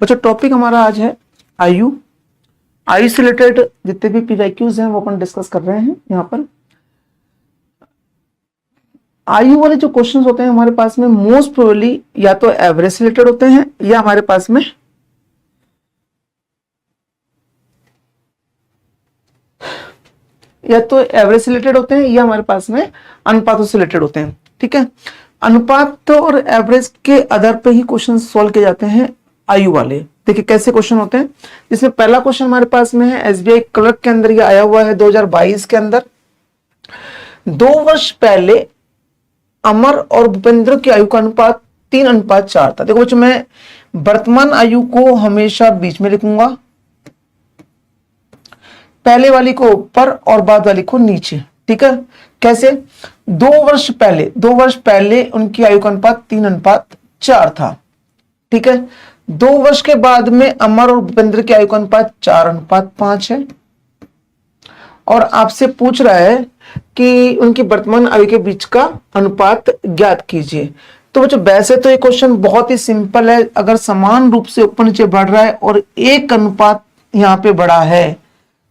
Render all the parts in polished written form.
बच्चों टॉपिक हमारा आज है आयु। आयु से रिलेटेड जितने भी पीवाईक्यूज हैं वो अपन डिस्कस कर रहे हैं। यहाँ पर आयु वाले जो क्वेश्चंस होते हैं हमारे पास में मोस्ट प्रोबेबली या तो एवरेज से रिलेटेड होते हैं या हमारे पास में रिलेटेड होते हैं या हमारे पास में अनुपातों से रिलेटेड होते हैं। ठीक है, अनुपात और एवरेज के आधार पे ही क्वेश्चन सॉल्व किए जाते हैं आयु वाले। देखिए कैसे क्वेश्चन होते हैं, जिसमें पहला क्वेश्चन हमारे पास में है एसबीआई क्लर्क के अंदर ये आया हुआ है 2022 के अंदर। 2 वर्ष पहले अमर और भूपेंद्र की आयु का अनुपात 3:4 था। देखो बच्चों, मैं वर्तमान आयु को हमेशा बीच में लिखूंगा, पहले वाली को ऊपर और बाद वाली को नीचे। ठीक है, कैसे? 2 वर्ष पहले उनकी आयु का अनुपात 3:4 था। ठीक है, 2 वर्ष के बाद में अमर और भूपेंद्र की आयु का अनुपात 4:5 है। और आपसे पूछ रहा है कि उनकी वर्तमान आयु के बीच का अनुपात ज्ञात कीजिए। तो बच्चों वैसे तो ये क्वेश्चन बहुत ही सिंपल है। अगर समान रूप से ऊपर नीचे बढ़ रहा है और एक अनुपात यहाँ पे बढ़ा है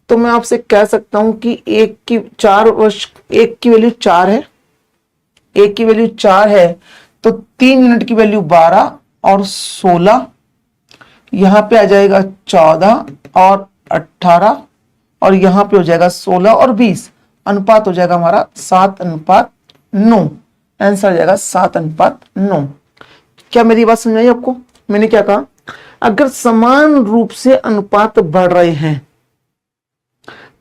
तो मैं आपसे कह सकता हूं कि एक की वैल्यू 4 है, एक की वैल्यू 4 है तो 3 यूनिट की वैल्यू 12 और 16, यहां पे आ जाएगा 14 और 18 और यहां पे हो जाएगा 16 और 20। अनुपात हो जाएगा हमारा 7:9। आंसर आ जाएगा 7:9। क्या मेरी बात समझ आई आपको? मैंने क्या कहा, अगर समान रूप से अनुपात बढ़ रहे हैं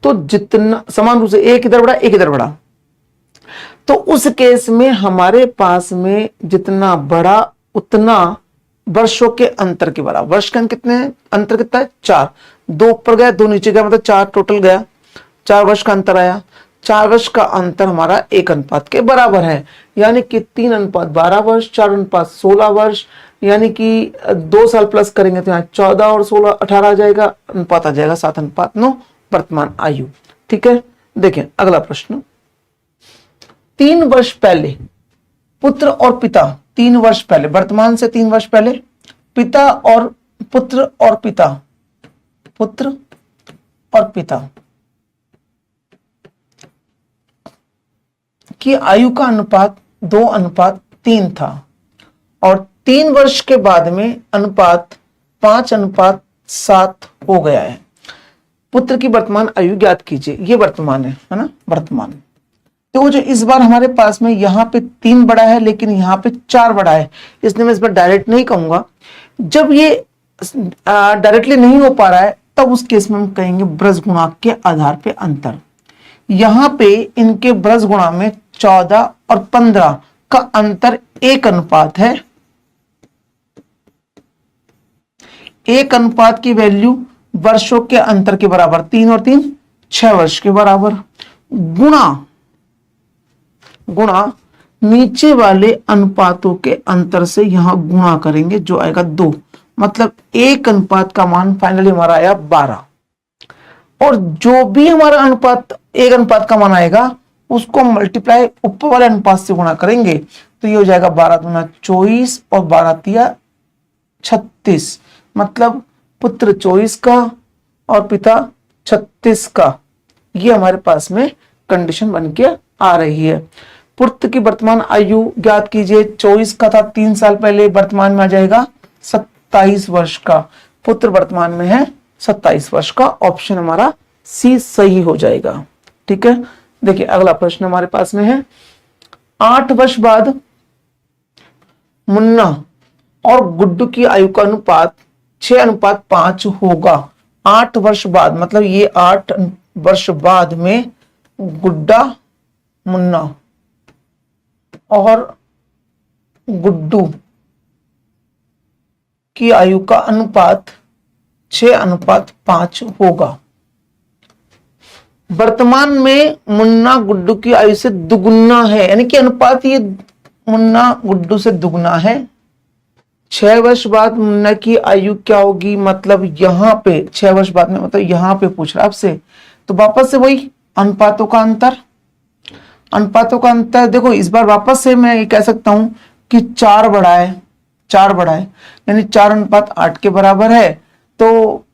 तो जितना समान रूप से एक इधर बढ़ा एक इधर बढ़ा तो उस केस में हमारे पास में जितना बढ़ा उतना वर्षों के अंतर के बराबर। वर्ष के अंतर कितने हैं? अंतर कितना है? 4। 2 ऊपर गया 2 नीचे गया, मतलब 4 टोटल गया। 4 वर्ष का अंतर आया। 4 वर्ष का अंतर हमारा 1 अनुपात के बराबर है, यानी कि 3:12 वर्ष, 4:16 वर्ष, यानी कि 2 साल प्लस करेंगे तो यहाँ 14 और 16 18 आ जाएगा। अनुपात आ जाएगा 7:9 वर्तमान आयु। ठीक है, देखें अगला प्रश्न। 3 वर्ष पहले पुत्र और पिता, 3 वर्ष पहले, वर्तमान से 3 वर्ष पहले पिता और पुत्र और पिता, पुत्र और पिता की आयु का अनुपात 2:3 था और 3 वर्ष के बाद में अनुपात 5:7 हो गया है। पुत्र की वर्तमान आयु ज्ञात कीजिए। ये वर्तमान है ना, वर्तमान। तो जो इस बार हमारे पास में यहाँ पे 3 बड़ा है लेकिन यहाँ पे 4 बड़ा है, इसलिए मैं इस बार डायरेक्ट नहीं कहूंगा। जब ये डायरेक्टली नहीं हो पा रहा है तब उस केस में हम कहेंगे ब्रज गुणांक के आधार पे अंतर। यहाँ पे इनके ब्रज गुणा में 14 और 15 का अंतर 1 अनुपात है। 1 अनुपात की वैल्यू वर्षों के अंतर के बराबर, 3 और 3 6 वर्ष के बराबर, गुणा नीचे वाले अनुपातों के अंतर से यहां गुणा करेंगे जो आएगा 2, मतलब 1 अनुपात का मान फाइनली हमारा आया 12। और जो भी हमारा अनुपात 1 अनुपात का मान आएगा उसको मल्टीप्लाई ऊपर वाले अनुपात से गुणा करेंगे तो ये हो जाएगा 12 दूना 24 और 12 तिया 36, मतलब पुत्र 24 का और पिता 36 का। ये हमारे पास में कंडीशन बन के आ रही है। पुत्र की वर्तमान आयु ज्ञात कीजिए। 24 का था 3 साल पहले, वर्तमान में आ जाएगा 27 वर्ष का। पुत्र वर्तमान में है 27 वर्ष का। ऑप्शन हमारा सी सही हो जाएगा। ठीक है, देखिए अगला प्रश्न हमारे पास में है। 8 वर्ष बाद मुन्ना और गुड्डू की आयु का अनुपात 6:5 होगा। 8 वर्ष बाद, मतलब ये 8 वर्ष बाद में गुड्डा, मुन्ना और गुड्डू की आयु का अनुपात 6:5 होगा। वर्तमान में मुन्ना गुड्डू की आयु से दुगुना है, यानी कि अनुपात ये मुन्ना गुड्डू से दुगुना है। 6 वर्ष बाद मुन्ना की आयु क्या होगी, मतलब यहां पे 6 वर्ष बाद में, मतलब यहां पे पूछ रहा आपसे। तो वापस से वही अनुपातों का अंतर, देखो इस बार वापस से मैं ये कह सकता हूं कि 4 बड़ा है 4 बढ़ा है, यानी 4:8 के बराबर है। तो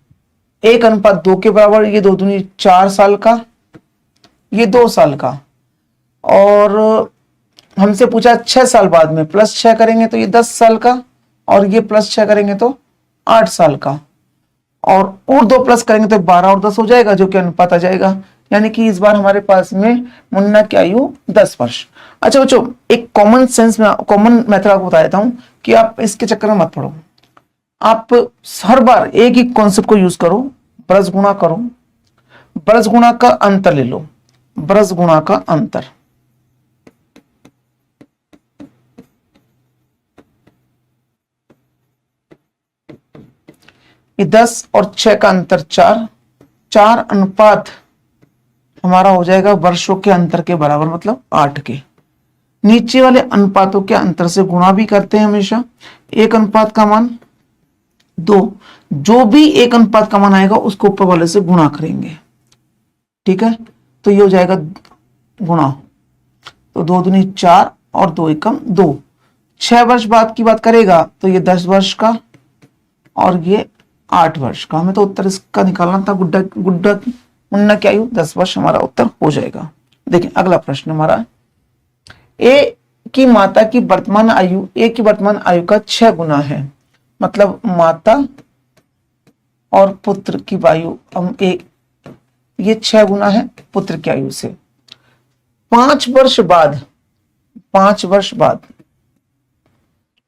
1:2 के बराबर, ये 2 दूनी 4 साल का, ये 2 साल का। और हमसे पूछा 6 साल बाद में, +6 करेंगे तो ये 10 साल का, और ये +6 करेंगे तो 8 साल का, और 2 प्लस करेंगे तो 12 और 10 हो जाएगा, जो कि अनुपात आ जाएगा। यानी कि इस बार हमारे पास में मुन्ना की आयु 10 वर्ष। अच्छा बच्चों, एक कॉमन सेंस में, कॉमन मेथड आपको बता देता हूं कि आप इसके चक्कर में मत पड़ो। आप हर बार एक ही कॉन्सेप्ट को यूज करो, ब्रज गुणा करो, ब्रज गुणा का अंतर ले लो, ब्रज गुणा का अंतर। ये 10 और 6 का अंतर 4, 4 अनुपात हमारा हो जाएगा वर्षों के अंतर के बराबर, मतलब 8 के। नीचे वाले अनुपातों के अंतर से गुणा भी करते हैं हमेशा। 1 अनुपात का मान 2, जो भी 1 अनुपात का मान आएगा उसको ऊपर वाले से गुणा करेंगे, ठीक है। तो ये हो जाएगा गुणा, तो 2 दूनी 4 और 2 एकम 2। 6 वर्ष बाद की बात करेगा तो ये 10 वर्ष का और ये 8 वर्ष का। हमें तो उत्तर इसका निकालना था, गुड्डा मुन्ना की आयु 10 वर्ष, हमारा उत्तर हो जाएगा। देखिए अगला प्रश्न हमारा, ए की माता की वर्तमान आयु ए की वर्तमान आयु का 6 गुना है, मतलब माता और पुत्र की आयु हम ये 6 गुना है पुत्र की आयु से। 5 वर्ष बाद, 5 वर्ष बाद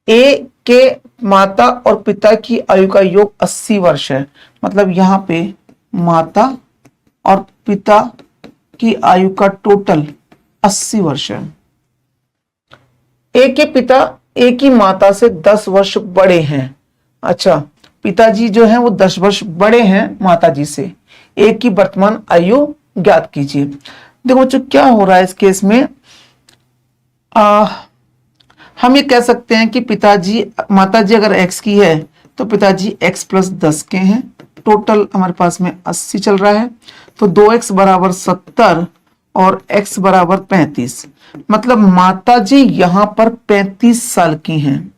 ए के माता और पिता की आयु का योग 80 वर्ष है, मतलब यहां पे माता और पिता की आयु का टोटल 80 वर्ष है। ए के पिता ए की माता से 10 वर्ष बड़े हैं। अच्छा, पिताजी जो हैं वो 10 वर्ष बड़े हैं माताजी से। ए की वर्तमान आयु ज्ञात कीजिए। देखो बच्चों क्या हो रहा है इस केस में, हम ये कह सकते हैं कि पिताजी, माताजी अगर x की है तो पिताजी x + 10 के हैं। टोटल हमारे पास में 80 चल रहा है, तो 2x = 70 और x = 35, मतलब माताजी यहां पर 35 साल की हैं,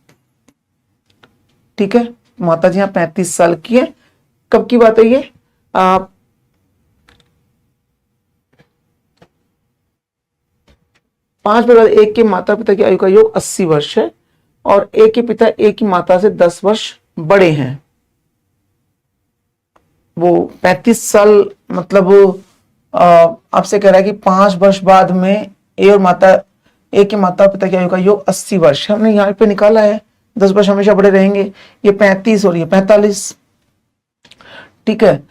ठीक है। माताजी यहां 35 साल की है। कब की बात है ये, 5 वर्ष बाद एक के माता पिता की आयु का योग 80 वर्ष है, और एक के पिता एक की माता से 10 वर्ष बड़े हैं। वो 35 साल, मतलब आपसे कह रहा है कि 5 वर्ष बाद में ए के माता पिता की आयु का योग 80 वर्ष। हमने यहाँ पे निकाला है 10 वर्ष हमेशा बड़े रहेंगे, ये 35 और ये 45, ठीक है।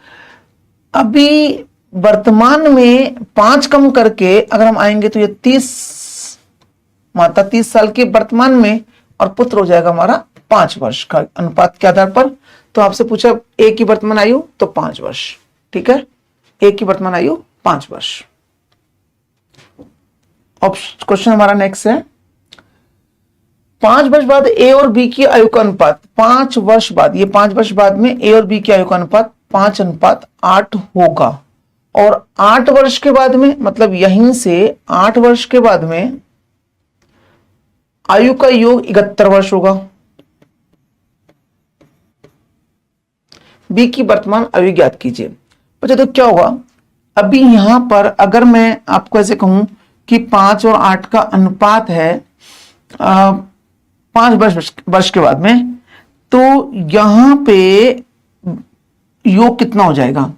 अभी वर्तमान में 5 कम करके अगर हम आएंगे तो ये 30, माता 30 साल की वर्तमान में, और पुत्र हो जाएगा हमारा 5 वर्ष का अनुपात के आधार पर। तो आपसे पूछा ए की वर्तमान आयु, तो 5 वर्ष, ठीक है। ए की वर्तमान आयु 5 वर्ष। क्वेश्चन हमारा नेक्स्ट है, 5 वर्ष बाद ए और बी की आयु का अनुपात, 5 वर्ष बाद, ये 5 वर्ष बाद में ए और बी की आयु का अनुपात 5:8 होगा। और 8 वर्ष के बाद में, मतलब यहीं से 8 वर्ष के बाद में आयु का योग 71 वर्ष होगा। बी की वर्तमान आयु ज्ञात कीजिए। बच्चों तो क्या होगा, अभी यहां पर अगर मैं आपको ऐसे कहूं कि 5 और 8 का अनुपात है 5 वर्ष के बाद में, तो यहां पे योग कितना हो जाएगा,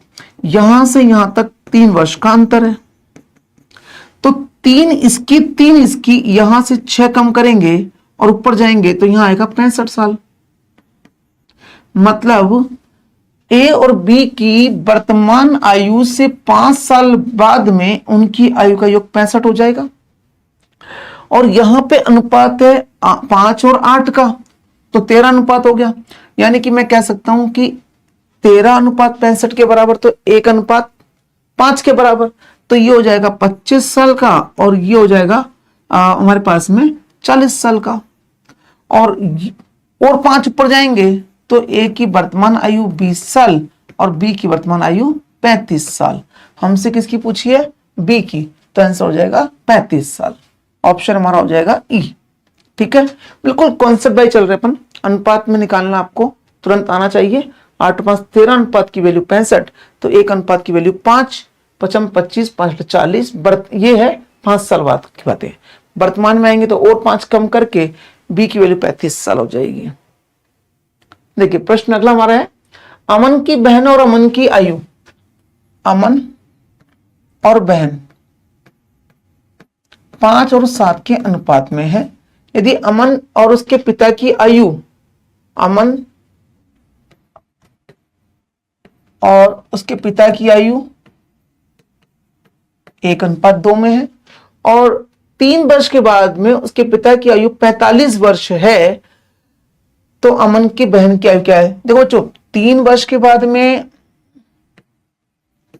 यहां से यहां तक 3 वर्ष का अंतर है, तो 3 इसकी यहां से 6 कम करेंगे और ऊपर जाएंगे तो यहां आएगा 65 साल। मतलब ए और बी की वर्तमान आयु से 5 साल बाद में उनकी आयु का योग 65 हो जाएगा। और यहां पे अनुपात है 5 और 8 का, तो 13 अनुपात हो गया। यानी कि मैं कह सकता हूं कि 13:65 के बराबर, तो 1:5 के बराबर, तो ये हो जाएगा 25 साल का, और ये हो जाएगा हमारे पास में 40 साल का। और 5 ऊपर जाएंगे तो ए की वर्तमान आयु 20 साल और बी की वर्तमान आयु 35 साल। हमसे किसकी पूछी है, बी की, तो आंसर हो जाएगा 35 साल। ऑप्शन हमारा हो जाएगा ई, ठीक है। बिल्कुल कॉन्सेप्ट बाय चल रहे अपन, अनुपात में निकालना आपको तुरंत आना चाहिए। 8 5 13 अनुपात की वैल्यू 65, तो 1 अनुपात की वैल्यू 5, 5 25, 5 40। ये है 5 साल बाद की बातें। वर्तमान में आएंगे तो और 5 कम करके बी की वैल्यू 35 साल हो जाएगी। देखिए प्रश्न अगला हमारा है, अमन की बहन और अमन की आयु, अमन और बहन 5 और 7 के अनुपात में है। यदि अमन और उसके पिता की आयु, अमन और उसके पिता की आयु 1:2 में है और 3 वर्ष के बाद में उसके पिता की आयु 45 वर्ष है, तो अमन की बहन की आयु क्या है? देखो बच्चों, 3 वर्ष के बाद में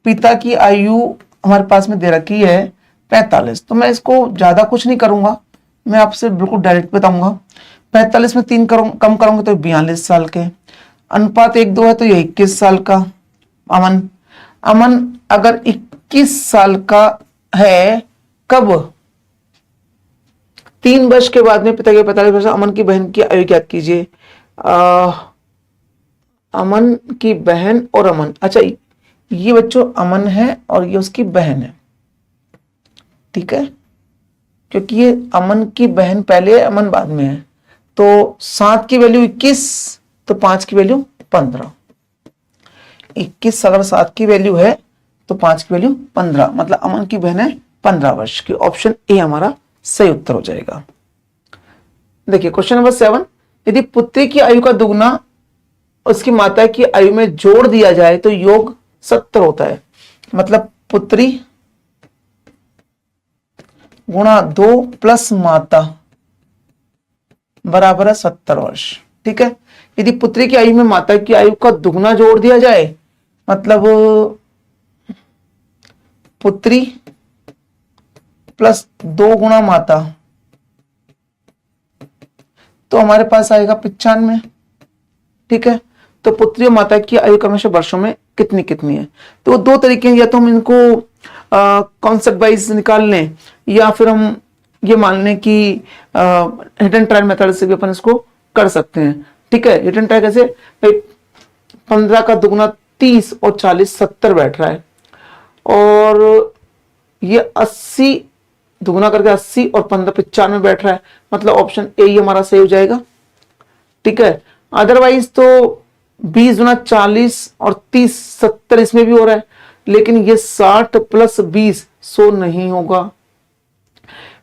पिता की आयु हमारे पास में दे रखी है 45, तो मैं इसको ज्यादा कुछ नहीं करूंगा, मैं आपसे बिल्कुल डायरेक्ट बताऊंगा। 45 में 3 कम करूंगा तो 42 साल के, अनुपात 1:2 है तो ये 21 साल का। अमन अमन अगर 21 साल का है, कब? 3 वर्ष के बाद में पिता के 45 वर्ष। अमन की बहन की आयु ज्ञात कीजिए। अमन की बहन और अमन, अच्छा ये बच्चों अमन है और ये उसकी बहन है, ठीक है, क्योंकि ये अमन की बहन पहले है, अमन बाद में है। तो 7 की वैल्यू 21, तो 5 की वैल्यू 15। 21 अगर 7 की वैल्यू है तो 5 की वैल्यू 15, मतलब अमन की बहन है 15 वर्ष की। ऑप्शन ए हमारा सही उत्तर हो जाएगा। देखिए क्वेश्चन नंबर 7, यदि पुत्री की आयु का दुगना उसकी माता की आयु में जोड़ दिया जाए तो योग 70 होता है। मतलब पुत्री गुणा 2 प्लस माता बराबर है 70 वर्ष, ठीक है। यदि पुत्री की आयु में माता की आयु का दुगना जोड़ दिया जाए, मतलब पुत्री प्लस 2 गुणा माता, तो हमारे पास आएगा 95, ठीक है। तो पुत्री और माता की आयु क्रमशः वर्षों में कितनी कितनी है? तो 2 तरीके हैं, या तो हम इनको कॉन्सेप्ट वाइज निकाल लें, या फिर हम ये मान लें कि हिट एंड ट्रायल मेथड से भी अपन इसको कर सकते हैं, ठीक है। हिट एंड ट्रायल कैसे? 15 का दुगना 30 और 40 70 बैठ रहा है, और ये 80 दुगना करके 80 और 15 95 बैठ रहा है, मतलब ऑप्शन ए ही हमारा सही हो जाएगा, ठीक है। अदरवाइज तो 20 गुना 40 और 30 70 इसमें भी हो रहा है, लेकिन ये 60 प्लस 20 100 नहीं होगा।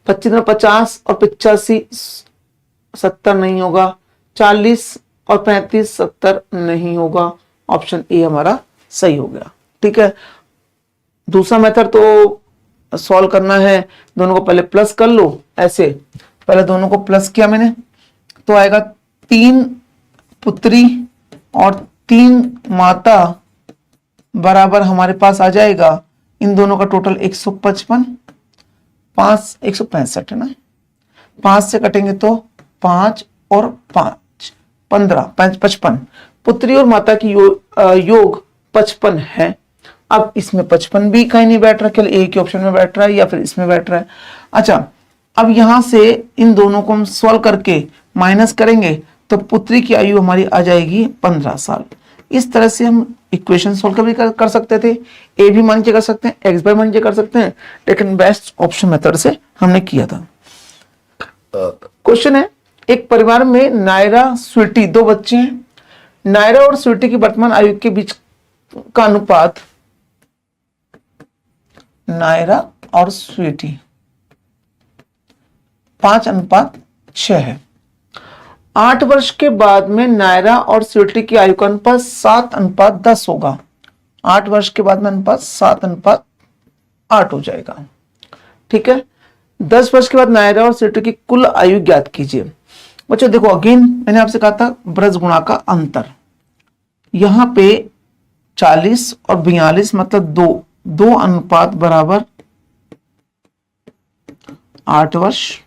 25 गुना 50 और 85 70 नहीं होगा। 40 और 35 70 नहीं होगा। ऑप्शन ए हमारा सही हो गया, ठीक है। दूसरा मेथड तो सॉल्व करना है, दोनों को पहले प्लस कर लो, ऐसे पहले दोनों को प्लस किया मैंने, तो आएगा 3 पुत्री और 3 माता बराबर हमारे पास आ जाएगा इन दोनों का टोटल 155, 5 165 है ना, 5 से कटेंगे तो 5 और 5 15 55। पुत्री और माता की योग 55 है। अब इसमें 55 भी कहीं नहीं बैठ रहा, केवल एक ही ऑप्शन में बैठ रहा है या फिर इसमें बैठ रहा है। अच्छा, अब यहां से इन दोनों को हम सॉल्व करके माइनस करेंगे तो पुत्री की आयु हमारी आ जाएगी 15 साल। इस तरह से हम इक्वेशन सॉल्व भी कर सकते थे, ए भी मान के कर सकते हैं, एक्स बाय मान के कर सकते हैं, लेकिन बेस्ट ऑप्शन मेथड से हमने किया था। क्वेश्चन है, एक परिवार में नायरा स्वीटी 2 बच्चे हैं। नायरा और स्वीटी की वर्तमान आयु के बीच का अनुपात, नायरा और स्वीटी 5:6 है। 8 वर्ष के बाद में नायरा और स्वीटी की आयु का अनुपात 7:10 होगा। 8 वर्ष के बाद में अनुपात 7:8 हो जाएगा, ठीक है। 10 वर्ष के बाद नायरा और स्वीटी की कुल आयु ज्ञात कीजिए। बच्चों देखो, अगेन मैंने आपसे कहा था ब्रज गुणा का अंतर, यहां पे 40 और 42 मतलब 2 अनुपात बराबर 8 वर्ष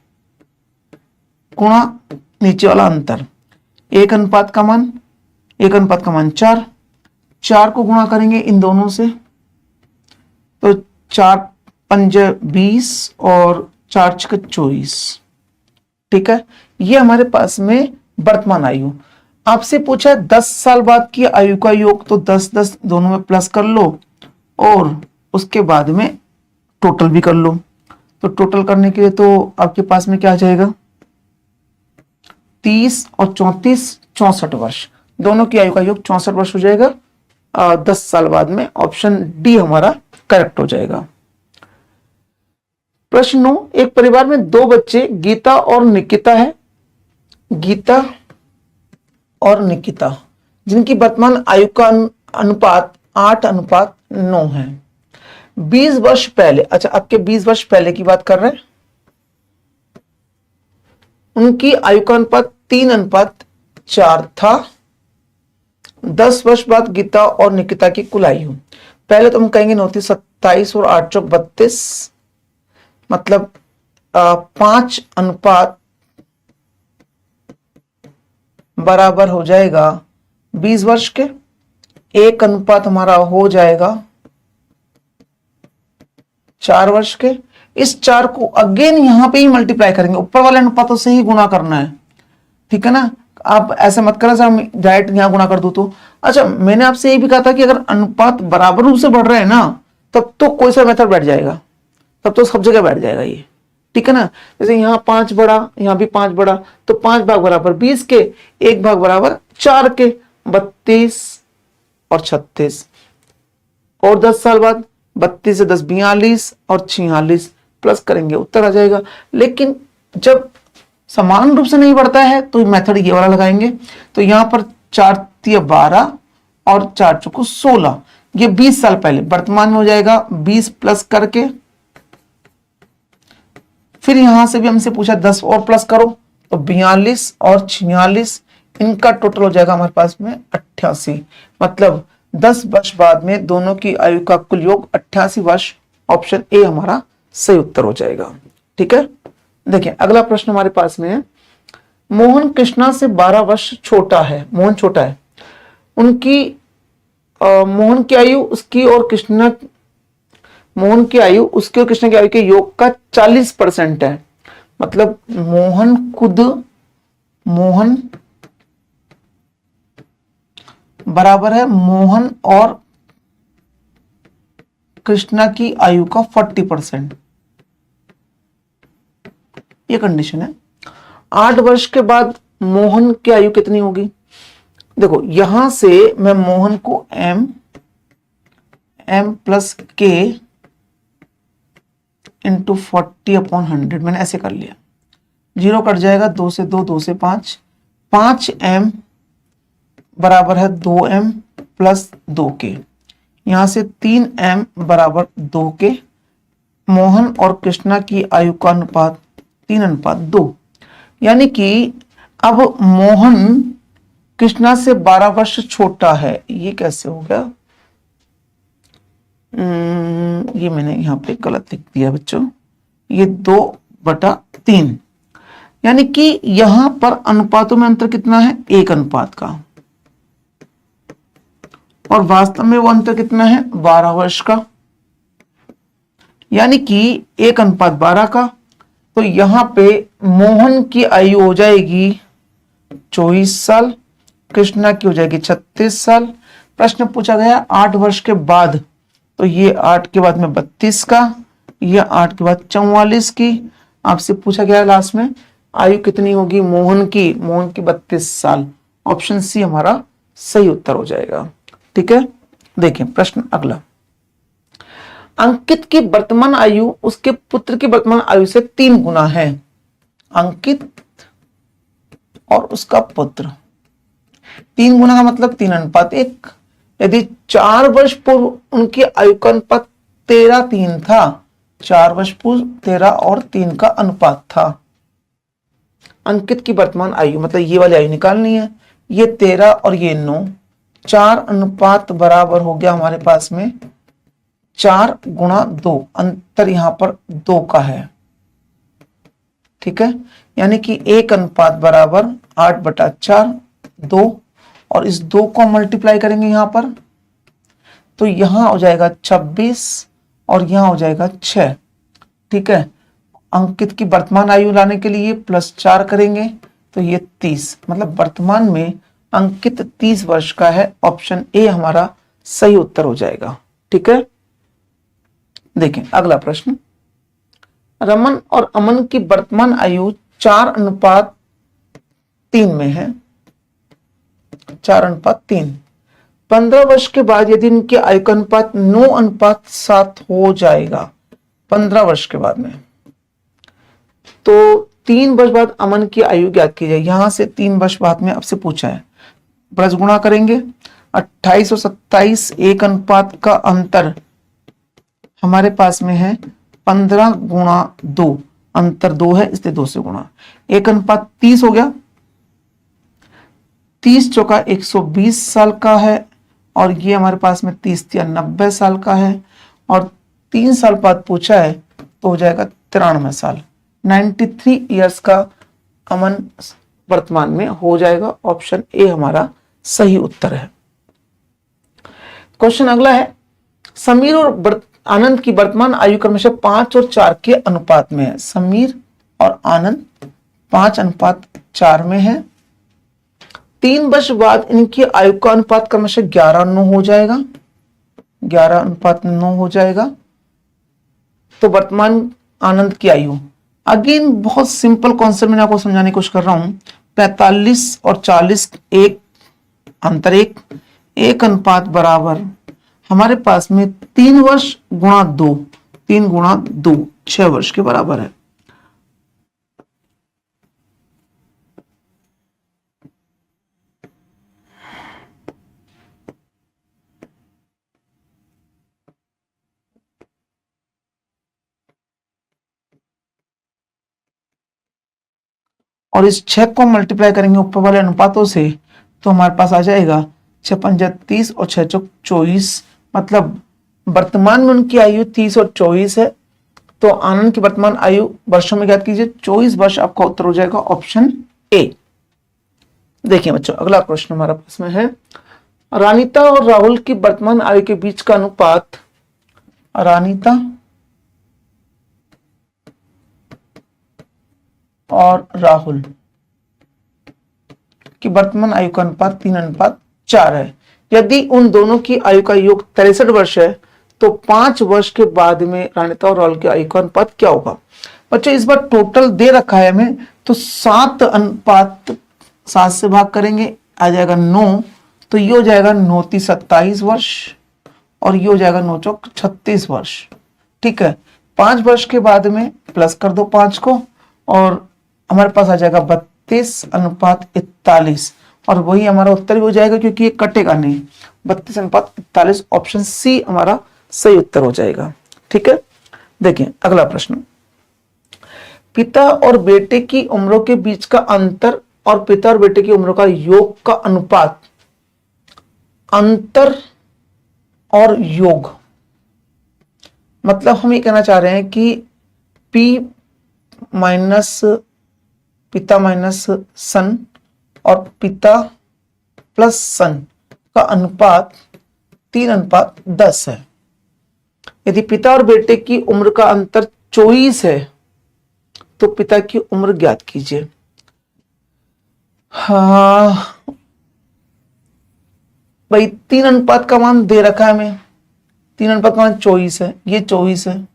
गुणा नीचे वाला अंतर 1 अनुपात का मान 4 को गुणा करेंगे इन दोनों से तो 4 5 20 और 4 6 24, ठीक है। ये हमारे पास में वर्तमान आयु। आपसे पूछा है 10 साल बाद की आयु का योग, तो 10-10 दोनों में प्लस कर लो और उसके बाद में टोटल भी कर लो। तो टोटल करने के लिए तो आपके पास में क्या आ जाएगा, 30 और 34 64 वर्ष, दोनों की आयु का योग 64 वर्ष हो जाएगा 10 साल बाद में। ऑप्शन डी हमारा करेक्ट हो जाएगा। प्रश्न 9, एक परिवार में 2 बच्चे गीता और निकिता है, गीता और निकिता, जिनकी वर्तमान आयु का अनुपात 8:9 है। 20 वर्ष पहले, अच्छा आपके 20 वर्ष पहले की बात कर रहे हैं, उनकी आयु का अनुपात 3:4 था। 10 वर्ष बाद गीता और निकिता की कुल आयु, पहले तो हम कहेंगे 9 × 27 और 8 × 32, मतलब 5 बराबर हो जाएगा 20 वर्ष के, 1 अनुपात हमारा हो जाएगा 4 वर्ष के। इस 4 को अगेन यहां पे ही मल्टीप्लाई करेंगे, ऊपर वाले अनुपातों से ही गुणा करना है, ठीक है ना। आप ऐसा मत करना सर डायरेक्ट यहां गुणा कर दो तो। अच्छा मैंने आपसे ये भी कहा था कि अगर अनुपात बराबर रूप से बढ़ रहे हैं ना, तब तो कोई सा मेथड बैठ जाएगा, तब तो सब जगह बैठ जाएगा ये, ठीक है ना। जैसे यहाँ 5 बढ़ा, यहाँ भी 5 बढ़ा, तो 5 भाग बराबर 20 के, 1 भाग बराबर 4 के, 32 और 36। और 10 साल बाद 32 से 10 42 और 46 प्लस करेंगे, उत्तर आ जाएगा। लेकिन जब समान रूप से नहीं बढ़ता है तो मेथड ये वाला लगाएंगे। तो यहां पर 4 × 12 और 4 × 4 16, ये 20 साल पहले, वर्तमान में हो जाएगा 20 प्लस करके, फिर यहां से भी हमसे पूछा 10 और प्लस करो, तो 42 और 46, इनका टोटल हो जाएगा हमारे पास में 88। मतलब 10 वर्ष बाद में दोनों की आयु का कुल योग 88 वर्ष। ऑप्शन ए हमारा सही उत्तर हो जाएगा, ठीक है। देखिए अगला प्रश्न हमारे पास में है, मोहन कृष्णा से 12 वर्ष छोटा है, मोहन छोटा है, उनकी मोहन की आयु उसकी और कृष्णा, मोहन की आयु उसके और कृष्ण की आयु के योग का 40% है। मतलब मोहन बराबर है मोहन और कृष्णा की आयु का 40%, ये कंडीशन है। 8 वर्ष के बाद मोहन की आयु कितनी होगी, देखो यहां से मैं मोहन को m + k × 40/100 मैंने ऐसे कर लिया, 0 कट जाएगा, 2 से 2, 2 से 5, 5m बराबर है 2m + 2k, यहां से 3m बराबर 2k। मोहन और कृष्णा की आयु का अनुपात 3:2, यानी कि अब मोहन कृष्णा से 12 वर्ष छोटा है। ये कैसे हो गया, ये मैंने यहां पे गलत लिख दिया बच्चों, ये 2/3, यानी कि यहां पर अनुपातों में अंतर कितना है, 1 अनुपात का, और वास्तव में वो अंतर कितना है, 12 वर्ष का, यानी कि 1:12 का। तो यहां पे मोहन की आयु हो जाएगी 24 साल, कृष्णा की हो जाएगी 36 साल। प्रश्न पूछा गया 8 वर्ष के बाद, तो ये 8 के बाद में 32 का, ये 8 के बाद 44 की। आपसे पूछा गया लास्ट में आयु कितनी होगी मोहन की 32 साल। ऑप्शन सी हमारा सही उत्तर हो जाएगा, ठीक है। देखिए प्रश्न अगला, अंकित की वर्तमान आयु उसके पुत्र की वर्तमान आयु से 3 गुना है। अंकित और उसका पुत्र, 3 गुना का मतलब 3:1। यदि 4 वर्ष पूर्व उनकी आयु का अनुपात 13:3 था, 4 वर्ष पूर्व 13 और 3 का अनुपात था। अंकित की वर्तमान आयु मतलब ये वाली आयु निकालनी है, ये 13 और ये 9, 4 अनुपात बराबर हो गया हमारे पास में 4 × 2, अंतर यहां पर 2 का है, ठीक है। यानी कि 1 अनुपात बराबर 8/4, 2, और इस 2 को मल्टीप्लाई करेंगे यहां पर, तो यहां हो जाएगा 26 और यहां हो जाएगा 6, ठीक है। अंकित की वर्तमान आयु लाने के लिए +4 करेंगे, तो ये 30, मतलब वर्तमान में अंकित 30 वर्ष का है। ऑप्शन ए हमारा सही उत्तर हो जाएगा। ठीक है, देखें अगला प्रश्न। रमन और अमन की वर्तमान आयु 4:3 में है। 4:3। 15 वर्ष के बाद यदि इनकी आयु का अनुपात 9:7 हो जाएगा 15 वर्ष के बाद में, तो 3 वर्ष बाद अमन की आयु ज्ञात की जाए। यहां से 3 वर्ष बाद में आपसे पूछा है, ब्रज गुणा करेंगे। 28 और 27, एक अनुपात का अंतर हमारे पास में है 15 × 2, अंतर 2 है इसलिए 2 से गुणा। 1:30 हो गया। 30 चौका 120 साल का है, और ये हमारे पास में 30 या 90 साल का है, और 3 साल बाद पूछा है तो हो जाएगा 93 साल। 93 ईयर्स का अमन वर्तमान में हो जाएगा। ऑप्शन ए हमारा सही उत्तर है। क्वेश्चन अगला है, समीर और आनंद की वर्तमान आयु क्रमशः 5 और 4 के अनुपात में है। समीर और आनंद 5:4 में है। 3 वर्ष बाद इनकी आयु का अनुपात क्रमशः 11:9 हो जाएगा। 11:9 हो जाएगा। तो वर्तमान आनंद की आयु, अगेन बहुत सिंपल कॉन्सेप्ट मैंने आपको समझाने की कोशिश कर रहा हूं। 45 और 40 एक अंतर 1 अनुपात बराबर हमारे पास में 3 वर्ष गुणा 2, 3 गुणा 2 6 वर्ष के बराबर है। और इस 6 को मल्टीप्लाई करेंगे ऊपर वाले अनुपातों से तो हमारे पास आ जाएगा 6×5 = 30 और 6 × 4 = 24। मतलब वर्तमान में उनकी आयु 30 और 24 है। तो आनंद की वर्तमान आयु वर्षों में ज्ञात कीजिए। 24 वर्ष आपका उत्तर हो जाएगा ऑप्शन ए। देखिए बच्चों अगला प्रश्न हमारा पास में है, रानीता और राहुल की वर्तमान आयु के बीच का अनुपात। रानीता और राहुल की वर्तमान आयु का अनुपात 3:4 है। यदि उन दोनों की आयु का योग 63 वर्ष है तो 5 वर्ष के बाद में रानीता और राहुल की आयु का अनुपात क्या होगा। बच्चों इस बार टोटल दे रखा है हमें, तो 7:7 से भाग करेंगे, आ जाएगा 9। तो ये हो जाएगा 9 × 3 = 27 वर्ष, और ये हो जाएगा 9 × 4 = 36 वर्ष। ठीक है, 5 वर्ष के बाद में प्लस कर दो 5 को, और हमारे पास आ जाएगा 32:41, और वही हमारा उत्तर भी हो जाएगा क्योंकि ये कटेगा नहीं। 32:41, ऑप्शन सी हमारा सही उत्तर हो जाएगा। ठीक है, देखिए अगला प्रश्न, पिता और बेटे की उम्रों के बीच का अंतर और पिता और बेटे की उम्रों का योग का अनुपात। अंतर और योग मतलब हम ये कहना चाह रहे हैं कि पिता माइनस सन और पिता प्लस सन का अनुपात 3:10 है। यदि पिता और बेटे की उम्र का अंतर 24 है तो पिता की उम्र ज्ञात कीजिए। हाँ भाई 3 अनुपात का मान दे रखा है हमें, 3 अनुपात का मान 24 है, ये 24 है,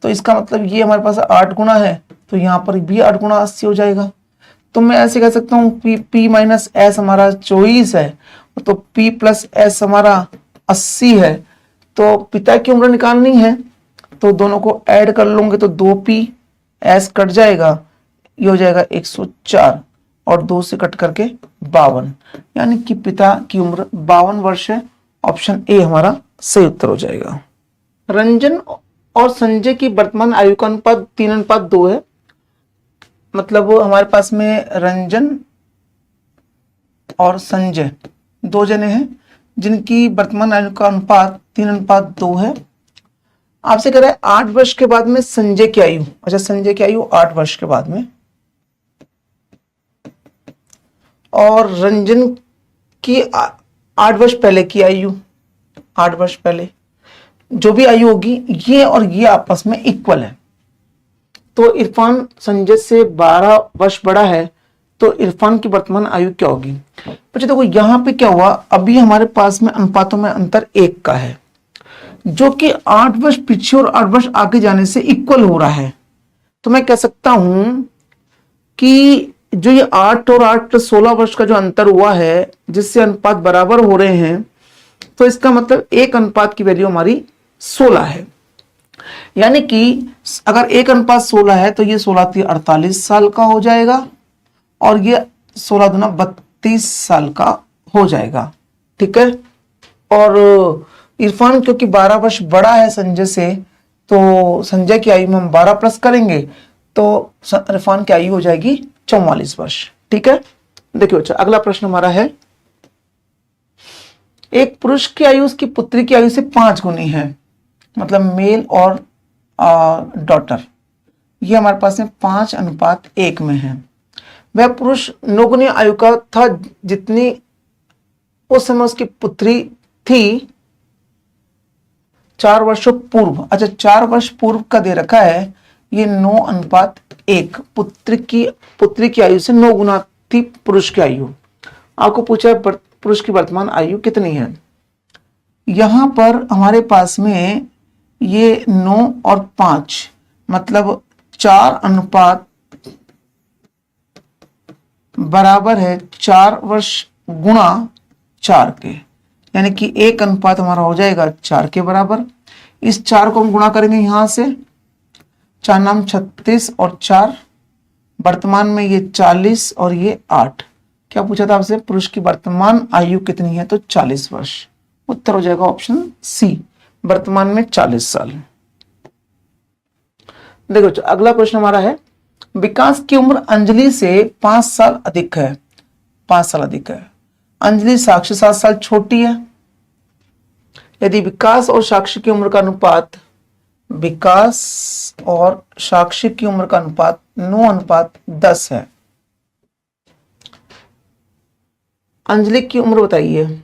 तो इसका मतलब ये हमारे पास 8 गुना है, तो यहां पर भी 8 गुना 80 हो जाएगा। तो मैं ऐसे कह सकता हूं P माइनस एस हमारा 24 है, तो P प्लस एस हमारा 80 है। तो पिता की उम्र निकालनी है तो दोनों को ऐड कर लूंगे तो 2P एस कट जाएगा, ये हो जाएगा 104, और 2 से कट करके 52, यानी कि पिता की उम्र 52 वर्ष है। ऑप्शन ए हमारा सही उत्तर हो जाएगा। रंजन और संजय की वर्तमान आयु का अनुपात 3:2 है। मतलब हमारे पास में रंजन और संजय 2 जने हैं जिनकी वर्तमान आयु का अनुपात 3:2 है। आपसे कह रहा है 8 वर्ष के बाद में संजय की आयु। अच्छा, संजय की आयु 8 वर्ष के बाद में, और रंजन की 8 वर्ष पहले की आयु। 8 वर्ष पहले जो भी आयु होगी ये और ये आपस में इक्वल है। तो इरफान संजय से 12 वर्ष बड़ा है, तो इरफान की वर्तमान आयु क्या होगी। बच्चों देखो यहाँ पे क्या हुआ, अभी हमारे पास में अनुपातों में अंतर 1 का है, जो कि 8 वर्ष पीछे और 8 वर्ष आगे जाने से इक्वल हो रहा है। तो मैं कह सकता हूं कि जो ये 8 और 8 प्लस 16 वर्ष का जो अंतर हुआ है, जिससे अनुपात बराबर हो रहे हैं, तो इसका मतलब एक अनुपात की वैल्यू हमारी 16 है। यानी कि अगर एक अनुपात 16 है तो ये 16 48 साल का हो जाएगा और ये 16 दूना 32 साल का हो जाएगा। ठीक है। और इरफान क्योंकि 12 वर्ष बड़ा है संजय से, तो संजय की आयु में हम 12 प्लस करेंगे तो इरफान की आयु हो जाएगी 44 वर्ष। ठीक है। देखिए बच्चा, अगला प्रश्न हमारा है, एक पुरुष की आयु उसकी पुत्री की आयु से 5 गुनी है, मतलब मेल और डॉटर, ये हमारे पास में 5:1 में है। वह पुरुष 9 गुनी आयु का था जितनी उस समय उसकी पुत्री थी 4 वर्षों पूर्व। अच्छा, 4 वर्ष पूर्व का दे रखा है, ये 9:1 पुत्री की आयु से 9 गुना थी पुरुष की आयु। आपको पूछा है पुरुष की वर्तमान आयु कितनी है। यहां पर हमारे पास में ये 9 और 5 मतलब 4 बराबर है 4 वर्ष गुणा 4 के, यानी कि 1 अनुपात हमारा हो जाएगा 4 के बराबर। इस 4 को हम गुणा करेंगे यहां से, 4 नाम 36 और 4 वर्तमान में ये 40 और ये 8। क्या पूछा था आपसे, पुरुष की वर्तमान आयु कितनी है, तो 40 वर्ष। उत्तर हो जाएगा ऑप्शन सी, वर्तमान में 40 साल। देखो अगला प्रश्न हमारा है, विकास की उम्र अंजलि से 5 साल अधिक है। 5 साल अधिक है। अंजलि साक्षी 7 साल छोटी है। यदि विकास और साक्षी की उम्र का अनुपात, विकास और साक्षी की उम्र का अनुपात 9:10 है। अंजलि की उम्र बताइए।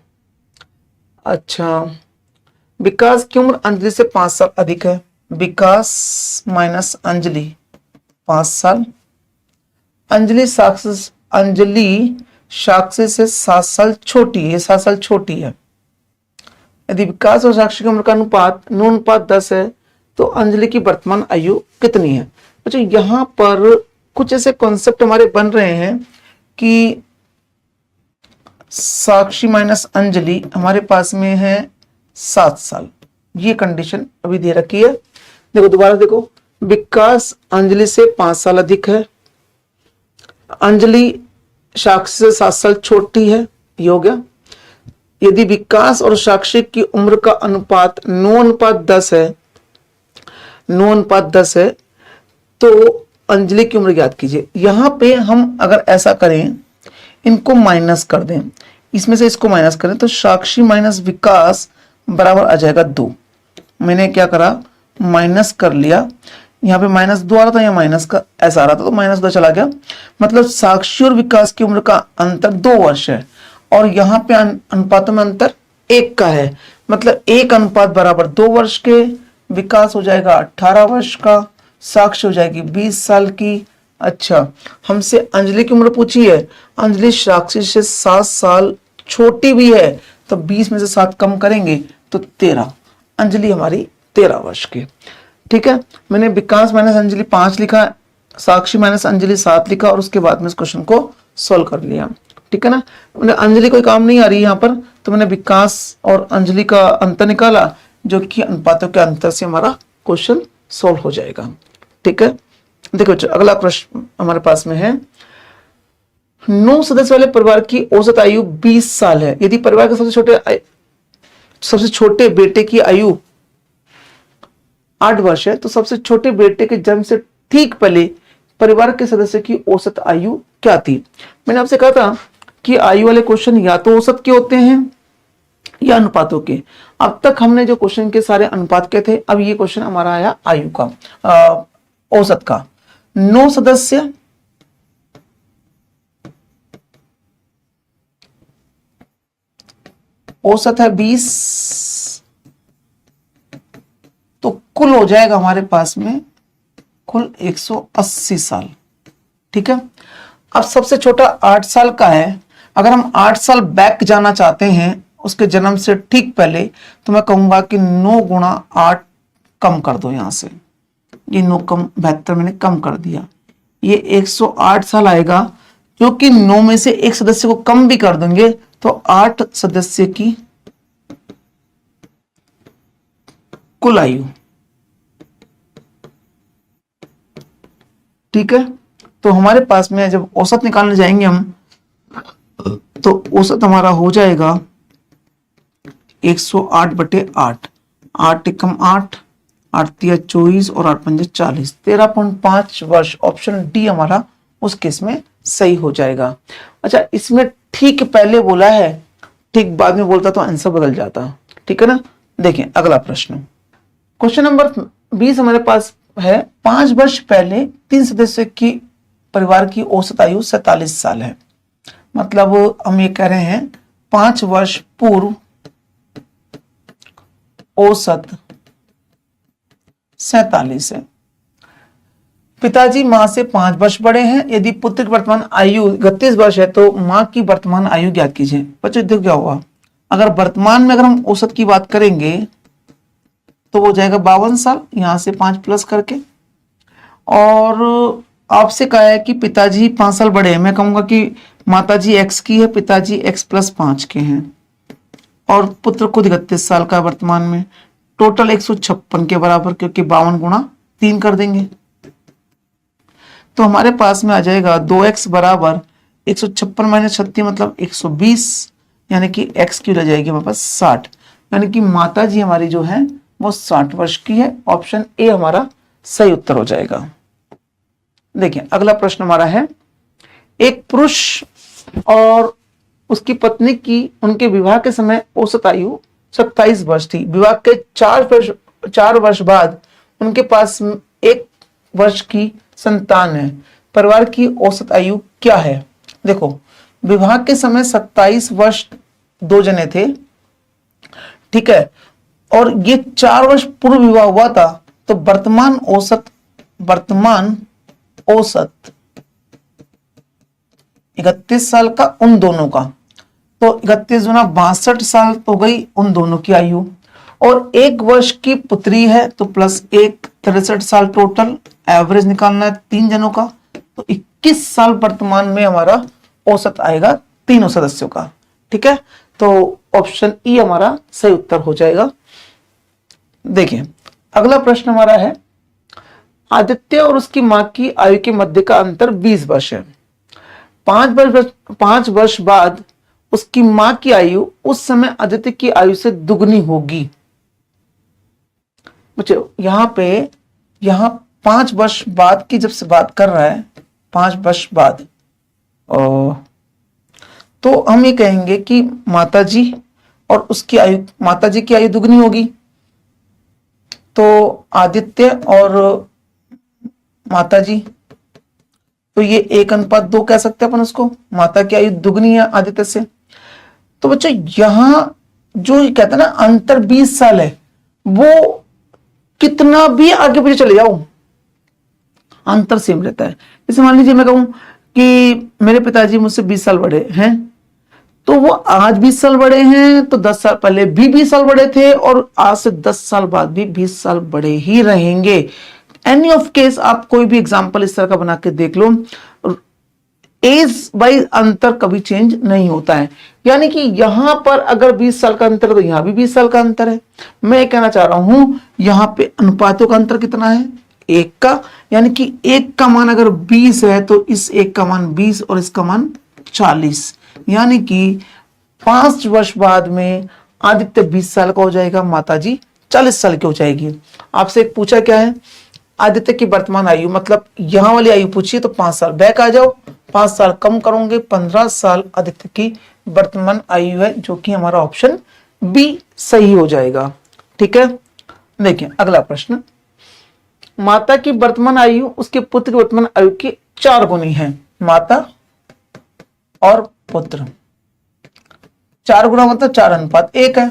अच्छा, विकास की उम्र अंजलि से 5 साल अधिक है। विकास माइनस अंजलि 5 साल। अंजलि साक्षी से 7 साल छोटी है, 7 साल छोटी है। यदि विकास और साक्षी की उम्र का अनुपात 9:10 है तो अंजलि की वर्तमान आयु कितनी है। अच्छा, यहां पर कुछ ऐसे कॉन्सेप्ट हमारे बन रहे हैं कि साक्षी माइनस अंजलि हमारे पास में है 7 साल, ये कंडीशन अभी दे रखी है। देखो दोबारा देखो, विकास अंजलि से 5 साल अधिक है, अंजलि साक्षी से 7 साल छोटी है, ये हो गया। यदि विकास और साक्षी की उम्र का अनुपात 9:10 है, 9:10 है, तो अंजलि की उम्र ज्ञात कीजिए। यहां पे हम अगर ऐसा करें, इनको माइनस कर दें, इसमें से इसको माइनस करें, तो साक्षी माइनस विकास बराबर आ जाएगा 2। मैंने क्या करा, माइनस कर लिया। यहाँ पे -2 आ रहा था, यहाँ माइनस का ऐसा आ रहा था, तो -2 चला गया। मतलब साक्षी और विकास की उम्र का अंतर 2 वर्ष है और यहाँ पे अनुपातों में अंतर 1 का है। मतलब 1 अनुपात बराबर 2 वर्ष के। विकास हो जाएगा 18 वर्ष का, साक्षी हो जाएगी 20 साल की। अच्छा, हमसे अंजलि की उम्र पूछी है। अंजलि साक्षी से 7 साल छोटी भी है, तो 20 में से 7 कम करेंगे तो 13। अंजलि हमारी 13 वर्ष की। ठीक है। मैंने विकास माइनस अंजलि 5 लिखा, साक्षी माइनस अंजलि 7 लिखा और उसके बाद में इस क्वेश्चन को सॉल्व कर लिया। ठीक है ना। मैंने अंजलि कोई काम नहीं आ रही यहाँ पर, तो मैंने विकास और अंजलि का अंतर निकाला, जो कि अनुपातों के अंतर से हमारा क्वेश्चन सॉल्व हो जाएगा। ठीक है। देखो अगला प्रश्न हमारे पास में है, 9 सदस्य वाले परिवार की औसत आयु 20 साल है। यदि परिवार के सबसे छोटे बेटे की आयु 8 वर्ष है, तो सबसे छोटे बेटे के जन्म से ठीक पहले परिवार के सदस्य की औसत आयु क्या थी। मैंने आपसे कहा था कि आयु वाले क्वेश्चन या तो औसत के होते हैं या अनुपातों के। अब तक हमने जो क्वेश्चन के सारे अनुपात के थे, अब ये क्वेश्चन हमारा आया आयु का, औसत का। 9 सदस्य, औसत है 20, तो कुल हो जाएगा हमारे पास में कुल 180 साल। ठीक है। अब सबसे छोटा 8 साल का है। अगर हम 8 साल बैक जाना चाहते हैं उसके जन्म से ठीक पहले, तो मैं कहूंगा कि 9 गुणा 8 कम कर दो यहां से। ये 9 कम 72 मैंने कम कर दिया, ये 108 साल आएगा, जो कि 9 में से एक सदस्य को कम भी कर देंगे तो 8 सदस्य की कुल आयु। ठीक है, तो हमारे पास में जब औसत निकालने जाएंगे हम, तो औसत हमारा हो जाएगा 108 बटे 8, 8 एकम 8, 8 तिया 24 और 8 पंजे 40, 13.5 वर्ष। ऑप्शन डी हमारा उस केस में सही हो जाएगा। अच्छा, इसमें ठीक पहले बोला है, ठीक बाद में बोलता तो आंसर बदल जाता। ठीक है ना। देखें अगला प्रश्न, क्वेश्चन नंबर 20 हमारे पास है। 5 वर्ष पहले 3 सदस्य की परिवार की औसत आयु 47 साल है। मतलब हम ये कह रहे हैं 5 वर्ष पूर्व औसत 47 है। पिताजी मां से 5 वर्ष बड़े हैं। यदि पुत्र की वर्तमान आयु 31 वर्ष है तो मां की वर्तमान आयु ज्ञात कीजिए। बच्चों देखो क्या हुआ, अगर वर्तमान में अगर हम औसत की बात करेंगे तो वो जाएगा 52 साल, यहां से 5 प्लस करके। और आपसे कहा है कि पिताजी 5 साल बड़े हैं, मैं कहूंगा कि माताजी x की है, पिताजी x प्लस 5 के हैं, और पुत्र खुद 31 साल का वर्तमान में। टोटल 156 के बराबर, क्योंकि 52 गुणा 3 कर देंगे तो हमारे पास में आ जाएगा 2x बराबर 156 माइनस 36 मतलब 120, यानी कि x की रह जाएगी हमारे पास 60, यानी कि माता जी हमारी जो है वो 60 वर्ष की है। ऑप्शन ए हमारा सही उत्तर हो जाएगा। देखिए अगला प्रश्न हमारा है, एक पुरुष और उसकी पत्नी की उनके विवाह के समय औसत आयु 27 वर्ष थी। विवाह के 4 वर्ष बाद उनके पास 1 वर्ष की संतान है। परिवार की औसत आयु क्या है? देखो, विवाह के समय 27 वर्ष 2 जने थे, ठीक है, और ये 4 वर्ष पूर्व विवाह हुआ था, तो वर्तमान औसत 31 साल का उन दोनों का, तो 31 गुना 62 साल तो गई उन दोनों की आयु, और 1 वर्ष की पुत्री है तो प्लस 1 63 साल टोटल। एवरेज निकालना है 3 जनों का, तो 21 साल वर्तमान में हमारा औसत आएगा तीनों सदस्यों का। ठीक है, तो ऑप्शन ई हमारा सही उत्तर हो जाएगा। देखिए अगला प्रश्न हमारा है, आदित्य और उसकी मां की आयु के मध्य का अंतर 20 वर्ष है। 5 वर्ष बाद उसकी मां की आयु उस समय आदित्य की आयु से दुगनी होगी। बच्चों यहां 5 वर्ष बाद की जब से बात कर रहा है, 5 वर्ष बाद, तो हम ये कहेंगे कि माताजी और उसकी आयु, माताजी की आयु दुगनी होगी, तो आदित्य और माताजी, तो ये 1:2 कह सकते हैं अपन उसको। माता की आयु दुगनी है आदित्य से। तो बच्चों यहां जो कहते हैं ना अंतर 20 साल है, वो कितना भी आगे पीछे चले जाओ अंतर सेम रहता है। जैसे मान लीजिए मैं कहूं कि मेरे पिताजी मुझसे 20 साल बड़े हैं, तो वो आज 20 साल बड़े हैं, तो 10 साल पहले भी 20 साल बड़े थे, और आज से 10 साल बाद भी 20 साल बड़े ही रहेंगे। एनी ऑफ केस आप कोई भी एग्जांपल इस तरह का बना के देख लो, एज वाइज अंतर कभी चेंज नहीं होता है। यानी कि यहां पर अगर 20 साल का अंतर है तो यहां भी 20 साल का अंतर है। मैं कहना चाह रहा हूं यहां पे अनुपातों का अंतर कितना है? 1 का, यानी कि 1 का मान अगर 20 है तो इस 1 का मान 20 और इसका मान 40, यानी कि 5 वर्ष बाद में आदित्य 20 साल का हो जाएगा, माताजी 40 साल की हो जाएगी। आपसे एक पूछा क्या है, आदित्य की वर्तमान आयु, मतलब यहां वाली आयु पूछिए तो 5 साल बैक आ जाओ, 5 साल कम करोगे, 15 साल आदित्य की वर्तमान आयु है, जो कि हमारा ऑप्शन बी सही हो जाएगा। ठीक है, देखिए अगला प्रश्न, माता की वर्तमान आयु उसके पुत्र की वर्तमान आयु की 4 गुनी है। माता और पुत्र 4 गुना मतलब 4:1 है।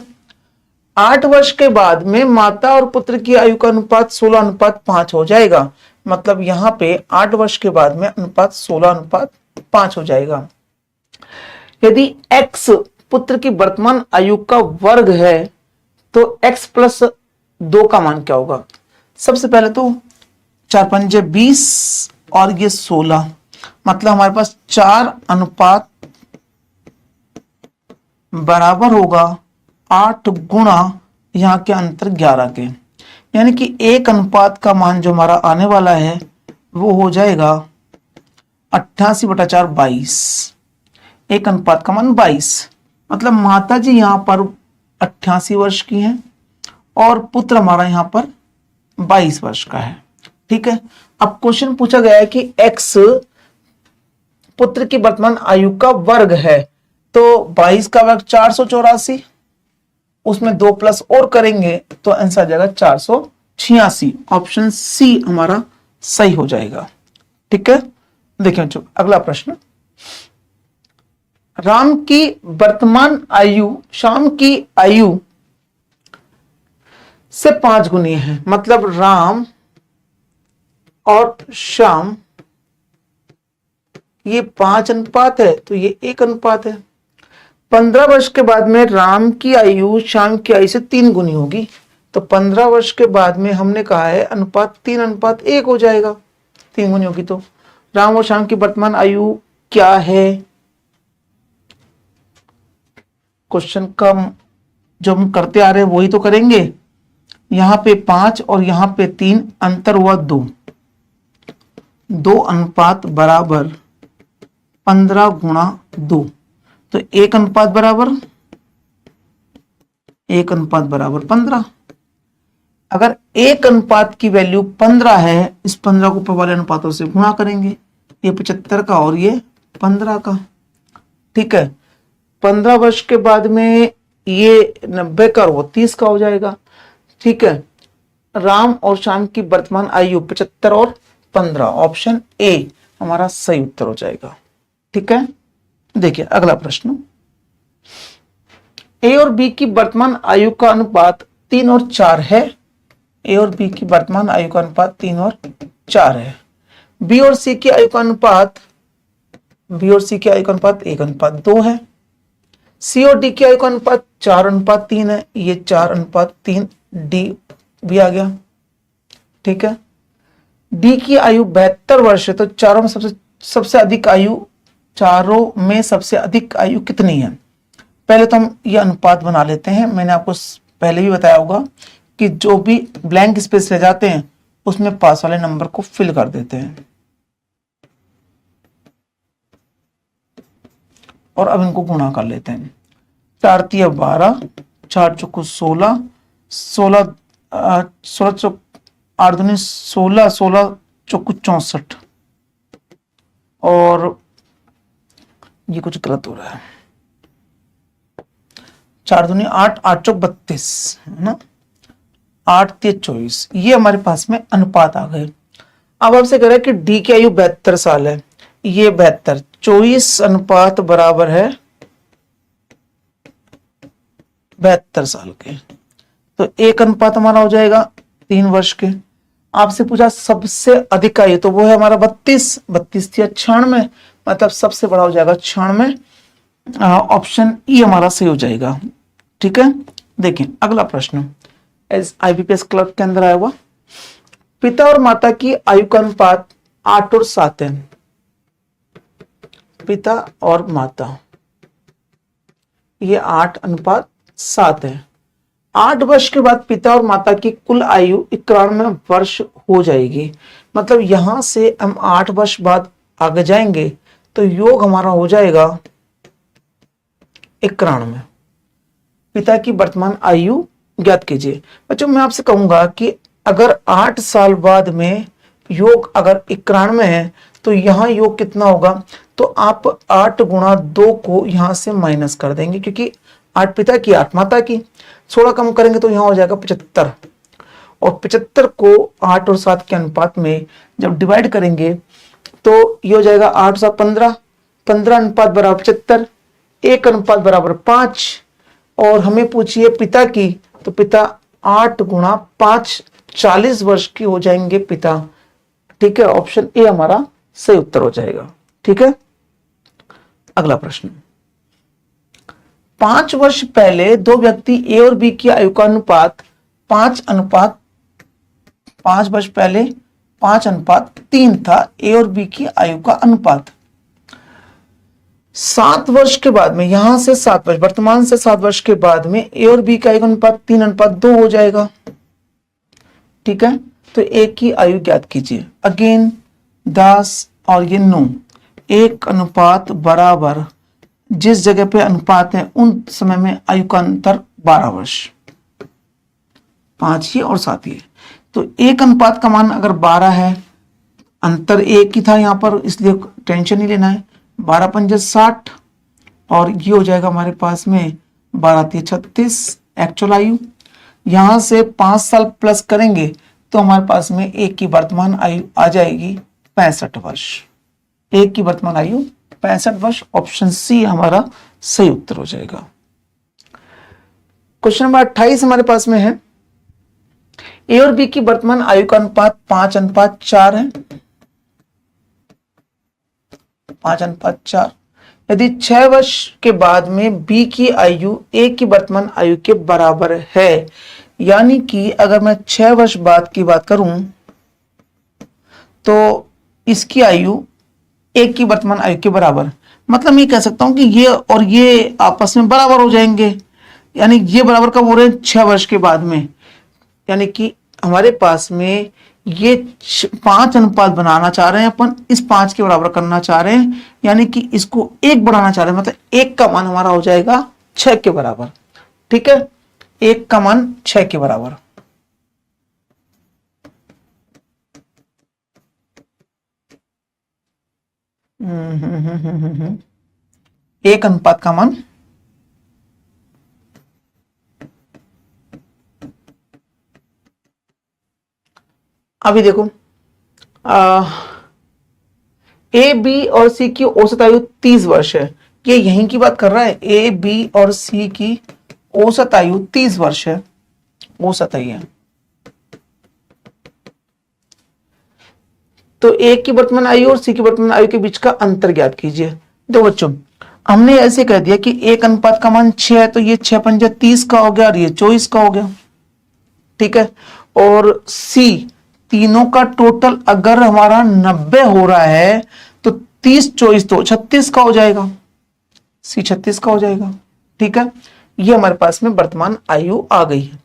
8 वर्ष के बाद में माता और पुत्र की आयु का अनुपात 16:5 हो जाएगा। मतलब यहां पे 8 वर्ष के बाद में अनुपात 5 हो जाएगा। यदि x पुत्र की वर्तमान आयु का वर्ग है तो x प्लस 2 का मान क्या होगा? सबसे पहले तो 4 पंजे 20 और ये 16, मतलब हमारे पास 4 अनुपात बराबर होगा 8 गुणा यहाँ के अंतर 11 के, यानी कि 1 अनुपात का मान जो हमारा आने वाला है वो हो जाएगा 88/4 22। 1 अनुपात का मान 22, मतलब माता जी यहाँ पर 88 वर्ष की हैं और पुत्र हमारा यहाँ पर 22 वर्ष का है। ठीक है, अब क्वेश्चन पूछा गया है कि x पुत्र की वर्तमान आयु का वर्ग है, तो 22 का वर्ग 484, उसमें 2 प्लस और करेंगे तो आंसर आ जाएगा 486। ऑप्शन सी हमारा सही हो जाएगा। ठीक है, देखिए बच्चों अगला प्रश्न, राम की वर्तमान आयु श्याम की आयु से 5 गुनी है, मतलब राम और श्याम ये 5 अनुपात है तो ये 1 अनुपात है। 15 वर्ष के बाद में राम की आयु श्याम की आयु से 3 गुनी होगी, तो 15 वर्ष के बाद में हमने कहा है अनुपात 3:1 हो जाएगा। 3 गुनी होगी तो राम और श्याम की वर्तमान आयु क्या है? क्वेश्चन का जो हम करते आ रहे हैं वही तो करेंगे। यहां पे 5 और यहां पे 3, अंतर हुआ 2, 2 अनुपात बराबर 15 गुणा 2, तो 1 अनुपात बराबर 15। अगर 1 अनुपात की वैल्यू 15 है, इस 15 को ऊपर वाले अनुपातों से गुणा करेंगे, ये 75 का और ये 15 का। ठीक है, 15 वर्ष के बाद में ये 90 का और 30 का हो जाएगा। ठीक है, राम और श्याम की वर्तमान आयु 75 और 15, ऑप्शन ए हमारा सही उत्तर हो जाएगा। ठीक है, देखिए अगला प्रश्न, ए और बी की वर्तमान आयु का अनुपात 3 और 4 है। ए और बी की वर्तमान आयु का अनुपात 3 और 4 है। बी और सी की आयु का अनुपात 1:2 है। सी और डी की आयु का अनुपात 4:3 है, ये 4:3 डी भी आ गया। ठीक है, डी की आयु 72 वर्ष है, तो चारों में सबसे अधिक आयु कितनी है? पहले तो हम ये अनुपात बना लेते हैं। मैंने आपको पहले भी बताया होगा कि जो भी ब्लैंक स्पेस रह जाते हैं उसमें पास वाले नंबर को फिल कर देते हैं। और अब इनको गुणा कर लेते हैं। 4 × 12, 4 × 16, 16 16 8 दूनी 16, 16 × 64, और ये कुछ गलत हो रहा है। 4 दूनी 8, 8 × 32 है ना, 8 × 24, ये हमारे पास में अनुपात आ गए। अब आपसे कह रहा है कि डी की आयु 72 साल है, ये 72, 24 अनुपात बराबर है 72 साल के, तो 1 अनुपात हमारा हो जाएगा 3 वर्ष के। आपसे पूछा सबसे अधिक आयु, तो वो है हमारा 32 थी 96, मतलब सबसे बड़ा हो जाएगा 96। ऑप्शन ई हमारा सही हो जाएगा। ठीक है, देखिए अगला प्रश्न, एस IBPS क्लर्क के अंदर आया हुआ, पिता और माता की आयु का अनुपात 8 और 7 है। पिता और माता ये 8:7 है। 8 वर्ष के बाद पिता और माता की कुल आयु 91 वर्ष हो जाएगी, मतलब यहां से हम 8 वर्ष बाद आगे जाएंगे तो योग हमारा हो जाएगा 91। पिता की वर्तमान आयु ज्ञात कीजिए। बच्चों मैं आपसे कहूंगा कि अगर 8 साल बाद में योग अगर 91 है तो यहाँ योग कितना होगा, तो आप 8 × 2 को यहां से माइनस कर देंगे, क्योंकि 8 पिता की 8 माता की, 16 कम करेंगे तो यहाँ हो जाएगा 75, और 75 को 8 और 7 के अनुपात में जब डिवाइड करेंगे तो ये हो जाएगा 8 और 7 15, 15 अनुपात बराबर 75, 1 अनुपात बराबर 5, और हमें पूछिए पिता की, तो पिता 8 × 5 40 वर्ष की हो जाएंगे पिता। ठीक है, ऑप्शन ए हमारा सही उत्तर हो जाएगा। ठीक है, अगला प्रश्न, 5 वर्ष पहले दो व्यक्ति ए और बी की आयु का अनुपात 5 वर्ष पहले 5:3 था। ए और बी की आयु का अनुपात 7 वर्ष के बाद में, यहां से 7 वर्ष, वर्तमान से 7 वर्ष के बाद में ए और बी का आयु का अनुपात 3:2 हो जाएगा। ठीक है, तो ए की आयु ज्ञात कीजिए। अगेन 10 और ये 9, 1 बराबर, जिस जगह पे अनुपात है उन समय में आयु का अंतर 12 वर्ष, 5 ये और 7 ये। तो 1 का मान अगर 12 है, अंतर 1 ही था यहां पर, इसलिए टेंशन नहीं लेना है। 12×5 = 60 और ये हो जाएगा हमारे पास में 12×3 = 36 एक्चुअल आयु। यहां से 5 साल प्लस करेंगे तो हमारे पास में एक की वर्तमान आयु आ जाएगी 65 वर्ष। एक की वर्तमान आयु 65 वर्ष। ऑप्शन सी हमारा सही उत्तर हो जाएगा। क्वेश्चन नंबर 28 हमारे पास में है, ए और बी की वर्तमान आयु का अनुपात 5:4 है। 5:4। यदि 6 वर्ष के बाद में बी की आयु ए की वर्तमान आयु के बराबर है, यानी कि अगर मैं 6 वर्ष बाद की बात करूं तो इसकी आयु ए की वर्तमान आयु के बराबर, मतलब मैं कह सकता हूं कि ये और ये आपस में बराबर हो जाएंगे। यानी ये बराबर कब हो रहे हैं? 6 वर्ष के बाद में। यानी कि हमारे पास में ये 5 अनुपात बनाना चाह रहे हैं अपन, इस 5 के बराबर करना चाह रहे हैं, यानी कि इसको 1 बढ़ाना चाह रहे हैं, मतलब 1 का मान हमारा हो जाएगा 6 के बराबर। ठीक है, 1 का मान 6 के बराबर। एक अनुपात का मान अभी देखो, ए बी और सी की औसत आयु 30 वर्ष है। ये यहीं की बात कर रहा है, ए बी और सी की औसत आयु 30 वर्ष है, औसत आयु है। तो ए की वर्तमान आयु और सी की वर्तमान आयु के बीच का अंतर ज्ञात कीजिए। दो बच्चों, हमने ऐसे कह दिया कि एक अनुपात का मान 6 है, तो ये 6×5 = 30 का हो गया और ये 24 का हो गया। ठीक है, और सी, तीनों का टोटल अगर हमारा 90 हो रहा है तो 30 24 तो 36 का हो जाएगा, सी 36 का हो जाएगा। ठीक है, ये हमारे पास में वर्तमान आयु आ गई है।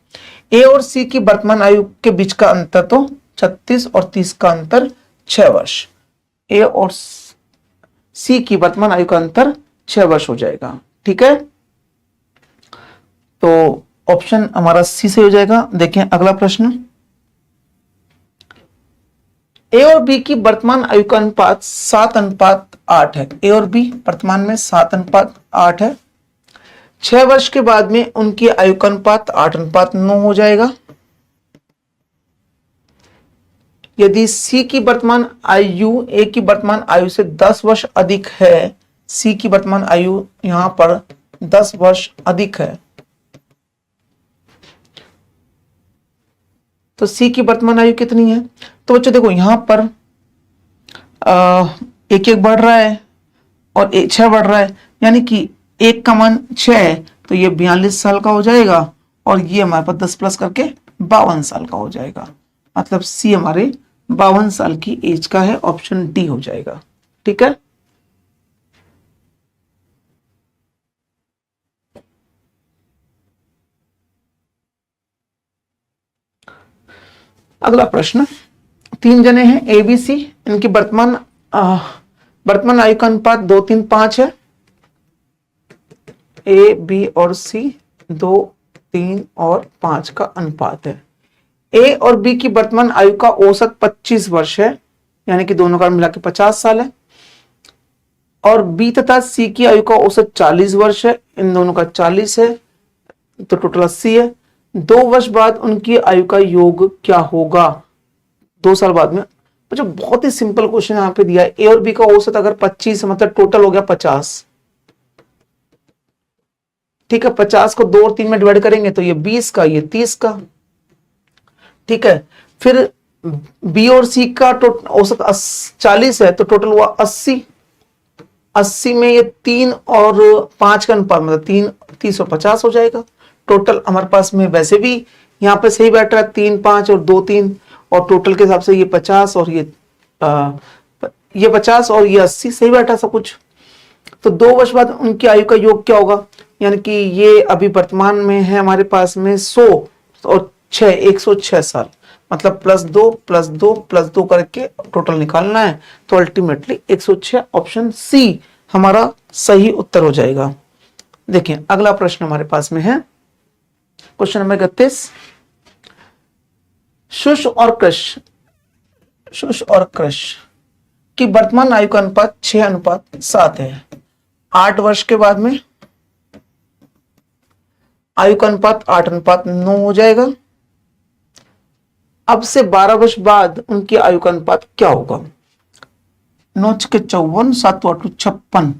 ए और सी की वर्तमान आयु के बीच का अंतर तो 36 और 30 का अंतर 6 वर्ष। ए और सी की वर्तमान आयु का अंतर 6 वर्ष हो जाएगा। ठीक है, तो ऑप्शन हमारा सी से हो जाएगा। देखें अगला प्रश्न, ए और बी की वर्तमान आयु का अनुपात 7:8 है। ए और बी वर्तमान में 7:8 है। 6 वर्ष के बाद में उनकी आयु का अनुपात 8:9 हो जाएगा। यदि सी की वर्तमान आयु ए की वर्तमान आयु से 10 वर्ष अधिक है, सी की वर्तमान आयु यहां पर 10 वर्ष अधिक है, तो सी की वर्तमान आयु कितनी है? तो बच्चों देखो यहां पर एक एक बढ़ रहा है और 6 बढ़ रहा है, यानी कि 1 का मान 6 है तो ये 42 साल का हो जाएगा और ये हमारे पास 10 प्लस करके 52 साल का हो जाएगा। मतलब सी हमारे 52 साल की एज का है। ऑप्शन डी हो जाएगा। ठीक है, अगला प्रश्न, 3 जने हैं ए बी सी, इनकी वर्तमान आयु का अनुपात 2 3 5 है। ए बी और सी 2 3 और 5 का अनुपात है। ए और बी की वर्तमान आयु का औसत 25 वर्ष है, यानी कि दोनों का मिला के 50 साल है। और बी तथा सी की आयु का औसत 40 वर्ष है, इन दोनों का 40 है, तो टोटल 80 है। 2 वर्ष बाद उनकी आयु का योग क्या होगा? 2 साल बाद में। जो बहुत ही सिंपल क्वेश्चन यहां पे दिया है, ए और बी का औसत अगर 25 मतलब टोटल हो गया 50। ठीक है, 50 को 2 और 3 में डिवाइड करेंगे तो ये 20 का, ये 30 का। ठीक है, फिर बी और सी का औसत 40 है तो टोटल हुआ 80। 80 में ये 3 और 5 का अनुपात मतलब 350 हो जाएगा। टोटल हमारे पास में वैसे भी यहाँ पे सही बैठ रहा है 3 5 और 2 3, और टोटल के हिसाब से ये 50 और ये 50 और ये 80 सही बैठा सब कुछ। तो 2 वर्ष बाद उनकी आयु का योग क्या होगा, यानी कि ये अभी वर्तमान में है हमारे पास में 100 और 6 106 साल, मतलब +2 +2 +2 करके टोटल निकालना है। तो अल्टीमेटली 106, ऑप्शन सी हमारा सही उत्तर हो जाएगा। देखिए अगला प्रश्न हमारे पास में है क्वेश्चन नंबर 31। शुष और कृष की वर्तमान आयु का अनुपात 6:7 है। 8 वर्ष के बाद में आयु का अनुपात 8:9 हो जाएगा। अब से 12 वर्ष बाद उनकी आयु का अनुपात क्या होगा? 9 × 54, 7 × 8 = 56,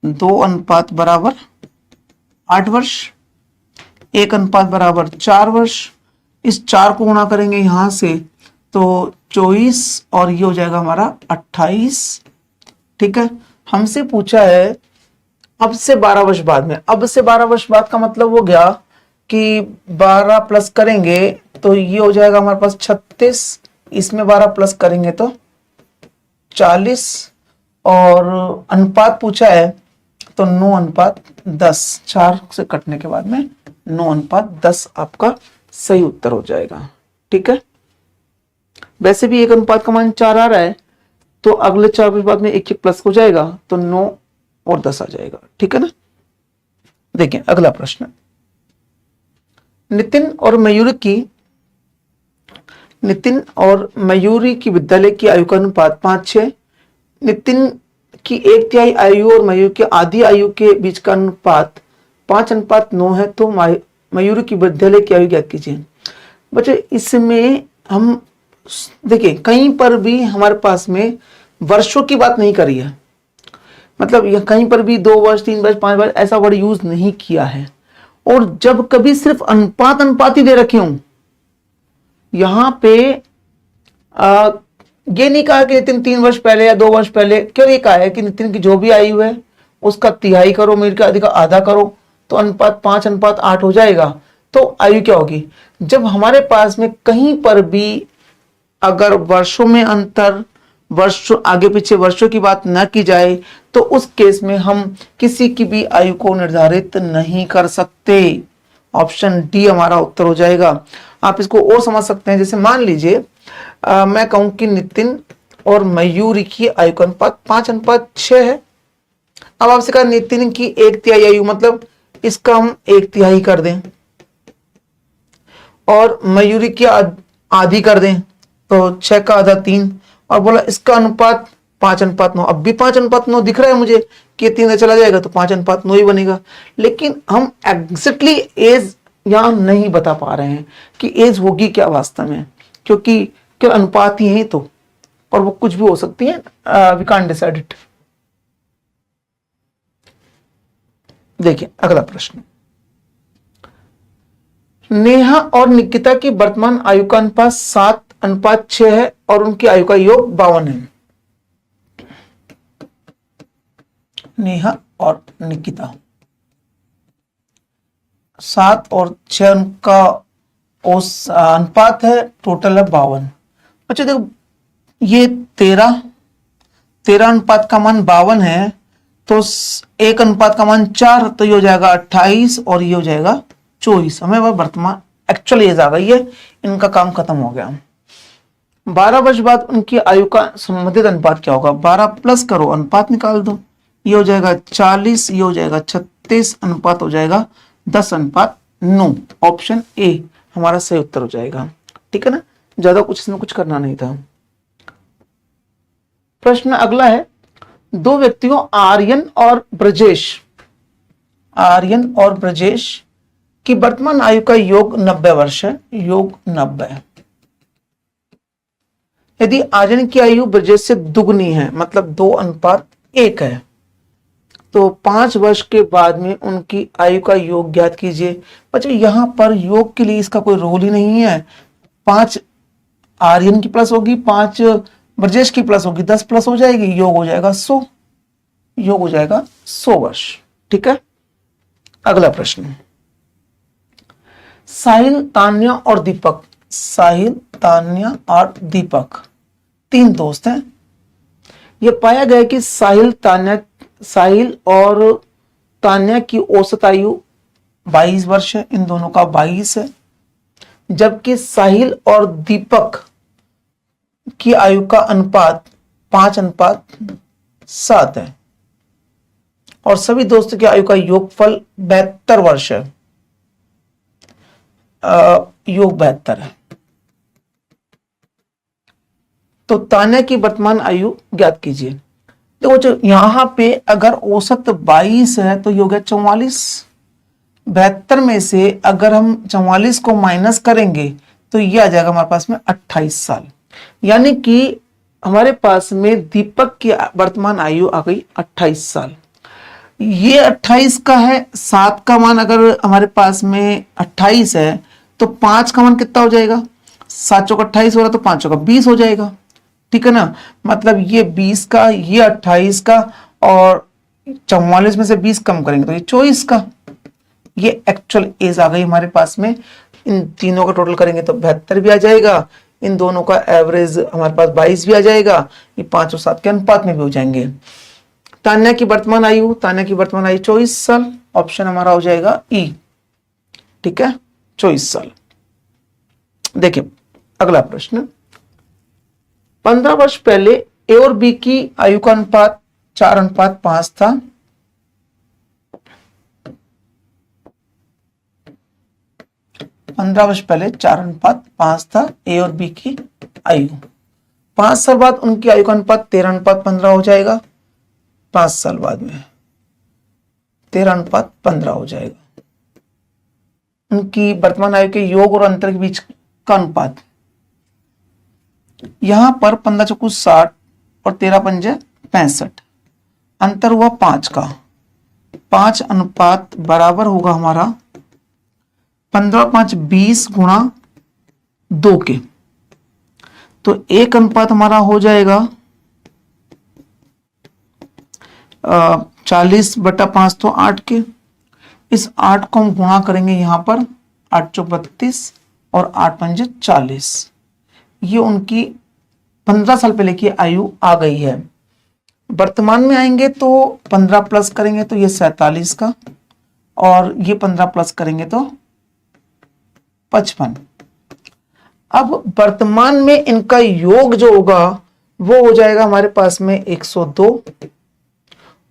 2 अनुपात बराबर 8 वर्ष, 1 अनुपात बराबर 4 वर्ष। इस 4 को गुणा करेंगे यहां से तो 24 और ये हो जाएगा हमारा 28। ठीक है, हमसे पूछा है अब से 12 वर्ष बाद में। अब से 12 वर्ष बाद का मतलब हो गया कि 12 प्लस करेंगे तो ये हो जाएगा हमारे पास 36, इसमें 12 प्लस करेंगे तो 40, और अनुपात पूछा है तो 9:10, 4 से कटने के बाद में 9:10 आपका सही उत्तर हो जाएगा। ठीक है, वैसे भी 1 अनुपात का मान 4 आ रहा है तो अगले 4 वर्ष बाद में 1 प्लस हो जाएगा तो 9 और 10 आ जाएगा। ठीक है ना। देखिए अगला प्रश्न, नितिन और मयूरी की विद्यालय की आयु का अनुपात 5:6। नितिन की 1/3 आयु और मयूरी की आधी आयु के बीच का अनुपात 5:9 है, तो मयूरी की विद्यालय की आयु ज्ञात कीजिए। बच्चे इसमें हम देखिए कहीं पर भी हमारे पास में वर्षों की बात नहीं करी है, मतलब यह कहीं पर भी 2 वर्ष 3 वर्ष 5 वर्ष ऐसा वर्ड यूज नहीं किया है। और जब कभी सिर्फ अनुपात ही दे रखे हूं, यहां पे ये नहीं कहा कि नितिन 3 वर्ष पहले या 2 वर्ष पहले, क्यों ये कहा है कि नितिन की जो भी आयु है उसका तिहाई करो, मेरे का अधिक आधा करो, तो अनुपात 5:8 हो जाएगा। तो आयु क्या होगी? जब हमारे पास में कहीं पर भी अगर वर्षों में अंतर, वर्षों आगे पीछे वर्षों की बात न की जाए तो उस केस में हम किसी की भी आयु को निर्धारित नहीं कर सकते। ऑप्शन डी हमारा उत्तर हो जाएगा। आप इसको और समझ सकते हैं, जैसे मान लीजिए मैं कहूं कि नितिन और मयूरी की आयु का अनुपात 5:6 है। अब आपसे कहा नितिन की 1/3 आयु, मतलब इसका हम 1/3 कर दें और मयूरी की आधी कर दें तो 6 का आधा 3, और बोला इसका अनुपात 5:9। अब भी 5:9 दिख रहा है मुझे कि 3 चला जाएगा तो 5:9 ही बनेगा, लेकिन हम एग्जैक्टली एज यहां नहीं बता पा रहे हैं कि एज होगी क्या वास्तव में, क्योंकि क्या अनुपात ही है तो, और वो कुछ भी हो सकती है। We can't decide it. देखिए अगला प्रश्न, नेहा और निकिता की वर्तमान आयु का अनुपात 7:6 है और उनकी आयु का योग 52 है। नेहा और निकिता 7 और 6 का उस अनुपात है, टोटल है 52। अच्छा देखो ये 13 अनुपात का मान 52 है, तो 1 अनुपात का मान 4, तो ये हो जाएगा 28 और ये हो जाएगा 24। हमें वह वर्तमान एक्चुअल एज आ गई है, इनका काम खत्म हो गया। 12 वर्ष बाद उनकी आयु का संबंधित अनुपात क्या होगा? 12 प्लस करो, अनुपात निकाल दो, ये हो जाएगा 40, ये हो जाएगा 36, अनुपात हो जाएगा 10:9। ऑप्शन ए हमारा सही उत्तर हो जाएगा। ठीक है ना, ज्यादा कुछ इसमें कुछ करना नहीं था। प्रश्न अगला है, 2 व्यक्तियों आर्यन और ब्रजेश की वर्तमान आयु का योग 90 वर्ष है। योग 90 है। यदि आर्यन की आयु ब्रजेश से दुगनी है, मतलब 2:1 है, तो 5 वर्ष के बाद में उनकी आयु का योग ज्ञात कीजिए। बच्चे यहां पर योग के लिए इसका कोई रोल ही नहीं है। 5 आर्यन की प्लस होगी, 5 ब्रजेश की प्लस होगी, 10 प्लस हो जाएगी, योग हो जाएगा 100, योग हो जाएगा 100 वर्ष। ठीक है, अगला प्रश्न, साहिल, तान्या और दीपक, साहिल, तान्या और दीपक 3 दोस्त हैं। यह पाया गया कि साहिल और तान्या की औसत आयु 22 वर्ष है, इन दोनों का 22 है, जबकि साहिल और दीपक की आयु का अनुपात 5:7 है और सभी दोस्तों की आयु का योगफल 72 वर्ष है। योग 72 है। तो तान्या की वर्तमान आयु ज्ञात कीजिए। देखो जो यहां पे अगर औसत 22 है तो योग है 44, 72 में से अगर हम 44 को माइनस करेंगे तो ये आ जाएगा हमारे पास में 28 साल, यानी कि हमारे पास में दीपक की वर्तमान आयु आ गई 28 साल। ये 28 का है, 7 का मान अगर हमारे पास में 28 है तो 5 का मान कितना हो जाएगा, 7 चौक 28 हो रहा तो 5 चौक 20 हो जाएगा। ठीक है ना, मतलब ये 20 का, ये 28 का और 44 में से 20 कम करेंगे तो ये 24 का। ये एक्चुअल एज आ गई हमारे पास में। इन तीनों का टोटल करेंगे तो 72 भी आ जाएगा, इन दोनों का एवरेज हमारे पास 22 भी आ जाएगा, ये 5 और 7 के अनुपात में भी हो जाएंगे। तान्या की वर्तमान आयु 24 साल, ऑप्शन हमारा हो जाएगा ई। ठीक है, 24 साल। देखिए अगला प्रश्न, 15 वर्ष पहले ए और बी की आयु का अनुपात 4:5 था। 15 वर्ष पहले 4:5 था ए और बी की आयु। 5 साल बाद उनकी आयु का अनुपात 13:15 हो जाएगा। 5 साल बाद में 13:15 हो जाएगा। उनकी वर्तमान आयु के योग और अंतर के बीच का अनुपात, यहां पर 15 चौकू 60 और 13 पंजे 65, अंतर हुआ 5 का। 5 अनुपात बराबर होगा हमारा 15 और 5 20 गुणा 2 के, तो 1 अनुपात हमारा हो जाएगा 40/5 तो 8 के। इस 8 को हम गुणा करेंगे यहां पर, 8 चौक 32 और 8 पंजे 40। ये उनकी 15 साल पहले की आयु आ गई है। वर्तमान में आएंगे तो 15 प्लस करेंगे तो ये 47 का, और ये 15 प्लस करेंगे तो 55। अब वर्तमान में इनका योग जो होगा वो हो जाएगा हमारे पास में 102,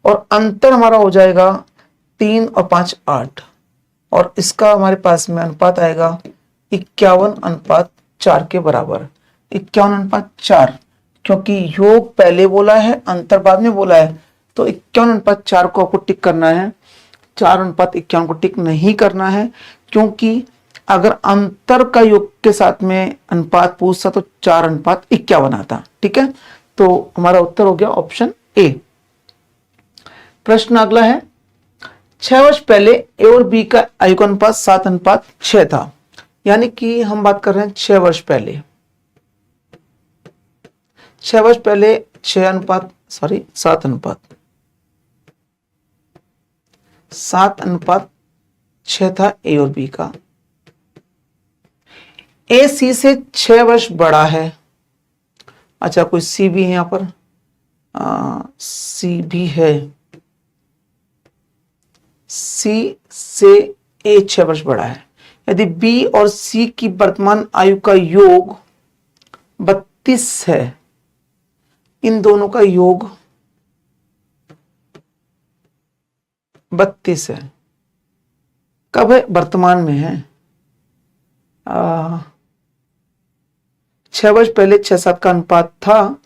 और अंतर हमारा हो जाएगा 3 और 5 8, और इसका हमारे पास में अनुपात आएगा 51:4 के बराबर। 51:4, क्योंकि योग पहले बोला है अंतर बाद में बोला है, तो 51:4 को आपको टिक करना है। 4:51 को टिक नहीं करना है, क्योंकि अगर अंतर का योग के साथ में अनुपात पूछता तो 4:51 आता। ठीक है, तो हमारा उत्तर हो गया ऑप्शन ए। प्रश्न अगला है, 6 वर्ष पहले ए और बी का आयु का अनुपात 7:6 था, यानी कि हम बात कर रहे हैं 6 वर्ष पहले। 6 वर्ष पहले 7:6 था ए और बी का। ए सी से 6 वर्ष बड़ा है। अच्छा, कोई सी भी है यहां पर, सी भी है। सी से ए 6 वर्ष बड़ा है। यदि बी और सी की वर्तमान आयु का योग 32 है, इन दोनों का योग 32 है, कब है, वर्तमान में है। 6 वर्ष पहले 6-7 का अनुपात था,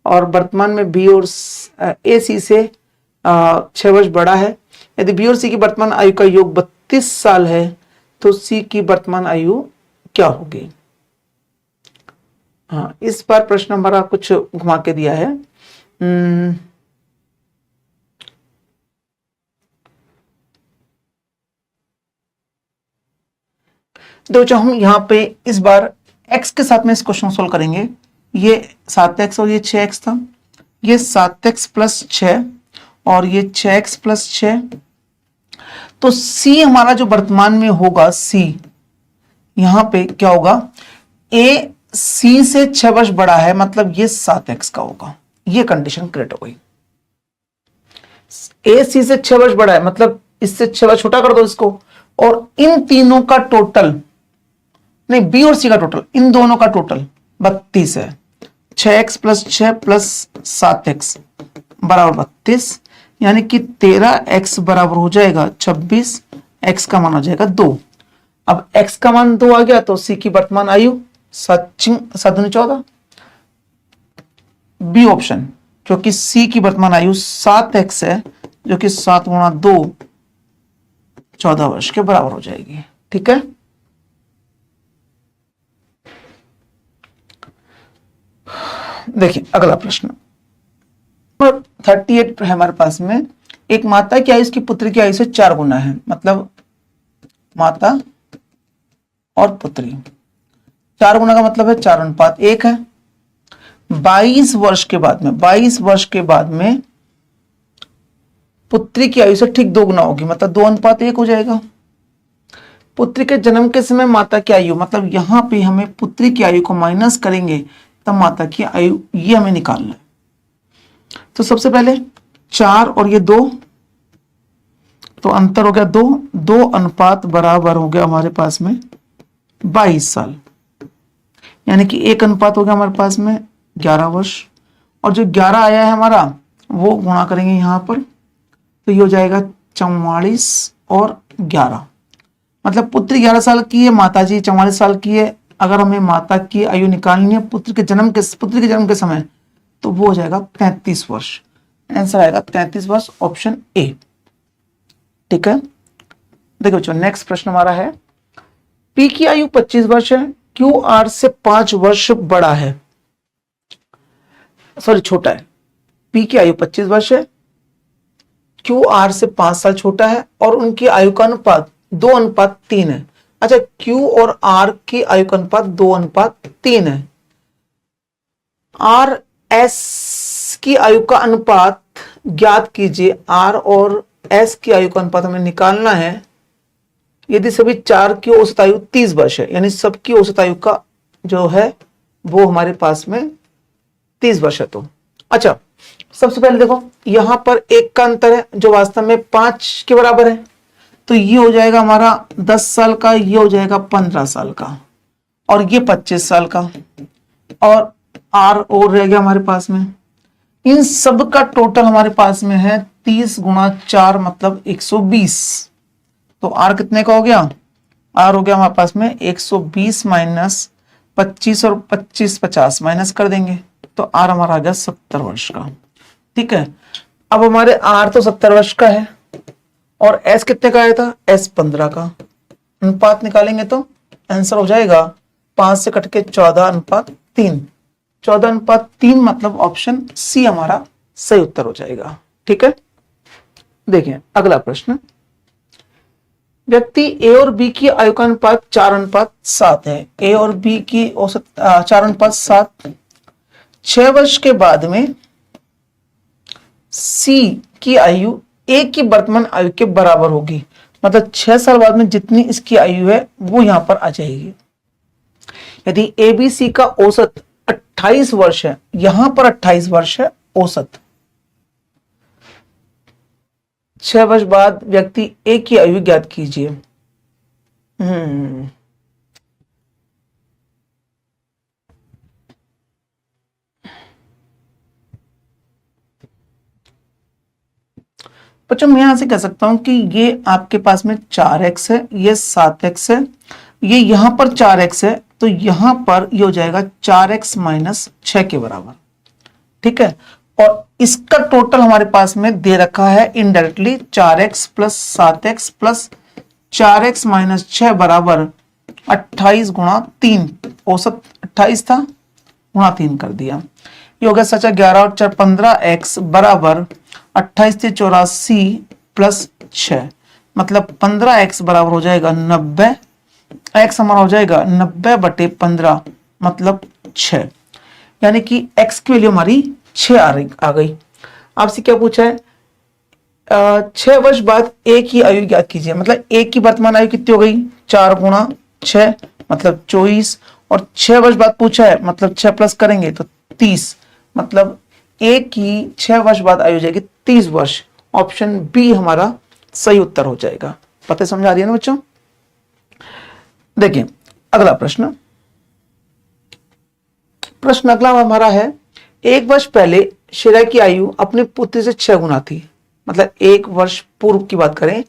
और वर्तमान में बी और ए सी से 6 वर्ष बड़ा है। यदि बी और सी की वर्तमान आयु का योग 32 साल है तो सी की वर्तमान आयु क्या होगी। हाँ, इस बार प्रश्न हमारा कुछ घुमा के दिया है। तो जो हम यहाँ पे इस बार x के साथ में इस क्वेश्चन सोल्व करेंगे। ये 7x और ये 6x था, ये 7x प्लस 6 और ये 6x प्लस 6। तो c हमारा जो वर्तमान में होगा, c यहां पे क्या होगा, a c से 6 वर्ष बड़ा है, मतलब ये 7x का होगा। ये कंडीशन क्रिएट हो गई। a c से 6 वर्ष बड़ा है, मतलब इससे 6 वर्ष छोटा कर दो इसको, और इन तीनों का टोटल, नहीं b और c का टोटल, इन दोनों का टोटल 32 है। 6x प्लस 6 प्लस 7x बराबर 32, यानी कि 13x बराबर हो जाएगा 26, x का मान हो जाएगा 2। अब x का मान 2 आ गया तो c की वर्तमान आयु 7 बी ऑप्शन, क्योंकि c की वर्तमान आयु 7x है, जो कि 7 गुणा 2 14 वर्ष के बराबर हो जाएगी। ठीक है, देखिए अगला प्रश्न 38 है हमारे पास में। एक माता की आयु उसकी पुत्री की आयु से 4 गुना है, मतलब माता और पुत्री 4 गुना का मतलब है 4:1 है। 22 वर्ष के बाद में पुत्री की आयु से ठीक 2 गुना होगी, मतलब 2:1 हो जाएगा। पुत्री के जन्म के समय माता की आयु, मतलब यहां पे हमें पुत्री की आयु को माइनस करेंगे तब माता की आयु, ये हमें निकालना है। तो सबसे पहले 4 और ये 2, तो अंतर हो गया 2 अनुपात बराबर हो गया हमारे पास में 22 साल, यानी कि 1 अनुपात हो गया हमारे पास में 11 वर्ष। और जो 11 आया है हमारा, वो गुणा करेंगे यहां पर, तो ये हो जाएगा 44 और 11, मतलब पुत्री 11 साल की है, माताजी 44 साल की है। अगर हमें माता की आयु निकालनी है पुत्री के जन्म के समय, तो वो हो जाएगा 33 वर्ष। आंसर आएगा 33 वर्ष, ऑप्शन ए। ठीक है, देखो बच्चों नेक्स्ट प्रश्न हमारा है, पी की आयु 25 वर्ष है, क्यू आर से 5 वर्ष बड़ा है, सॉरी छोटा है। पी की आयु 25 वर्ष है, क्यू आर से 5 साल छोटा है, और उनकी आयु का अनुपात 2:3 है। अच्छा, Q और R की आयु का अनुपात 2:3 है। R S की आयु का अनुपात ज्ञात कीजिए। R और S की आयु का अनुपात हमें निकालना है। यदि सभी 4 की औसत आयु 30 वर्ष है, यानी सबकी औसत आयु का जो है वो हमारे पास में 30 वर्ष है। तो अच्छा, सबसे पहले देखो यहां पर 1 का अंतर है जो वास्तव में 5 के बराबर है, तो ये हो जाएगा हमारा 10 साल का, ये हो जाएगा 15 साल का, और ये 25 साल का, और आर और रह गया हमारे पास में। इन सब का टोटल हमारे पास में है 30 गुणा 4 मतलब 120। तो आर कितने का हो गया, आर हो गया हमारे पास में 120 माइनस 25 और 25 50 माइनस कर देंगे, तो आर हमारा आ गया 70 वर्ष का। ठीक है, अब हमारे आर तो 70 वर्ष का है, और एस कितने का आया था, एस 15 का। अनुपात निकालेंगे तो आंसर हो जाएगा 5 से कट के 14:3। 14:3 मतलब ऑप्शन सी हमारा सही उत्तर हो जाएगा। ठीक है, देखिए अगला प्रश्न, व्यक्ति ए और बी की आयु का अनुपात 4:7 है। ए और बी की औसत 4:7। 6 वर्ष के बाद में सी की आयु ए की वर्तमान आयु के बराबर होगी, मतलब 6 साल बाद में जितनी इसकी आयु है वो यहां पर आ जाएगी। यदि ए बी सी का औसत 28 वर्ष है, यहां पर 28 वर्ष है औसत, 6 वर्ष बाद व्यक्ति ए की आयु ज्ञात कीजिए। बच्चों मैं यहां से कह सकता हूं कि ये आपके पास में 4x है, ये 7x है, ये यहां पर 4x है, तो यहां पर ये हो जाएगा 4x माइनस 6 के बराबर। ठीक है, और इसका टोटल हमारे पास में दे रखा है indirectly 4x plus 7x plus 4x minus 6 बराबर 28 गुणा 3। औसत 28 था, गुणा 3 कर दिया, ये हो गया सचा 11 और 4 15x बराबर 28 से 84 प्लस 6, मतलब 15x बराबर हो जाएगा 90। x हमारा हो जाएगा 90/15, मतलब 6, यानी कि x की वैल्यू हमारी 6 आ गई। आपसे क्या पूछा है, 6 वर्ष बाद a की आयु ज्ञात कीजिए। मतलब a की वर्तमान आयु कितनी हो गई, 4 गुणा 6 मतलब 24, और 6 वर्ष बाद पूछा है मतलब 6 प्लस करेंगे तो 30, मतलब a की 6 वर्ष बाद आयु हो जाएगी 30 वर्ष। ऑप्शन बी हमारा सही उत्तर हो जाएगा। पता समझ आ रही है ना बच्चों। देखिए अगला प्रश्न, प्रश्न अगला हमारा है, 1 वर्ष पहले शेरा की आयु अपने पुत्र से 6 गुना थी। मतलब 1 वर्ष पूर्व की बात करें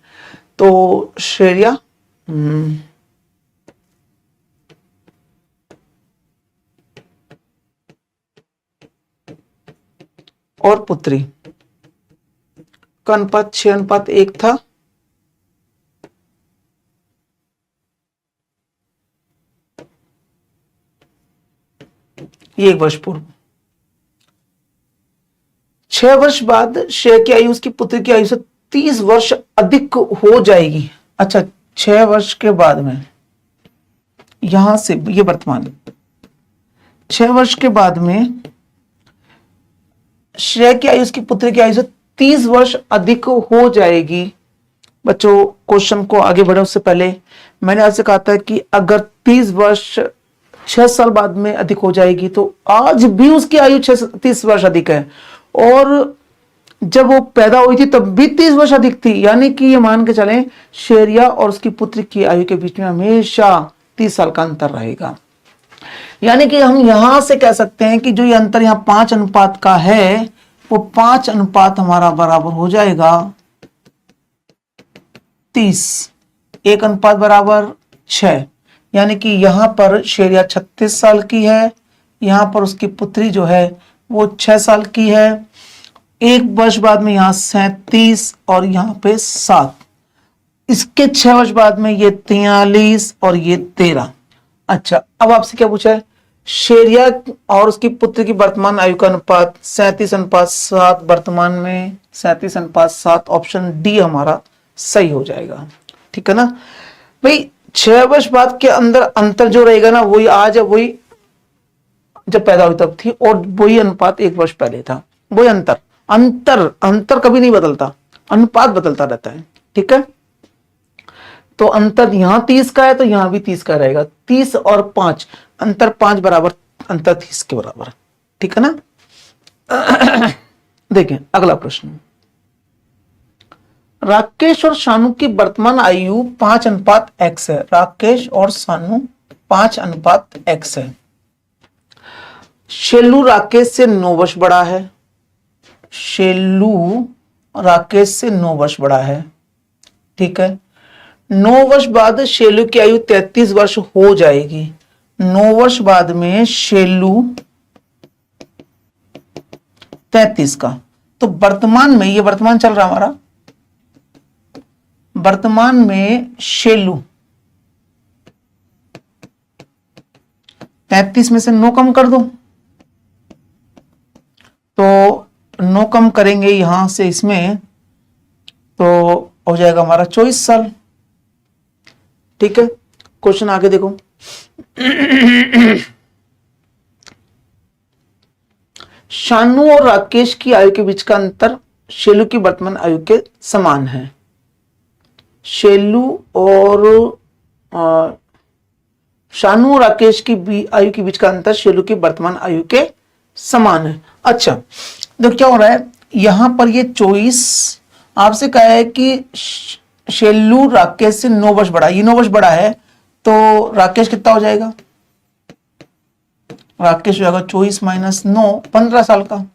तो श्रेया और पुत्री का अनुपात 6:1 था। ये 1 वर्ष पूर्व। 6 वर्ष बाद श्रेया की आयु उसकी पुत्री की आयु से 30 वर्ष अधिक हो जाएगी। अच्छा, 6 वर्ष के बाद में यहां से ये वर्तमान, 6 वर्ष के बाद में श्रेया की आयु उसकी पुत्री की आयु से 30 वर्ष अधिक हो जाएगी। बच्चों क्वेश्चन को आगे बढ़े उससे पहले मैंने आपसे कहा था कि अगर 30 वर्ष 6 साल बाद में अधिक हो जाएगी तो आज भी उसकी आयु 30 वर्ष अधिक है, और जब वो पैदा हुई थी तब भी 30 वर्ष अधिक थी। यानी कि ये मान के चलें शेरिया और उसकी पुत्री की आयु के बीच में हमेशा 30 साल का अंतर रहेगा। यानी कि हम यहां से कह सकते हैं कि जो ये अंतर यहां 5 अनुपात का है वो 5 अनुपात हमारा बराबर हो जाएगा 30, 1 अनुपात बराबर 6। यानी कि यहां पर शेरिया 36 साल की है, यहां पर उसकी पुत्री जो है वो 6 साल की है। 1 वर्ष बाद में यहां 37 और यहां पे 7, इसके 6 वर्ष बाद में ये 43 और ये 13। अच्छा, अब आपसे क्या पूछा है, शेरिया और उसकी पुत्र की वर्तमान आयु का अनुपात 37:7, वर्तमान में 37:7। ऑप्शन डी हमारा सही हो जाएगा। ठीक है ना भाई। 6 वर्ष बाद के अंदर अंतर जो रहेगा ना वही आज है, वही जब पैदा हुई तब थी, और वही अनुपात 1 वर्ष पहले था। वही अंतर अंतर कभी नहीं बदलता, अनुपात बदलता रहता है। ठीक है, तो अंतर यहां 30 का है तो यहां भी 30 का रहेगा। 30 और 5 अंतर 5 बराबर, अंतर 30 के बराबर। ठीक है ना। देखें अगला प्रश्न, राकेश और शानू की वर्तमान आयु 5:x है। राकेश और शानू 5:x है। शेलू राकेश से 9 वर्ष बड़ा है। शेलू राकेश से 9 वर्ष बड़ा है। ठीक है, 9 वर्ष बाद शेलू की आयु 33 वर्ष हो जाएगी। 9 वर्ष बाद में शेलू 33 का, तो वर्तमान में, ये वर्तमान चल रहा हमारा, वर्तमान में शेलू 33 में से 9 कम कर दो, तो 9 कम करेंगे यहां से इसमें तो हो जाएगा हमारा 24 साल। ठीक है, क्वेश्चन आगे देखो। शानू और राकेश की आयु के बीच का अंतर शेलू की वर्तमान आयु के समान है। शेलू और शानू और राकेश की आयु के बीच का अंतर शेलू की वर्तमान आयु के समान है। अच्छा, तो क्या हो रहा है यहां पर, ये 24 आपसे कहा है कि शेलू राकेश से 9 वर्ष बड़ा, ये 9 वर्ष बड़ा है, तो राकेश कितना हो जाएगा, राकेश हो जाएगा 24 - 9, 15 साल का।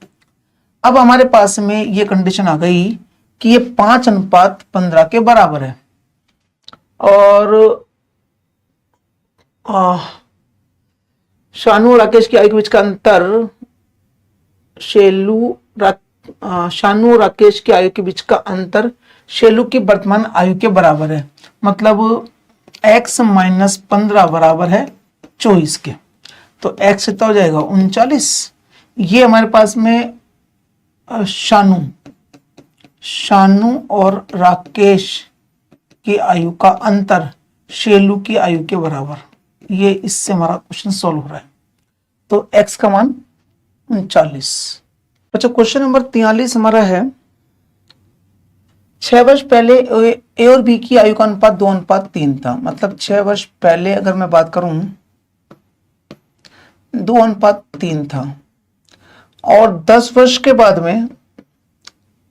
अब हमारे पास में ये कंडीशन आ गई कि ये 5:15 के बराबर है, और शानू और राकेश की आयु के बीच का अंतर शानू और राकेश की आयु के बीच का अंतर शेलू की वर्तमान आयु के बराबर है। मतलब x - 15 बराबर है 24 के, तो x कितना हो जाएगा 39। ये हमारे पास में शानू और राकेश की आयु का अंतर शेलू की आयु के बराबर, ये इससे हमारा क्वेश्चन सॉल्व हो रहा है। तो x का मान 39। अच्छा, क्वेश्चन नंबर 43 हमारा है 6 वर्ष पहले ए और बी की आयु का अनुपात 2:3 था। मतलब 6 वर्ष पहले अगर मैं बात करूं 2:3 था और 10 वर्ष के बाद में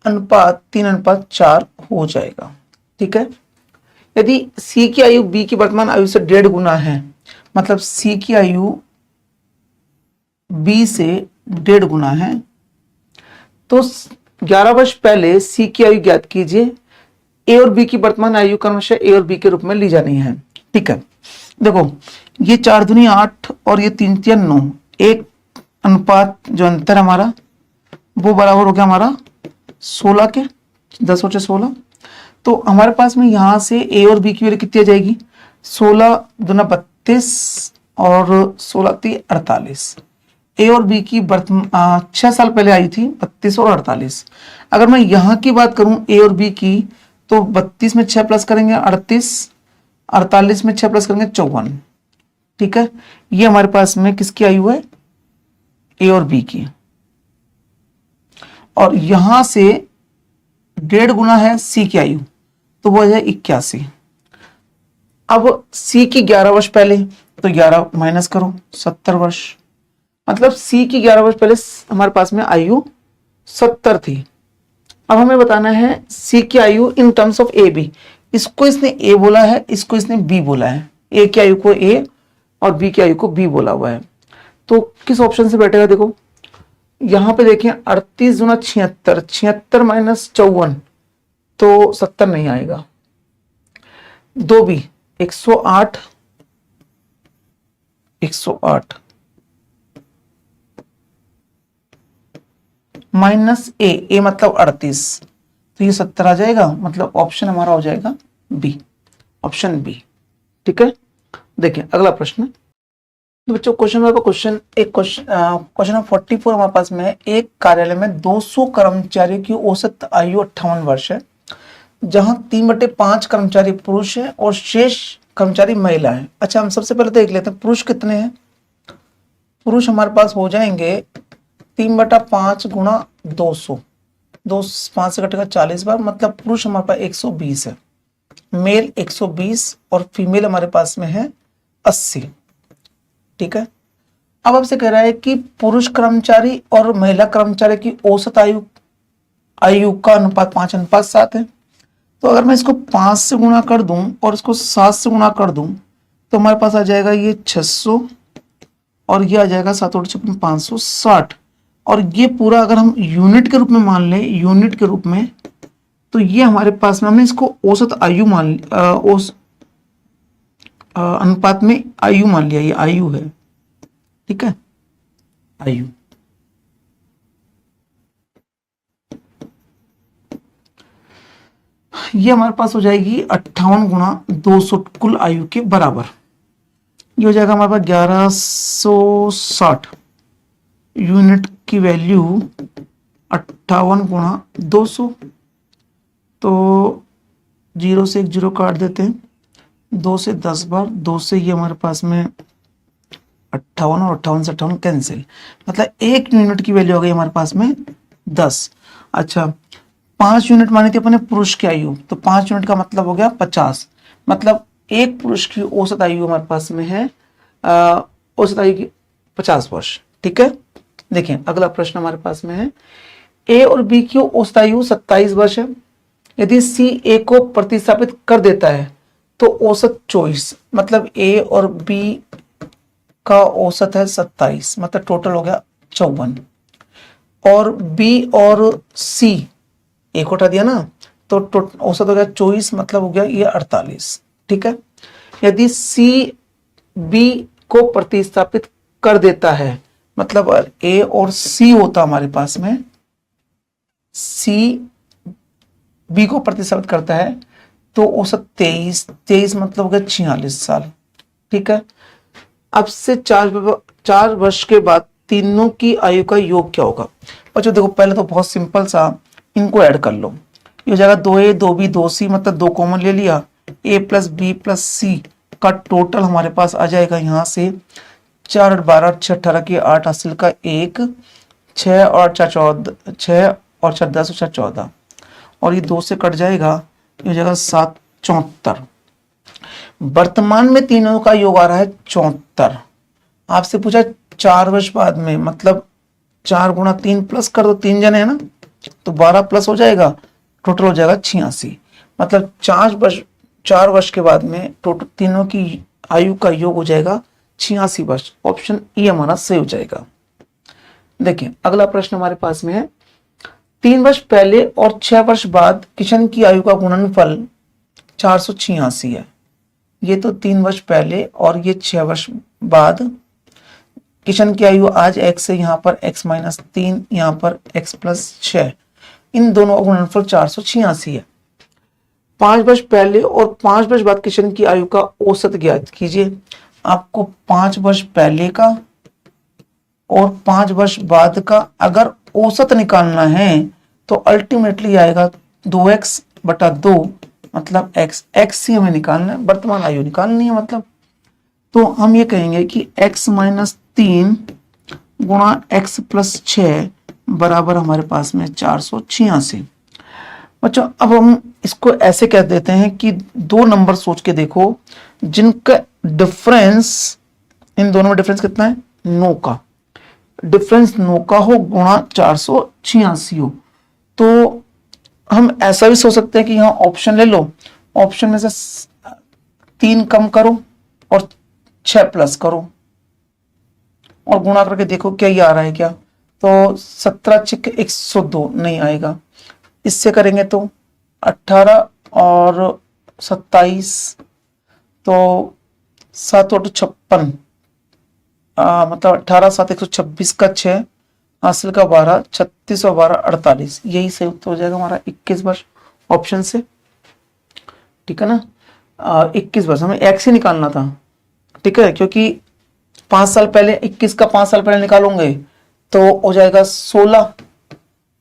अनुपात 3:4 हो जाएगा। ठीक है, यदि सी की आयु बी की वर्तमान आयु से 1.5 गुना है, मतलब सी की आयु बी से 1.5 गुना है, तो 11 वर्ष पहले सी की आयु ज्ञात कीजिए। ए और बी की वर्तमान आयु क्रमशः ए और बी के रूप में ली जानी है। ठीक है, देखो ये 4 दूनी 8 और ये 3 तिया 9, एक अनुपात जो अंतर हमारा वो बराबर हो गया हमारा 16 के, 10 और 16। तो हमारे पास में यहां से ए और बी की वैल्यू कितनी आ जाएगी, 16 दूना 32 और 16 ती 48। ए और बी की 6 साल पहले आई थी 32 और 48। अगर मैं यहां की बात करूं ए और बी की, तो 32 में 6 प्लस करेंगे 38, 48 में 6 प्लस करेंगे 54। ठीक है, ये हमारे पास में किसकी आयु है, ए और बी की। और यहां से 1.5 गुना है सी की आयु, तो वो है 81। अब सी की 11 वर्ष पहले, तो 11 माइनस करो 70 वर्ष, मतलब सी की 11 वर्ष पहले हमारे पास में आयु 70 थी। अब हमें बताना है सी की आयु in terms of A B. इसको इसने ए बोला है, इसको इसने बी बोला है। ए की आयु को ए और बी की आयु को बी बोला हुआ है। तो किस ऑप्शन से बैठेगा, देखो यहां पे देखें 38 दूना 76, 76 माइनस 54, तो 70 नहीं आएगा। 2 बी 108, 108 माइनस ए मतलब 38, तो ये 70 आ जाएगा। मतलब ऑप्शन हमारा हो जाएगा बी, ऑप्शन बी। ठीक है, देखिए अगला प्रश्न। तो बच्चों क्वेश्चन नंबर क्वेश्चन नंबर 44 हमारे पास में है। एक कार्यालय में 200 कर्मचारियों की औसत आयु 58 वर्ष है, जहां 3/5 कर्मचारी पुरुष है और शेष कर्मचारी महिला है। अच्छा, हम सबसे पहले देख लेते हैं पुरुष कितने हैं। पुरुष हमारे पास हो जाएंगे 3/5 गुणा 200, 5 से कटेगा 40 बार, मतलब पुरुष हमारे पास 120 है, मेल 120 और फीमेल हमारे पास में है 80। ठीक है, अब आपसे कह रहा है कि पुरुष कर्मचारी और महिला कर्मचारी की औसत आयु का अनुपात 5:7 है। तो अगर मैं इसको 5 से गुणा कर दूं और इसको 7 से गुणा कर दूं, तो हमारे पास आ जाएगा ये 600 और ये आ जाएगा 7 और 56 560। और ये पूरा अगर हम यूनिट के रूप में मान लें, यूनिट के रूप में, तो ये हमारे पास में हमने इसको औसत आयु मान अनुपात में आयु मान लिया, ये आयु है। ठीक है, आयु। ये हमारे पास हो जाएगी 58 गुणा 200 कुल आयु के बराबर। ये हो जाएगा हमारे पास 1160 यूनिट की वैल्यू 58 गुणा 200। तो 0 से 1 0 काट देते हैं, 2 से 10 बार, 2 से ये हमारे पास में 58 और 58 से 58 कैंसिल, मतलब 1 यूनिट की वैल्यू हो गई हमारे पास में 10। अच्छा, 5 यूनिट मानी थी अपने पुरुष की आयु, तो 5 यूनिट का मतलब हो गया 50, मतलब एक पुरुष की औसत आयु हमारे पास में है औसत आयु की 50 वर्ष। ठीक है, देखिए अगला प्रश्न हमारे पास में है। ए और बी की औसत आयु 27 वर्ष है। यदि सी ए को प्रतिस्थापित कर देता है तो औसत 24, मतलब ए और बी का औसत है 27, मतलब टोटल हो गया 54। और बी और सी ए को हटा दिया ना, तो औसत हो गया 24, मतलब हो गया ये 48। ठीक है, यदि सी बी को प्रतिस्थापित कर देता है, मतलब ए और सी होता हमारे पास में, सी बी को प्रतिस्थापित करता है तो औसत 23 मतलब हो गया 46 साल। ठीक है, अब से 4 वर्ष के बाद तीनों की आयु का योग क्या होगा। बच्चों देखो पहले तो बहुत सिंपल सा, इनको ऐड कर लो। ये हो जाएगा 2a 2b 2c, मतलब 2 कॉमन ले लिया, a प्लस बी प्लस सी का टोटल हमारे पास आ जाएगा यहाँ से 4 8 12 6 18 की 8 हासिल का 1, 6 और 4 14, 6 और 4 10 और 4 14, और ये 2 से कट जाएगा, ये हो जाएगा 7 74। वर्तमान में तीनों का योग आ रहा है 74। आपसे पूछा 4 वर्ष बाद में, मतलब 4 गुणा 3 प्लस कर दो, 3 जने है ना, तो 12 प्लस हो जाएगा, टोटल हो जाएगा 86। मतलब 4 वर्ष के बाद में टोटल तीनों की आयु का योग हो जाएगा 86 वर्ष। ऑप्शन ई हमारा सही हो जाएगा। देखिए अगला प्रश्न हमारे पास में है, 3 वर्ष पहले और 6 वर्ष बाद किशन की आयु का गुणनफल 486 है। ये तो 3 वर्ष पहले और ये 6 वर्ष बाद। किशन की आयु आज x है, यहाँ पर x माइनस 3, यहाँ पर x प्लस 6, इन दोनों का गुणनफल 486 है। 5 वर्ष पहले और 5 वर्ष बाद किशन की आयु का औसत ज्ञात कीजिए। आपको 5 वर्ष पहले का और 5 वर्ष बाद का अगर औसत निकालना है तो अल्टीमेटली आएगा 2x बटा 2, मतलब x ही हमें निकालना है, वर्तमान आयु निकालनी है मतलब। तो हम ये कहेंगे कि x माइनस 3 गुणा x प्लस 6 बराबर हमारे पास में 486। बच्चों अब हम इसको ऐसे कह देते हैं कि 2 नंबर सोच के देखो जिनका डिफरेंस, इन दोनों में डिफरेंस कितना है, 9 का, डिफरेंस 9 का हो गुणा 486 हो। तो हम ऐसा भी सोच सकते हैं कि यहाँ ऑप्शन ले लो, ऑप्शन में से 3 कम करो और 6 प्लस करो और गुणा करके देखो क्या ये आ रहा है क्या। तो 17 छिक 102 नहीं आएगा। इससे करेंगे तो 18 और 27, तो 7 और 56, मतलब 18 7 126 का 6 हासिल का 12, 36 और 12 48, यही सही उत्तर हो जाएगा हमारा 21 वर्ष ऑप्शन से। ठीक है ना, 21 वर्ष हमें एक्स ही निकालना था। ठीक है, क्योंकि 5 साल पहले 21 का 5 साल पहले निकालोगे तो हो जाएगा 16,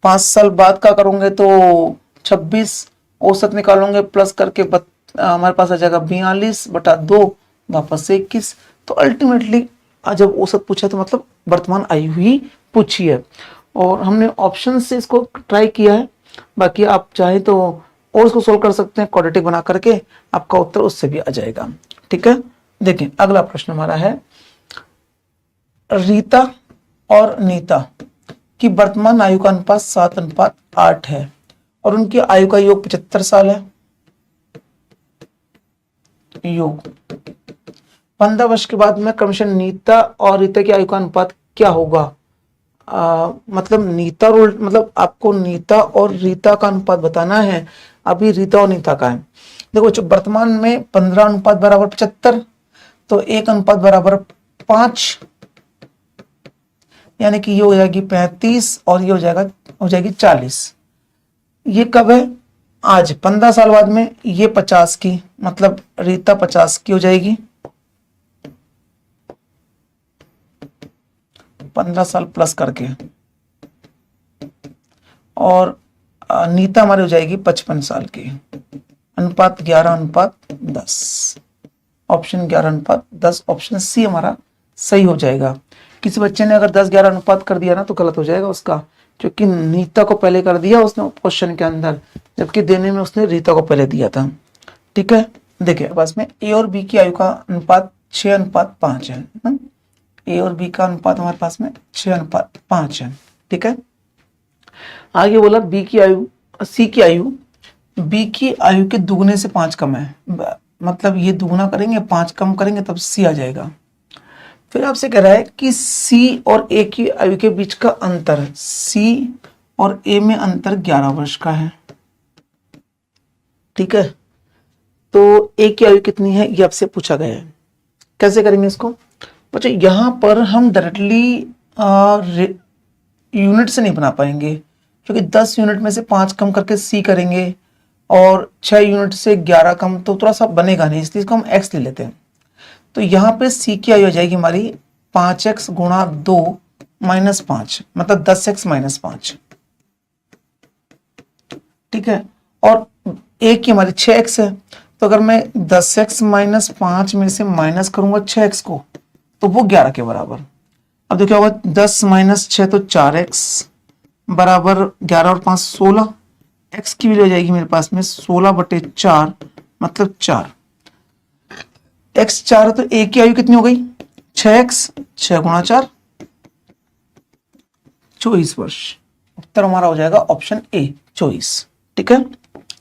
5 साल बाद का करोगे तो 26, औसत निकालोगे प्लस करके हमारे पास आ जाएगा 42 बटा 2, वापस से 21। तो अल्टीमेटली जब औसत पूछा तो मतलब वर्तमान आयु ही पूछी है और हमने ऑप्शन से इसको ट्राई किया है। बाकी आप चाहें तो और इसको सोल्व कर सकते हैं, क्वाड्रेटिक बना करके आपका उत्तर उससे भी आ जाएगा। ठीक है, देखिए अगला प्रश्न हमारा है, रीता और नीता की वर्तमान आयु का अनुपात 7:8 है और उनकी आयु का योग 75 साल है। योग 15 वर्ष के बाद में क्रमशः नीता और रीता की आयु का अनुपात क्या होगा। मतलब नीता और मतलब आपको नीता और रीता का अनुपात बताना है। अभी रीता और नीता का है, देखो जो वर्तमान में 15 अनुपात बराबर 75, तो 1 अनुपात बराबर 5, यानी कि ये हो जाएगी 35 और ये हो जाएगी 40। ये कब है, आज 15 साल बाद में ये 50 की, मतलब रीता 50 की हो जाएगी 15 साल प्लस करके, और नीता हमारी हो जाएगी 55 साल की। अनुपात 11:10, ऑप्शन 11:10, ऑप्शन सी हमारा सही हो जाएगा। किसी बच्चे ने अगर 10-11 अनुपात कर दिया ना तो गलत हो जाएगा उसका, क्योंकि नीता को पहले कर दिया उसने क्वेश्चन के अंदर, जबकि देने में उसने रीता को पहले दिया था। ठीक है, देखिए पास में ए और बी की आयु का अनुपात 6:5 है ना? ए और बी का अनुपात हमारे पास में 6:5 है। ठीक है, आगे बोला बी की आयु, सी की आयु बी की आयु के दुगने से 5 कम है, मतलब ये दुगना करेंगे 5 कम करेंगे तब सी आ जाएगा। फिर आपसे कह रहा है कि सी और ए की आयु के बीच का अंतर, सी और ए में अंतर 11 वर्ष का है। ठीक है, तो ए की आयु कितनी है ये आपसे पूछा गया है। कैसे करेंगे इसको बच्चों, यहां पर हम डायरेक्टली यूनिट से नहीं बना पाएंगे, क्योंकि 10 यूनिट में से 5 कम करके सी करेंगे और 6 यूनिट से 11 कम तो थोड़ा सा बनेगा नहीं, इसलिए इसको हम एक्स ले लेते हैं। तो यहाँ पे सी की आयु हो जाएगी हमारी 5x गुणा 2 माइनस 5, मतलब 10x माइनस 5। ठीक है, और ए की हमारी 6x है, तो अगर मैं 10x माइनस 5 में से माइनस करूंगा 6x को तो वो 11 के बराबर। अब देखो क्या होगा, 10 माइनस 6 तो 4x बराबर 11 और 5 16। x की वैल्यू आ जाएगी मेरे पास में 16/4 मतलब 4। x 4 है तो a की आयु कितनी हो गई 6x, 6 गुणा 4 24 वर्ष। उत्तर हमारा हो जाएगा ऑप्शन ए 24। ठीक है,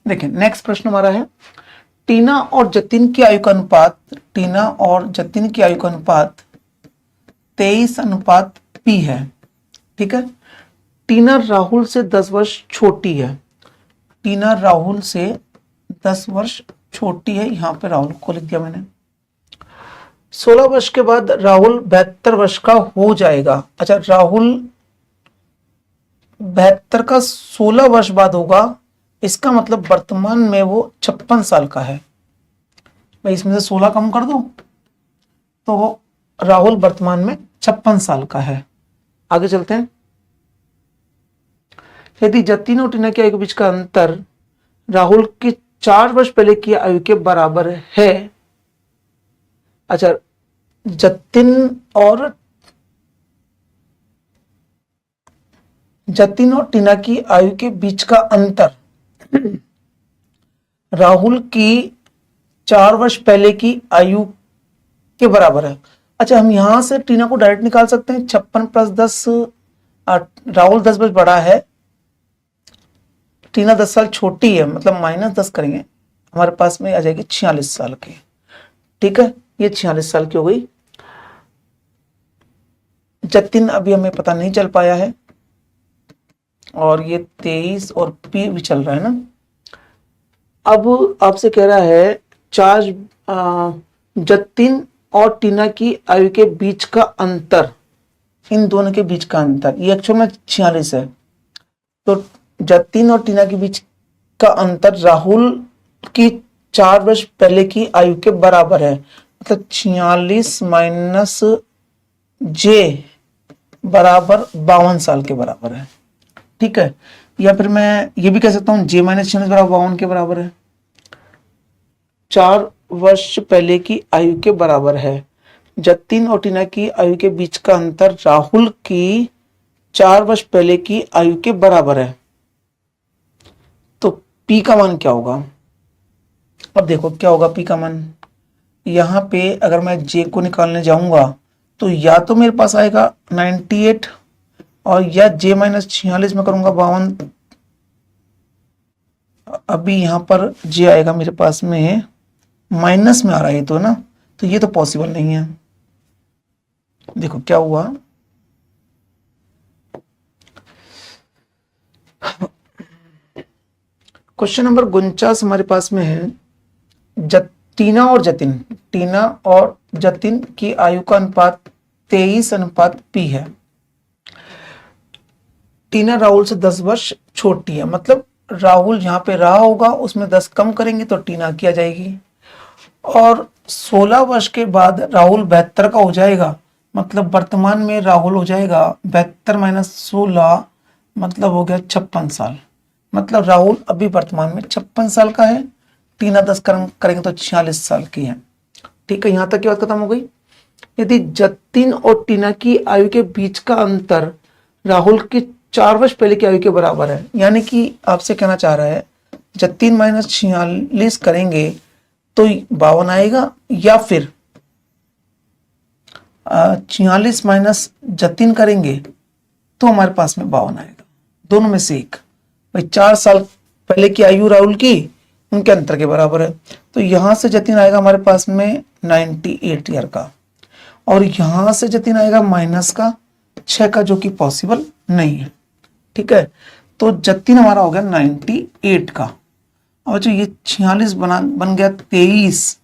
देखिए नेक्स्ट प्रश्न हमारा है टीना और जतिन की आयु का अनुपात, टीना और जतिन की आयु का अनुपात 23:p है। ठीक है, टीना राहुल से 10 वर्ष छोटी है, टीना राहुल से 10 वर्ष छोटी है, यहां पे राहुल को लिख दिया मैंने। 16 वर्ष के बाद राहुल 72 वर्ष का हो जाएगा। अच्छा, राहुल 72 का 16 वर्ष बाद होगा, इसका मतलब वर्तमान में वो 56 साल का है। भाई इसमें से 16 कम कर दो तो राहुल वर्तमान में 56 साल का है। आगे चलते हैं। यदि जतिन और टीना की आयु के बीच का अंतर राहुल के 4 वर्ष पहले की आयु के बराबर है। अच्छा, जतिन और टीना की आयु के बीच का अंतर राहुल की 4 वर्ष पहले की आयु के बराबर है। अच्छा, हम यहां से टीना को डायरेक्ट निकाल सकते हैं। 56 + 10, राहुल 10 वर्ष बड़ा है, टीना 10 साल छोटी है, मतलब -10 करेंगे, हमारे पास में आ जाएगी 46 साल की। ठीक है, ये 46 साल की हो गई। जतिन अभी हमें पता नहीं चल पाया है, और ये 23 और पी भी चल रहा है ना। अब आपसे कह रहा है जतिन और टीना की आयु के बीच का अंतर, इन दोनों के बीच का अंतर, ये एक्चुअल में 46 है। तो जतिन और टीना के बीच का अंतर राहुल की 4 वर्ष पहले की आयु के बराबर है, मतलब 46 माइनस जे बराबर 52 साल के बराबर है। ठीक है, या फिर मैं ये भी कह सकता हूं जे माइनस 46 बराबर 52 के बराबर है। 4 वर्ष पहले की आयु के बराबर है। जतिन और टीना की आयु के बीच का अंतर राहुल की 4 वर्ष पहले की आयु के बराबर है। तो P का मान क्या होगा? अब देखो क्या होगा P का मान। यहां पे अगर मैं J को निकालने जाऊंगा तो या तो मेरे पास आएगा 98 और या J माइनस 46 में करूंगा 52। अभी यहां पर J आएगा मेरे पास में माइनस में आ रहा है तो ना, तो ये तो पॉसिबल नहीं है। देखो क्या हुआ, क्वेश्चन नंबर 49 हमारे पास में है टीना और जतिन की आयु का अनुपात 23:p है। टीना राहुल से 10 वर्ष छोटी है, मतलब राहुल जहां पे रहा होगा उसमें 10 कम करेंगे तो टीना की आ जाएगी। और 16 वर्ष के बाद राहुल 72 का हो जाएगा, मतलब वर्तमान में राहुल हो जाएगा 72 - 16 मतलब हो गया 56 साल। मतलब राहुल अभी वर्तमान में 56 साल का है, टीना 10 करेंगे तो 46 साल की है। ठीक है, यहां तक की बात खत्म हो गई। यदि जतिन और टीना की आयु के बीच का अंतर राहुल के 4 वर्ष पहले की आयु के बराबर है, यानी कि आपसे कहना चाह रहा है जतिन माइनस 46 करेंगे तो 52 आएगा, या फिर 46 माइनस जतिन करेंगे तो हमारे पास में 52 आएगा। दोनों में से एक। भाई 4 साल पहले की आयु राहुल की उनके अंतर के बराबर है, तो यहां से जतिन आएगा हमारे पास में 98 ईयर का, और यहां से जतिन आएगा माइनस का 6 का, जो कि पॉसिबल नहीं है। ठीक है, तो जतिन हमारा हो गया 98 का, और जो ये 46 बन गया 23,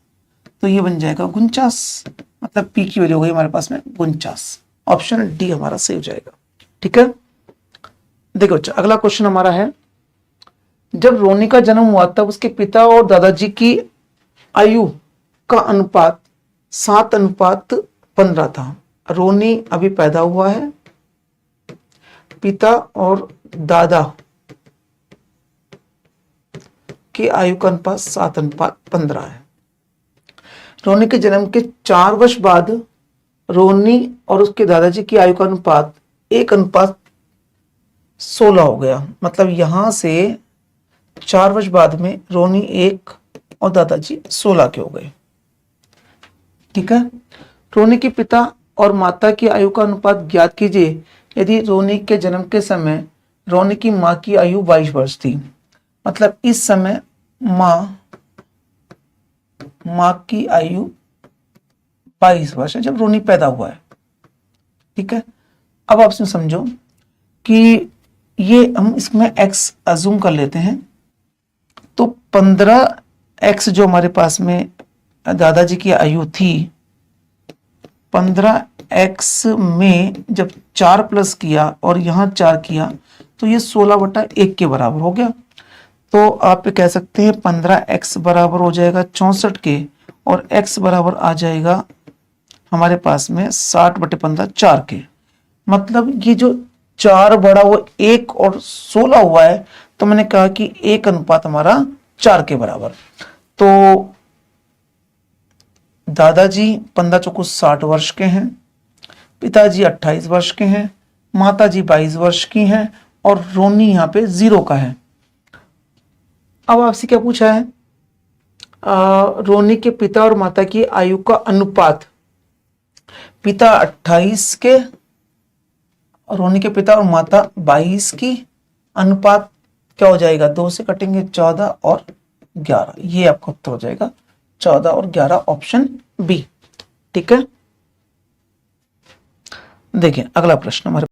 तो ये बन जाएगा 49, मतलब P की वैल्यू हो गई हमारे पास में 49। ऑप्शन डी हमारा सही हो जाएगा। ठीक है, देखो अगला क्वेश्चन हमारा है जब रोनी का जन्म हुआ तब उसके पिता और दादाजी की आयु का अनुपात 7:15 था। रोनी अभी पैदा हुआ है, पिता और दादा की आयु का अनुपात 7:15 है। रोनी के जन्म के 4 वर्ष बाद रोनी और उसके दादाजी की आयु का अनुपात 1:16 हो गया। मतलब यहां से 4 वर्ष बाद में रोनी 1 और दादाजी 16 के हो गए। ठीक है। रोनी के पिता और माता की आयु का अनुपात ज्ञात कीजिए यदि रोनी के जन्म के समय रोनी की माँ की आयु 22 वर्ष थी। मतलब इस समय माँ की आयु 22 वर्ष है जब रोनी पैदा हुआ है। ठीक है। अब आप इसमें समझो कि ये हम इसमें x अज्यूम कर लेते हैं, तो 15x जो हमारे पास में दादाजी की आयु थी, 15x में जब 4 प्लस किया और यहां 4 किया तो ये 16/1 के बराबर हो गया। तो आप कह सकते हैं 15x बराबर हो जाएगा 64 के, और x बराबर आ जाएगा हमारे पास में 60/15 4 के। मतलब ये जो 4 बड़ा वो 1 और 16 हुआ है, तो मैंने कहा कि 1 अनुपात हमारा 4 के बराबर। तो दादाजी 15 चौको 60 वर्ष के हैं, पिताजी 28 वर्ष के हैं, माताजी 22 वर्ष की हैं, और रोनी यहाँ पे 0 का है। अब आपसे क्या पूछा है, रोनी के पिता और माता की आयु का अनुपात। पिता 28 के, रोनी के पिता और माता 22 की, अनुपात क्या हो जाएगा, 2 से कटेंगे 14 और 11। ये आपका उत्तर हो जाएगा 14 और 11, ऑप्शन बी। ठीक है। देखिए अगला प्रश्न हमारे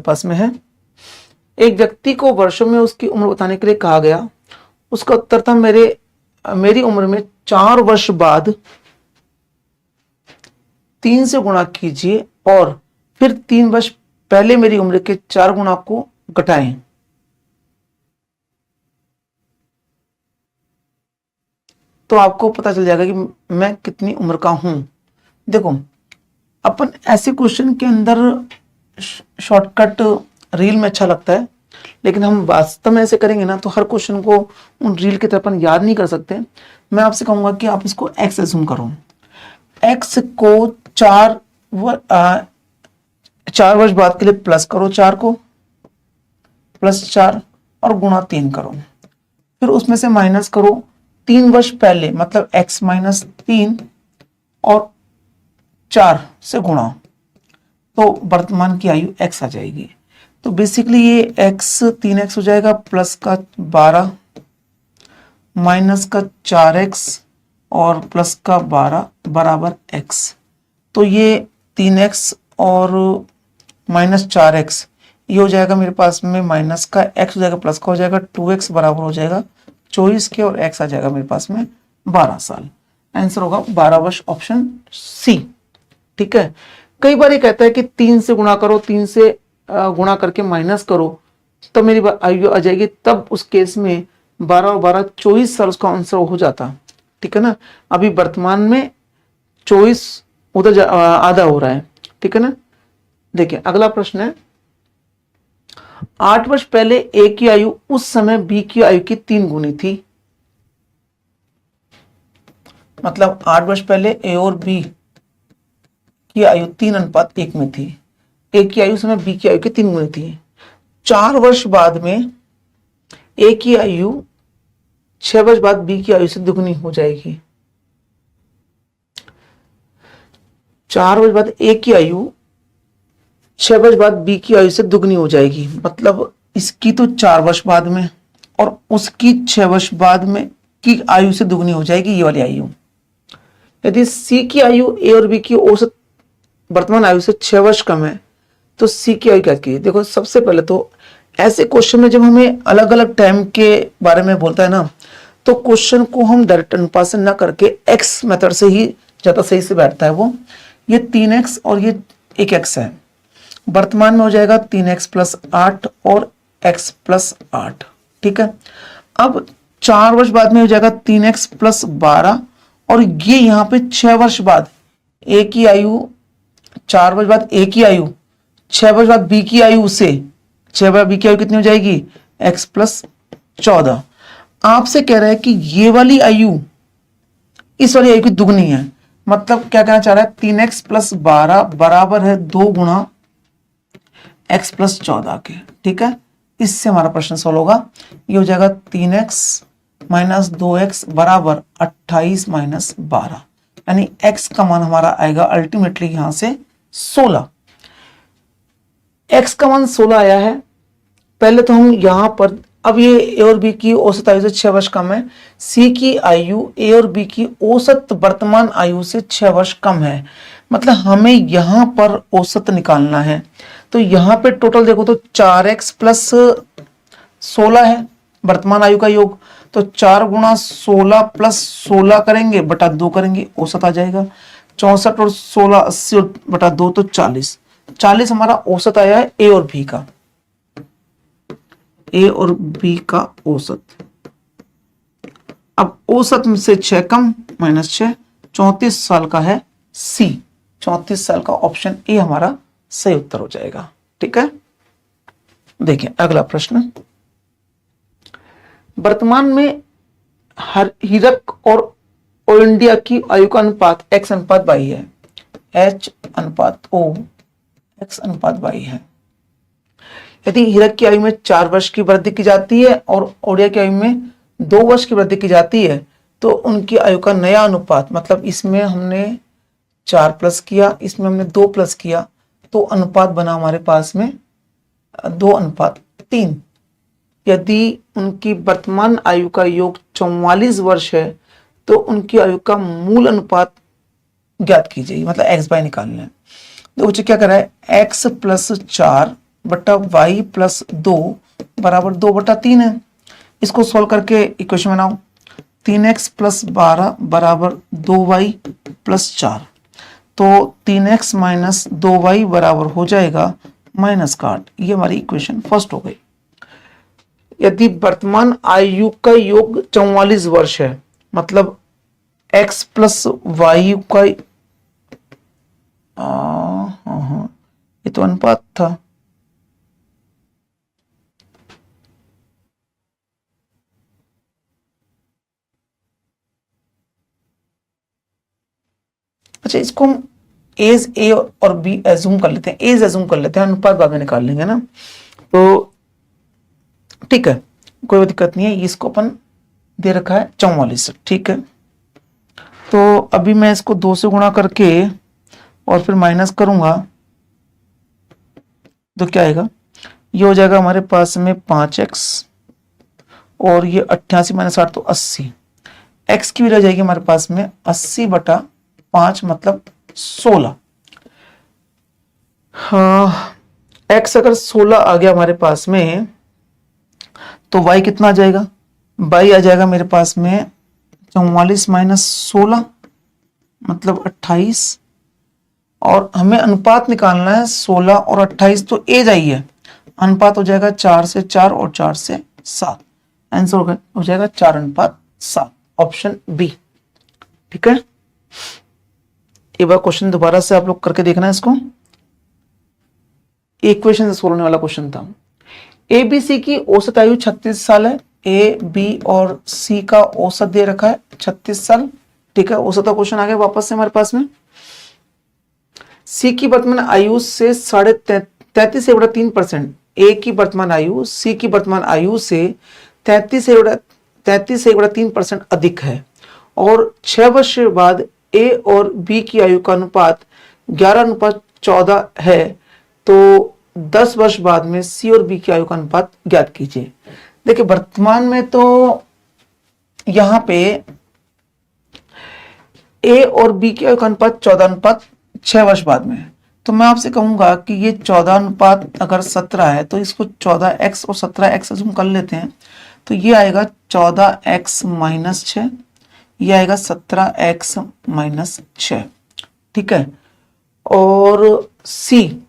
पास में है। एक व्यक्ति को वर्षों में उसकी उम्र बताने के लिए कहा गया। उसका उत्तर था मेरी उम्र में 4 वर्ष बाद 3 से गुणा कीजिए और फिर 3 वर्ष पहले मेरी उम्र के 4 गुणा को घटाएं। तो आपको पता चल जाएगा कि मैं कितनी उम्र का हूं। देखो, अपन ऐसे क्वेश्चन के अंदर शॉर्टकट रील में अच्छा लगता है, लेकिन हम वास्तव में ऐसे करेंगे ना तो हर क्वेश्चन को उन रील की तरह अपन याद नहीं कर सकते। मैं आपसे कहूंगा कि आप इसको एक्स एज्यूम करो। एक्स को 4 वर्ष बाद के लिए प्लस करो, 4 को प्लस 4 और गुणा 3 करो। फिर उसमें से माइनस करो 3 वर्ष पहले, मतलब x माइनस 3 और 4 से गुणा, तो वर्तमान की आयु x आ जाएगी। तो बेसिकली ये x 3x हो जाएगा, प्लस का 12 माइनस का 4x और प्लस का 12 बराबर x। तो ये 3x और माइनस 4x ये हो जाएगा मेरे पास में, माइनस का x हो जाएगा प्लस का हो जाएगा, 2x बराबर हो जाएगा 24 के और x आ जाएगा मेरे पास में 12 साल। आंसर होगा 12 वर्ष, ऑप्शन सी। ठीक है। कई बार ये कहता है कि 3 से गुणा करो, 3 से गुणा करके माइनस करो तो मेरी आयु आ जाएगी। तब उस केस में 12 और 12 24 साल उसका आंसर हो जाता। ठीक है ना। अभी वर्तमान में 24 उधर आधा हो रहा है। ठीक है ना। देखिए अगला प्रश्न है, 8 वर्ष पहले ए की आयु उस समय बी की आयु की 3 गुनी थी। मतलब 8 वर्ष पहले ए और बी की आयु 3:1 में थी। ए की आयु समय बी की आयु की 3 गुनी थी। 4 वर्ष बाद में ए की आयु 6 वर्ष बाद बी की आयु से दुगनी हो जाएगी। 4 वर्ष बाद ए की आयु 6 वर्ष बाद बी की आयु से दुगनी हो जाएगी। मतलब इसकी तो 4 वर्ष बाद में और उसकी 6 वर्ष बाद में की आयु से दुगनी हो जाएगी, ये वाली आयु। यदि सी की आयु ए और बी की औसत वर्तमान आयु से 6 वर्ष कम है तो सी की आयु क्या कीजिए। देखो, सबसे पहले तो ऐसे क्वेश्चन में जब हमें अलग अलग टाइम के बारे में बोलता है ना, तो क्वेश्चन को हम डायरेक्ट अनुपात से ना करके एक्स मेथड से ही ज्यादा सही से बैठता है वो। ये 3x और ये 1x है। वर्तमान में हो जाएगा 3x प्लस 8 और x प्लस 8। ठीक है। अब 4 वर्ष बाद में हो जाएगा 3x प्लस 12 और ये यहां पे 6 वर्ष बाद a की आयु, 4 वर्ष बाद a की आयु 6 वर्ष बाद b की आयु से 6 वर्ष b की आयु कितनी हो जाएगी, x प्लस 14। आपसे कह रहा है कि ये वाली आयु इस वाली आयु की दुगनी है। मतलब क्या कहना चाह रहा है, 3x प्लस 12 बराबर है 2 गुणा x प्लस 14 के। ठीक है। इससे हमारा प्रश्न सॉल्व होगा। ये हो जाएगा 3x माइनस 2x बराबर 28 माइनस 12, यानी x का मान हमारा आएगा अल्टीमेटली यहां से 16। x का मान 16 आया है। पहले तो हम यहां पर, अब ये ए और बी की औसत आयु से 6 वर्ष कम है। सी की आयु ए और बी की औसत वर्तमान आयु से 6 वर्ष कम है। मतलब हमें यहां पर औसत निकालना है। तो यहां पे टोटल देखो तो 4x प्लस 16 है वर्तमान आयु का योग। तो 4 गुणा 16 प्लस 16 करेंगे बटा 2 करेंगे, औसत आ जाएगा 64 और 16 80 बटा 2 तो 40। 40 हमारा औसत आया है ए और बी का, ए और बी का औसत। अब औसत में से 6 कम, माइनस 6, 34 साल का है सी। 34 साल का ऑप्शन ए हमारा सही उत्तर हो जाएगा। ठीक है। देखिए अगला प्रश्न, वर्तमान में हीरक और ओलंडिया की आयु का अनुपात x अनुपात y है। h अनुपात o x अनुपात y है। यदि हीरक की आयु में 4 वर्ष की वृद्धि की जाती है और ओडिया की आयु में 2 वर्ष की वृद्धि की जाती है तो उनकी आयु का नया अनुपात, मतलब इसमें हमने 4 प्लस किया, इसमें हमने 2 प्लस किया, तो अनुपात बना हमारे पास में 2:3। यदि उनकी वर्तमान आयु का योग 44 वर्ष है तो उनकी आयु का मूल अनुपात ज्ञात कीजिए, मतलब x बाय निकालना है। तो क्या कर रहा है, x प्लस 4 बटा वाई प्लस 2 बराबर 2/3 है। इसको सोल्व करके इक्वेशन बनाओ। 3x प्लस 12 बराबर 2y प्लस 4। तो 3x माइनस 2y बराबर हो जाएगा माइनस का 8। ये हमारी इक्वेशन फर्स्ट हो गई। यदि वर्तमान आयु का योग 44 वर्ष है, मतलब x प्लस वाई का ये तो अनुपात था। अच्छा, इसको हम एज ए और बी एज्यूम कर लेते हैं। एज एज्यूम कर लेते हैं, अनुपात बाद में निकाल लेंगे ना, तो ठीक है, कोई दिक्कत नहीं है। इसको अपन दे रखा है 44, ठीक है। तो अभी मैं इसको 2 से गुणा करके और फिर माइनस करूंगा तो क्या आएगा, ये हो जाएगा हमारे पास में 5x और ये 88 माइनस 8 तो 80। x की वैल्यू आ जाएगी हमारे पास में 80/5 मतलब 16। हाँ, x अगर 16 आ गया हमारे पास में तो y कितना आ जाएगा, y आ जाएगा मेरे पास में 44 माइनस 16 मतलब 28। और हमें अनुपात निकालना है 16 और 28, तो एज आई है, अनुपात हो जाएगा 4 से 4 और 4 से 7। आंसर हो जाएगा 4:7, ऑप्शन बी, ठीक है। एक बार क्वेश्चन दोबारा से आप लोग करके देखना है इसको। इक्वेशन से सोल्व होने वाला क्वेश्चन था। ए बी सी की औसत आयु 36 साल है। ए बी और सी का औसत दे रखा है 36 साल, ठीक है। औसत का क्वेश्चन आ गया वापस से हमारे पास में। सी की वर्तमान आयु से 33.3%, ए की वर्तमान आयु सी की वर्तमान आयु से 33.3% अधिक है और 6 वर्ष बाद ए और बी की आयु का अनुपात 11:14 है, तो 10 वर्ष बाद में सी और बी की आयु का अनुपात ज्ञात कीजिए। देखिए, वर्तमान में तो यहां पे ए और बी की आयु का अनुपात 14:6 वर्ष बाद में है। तो मैं आपसे कहूंगा कि ये 14 अगर 17 है तो इसको 14x और 17x अज्यूम कर लेते हैं। तो ये आएगा 14x माइनस 6, ये आएगा 17x माइनस 6, ठीक है। और सी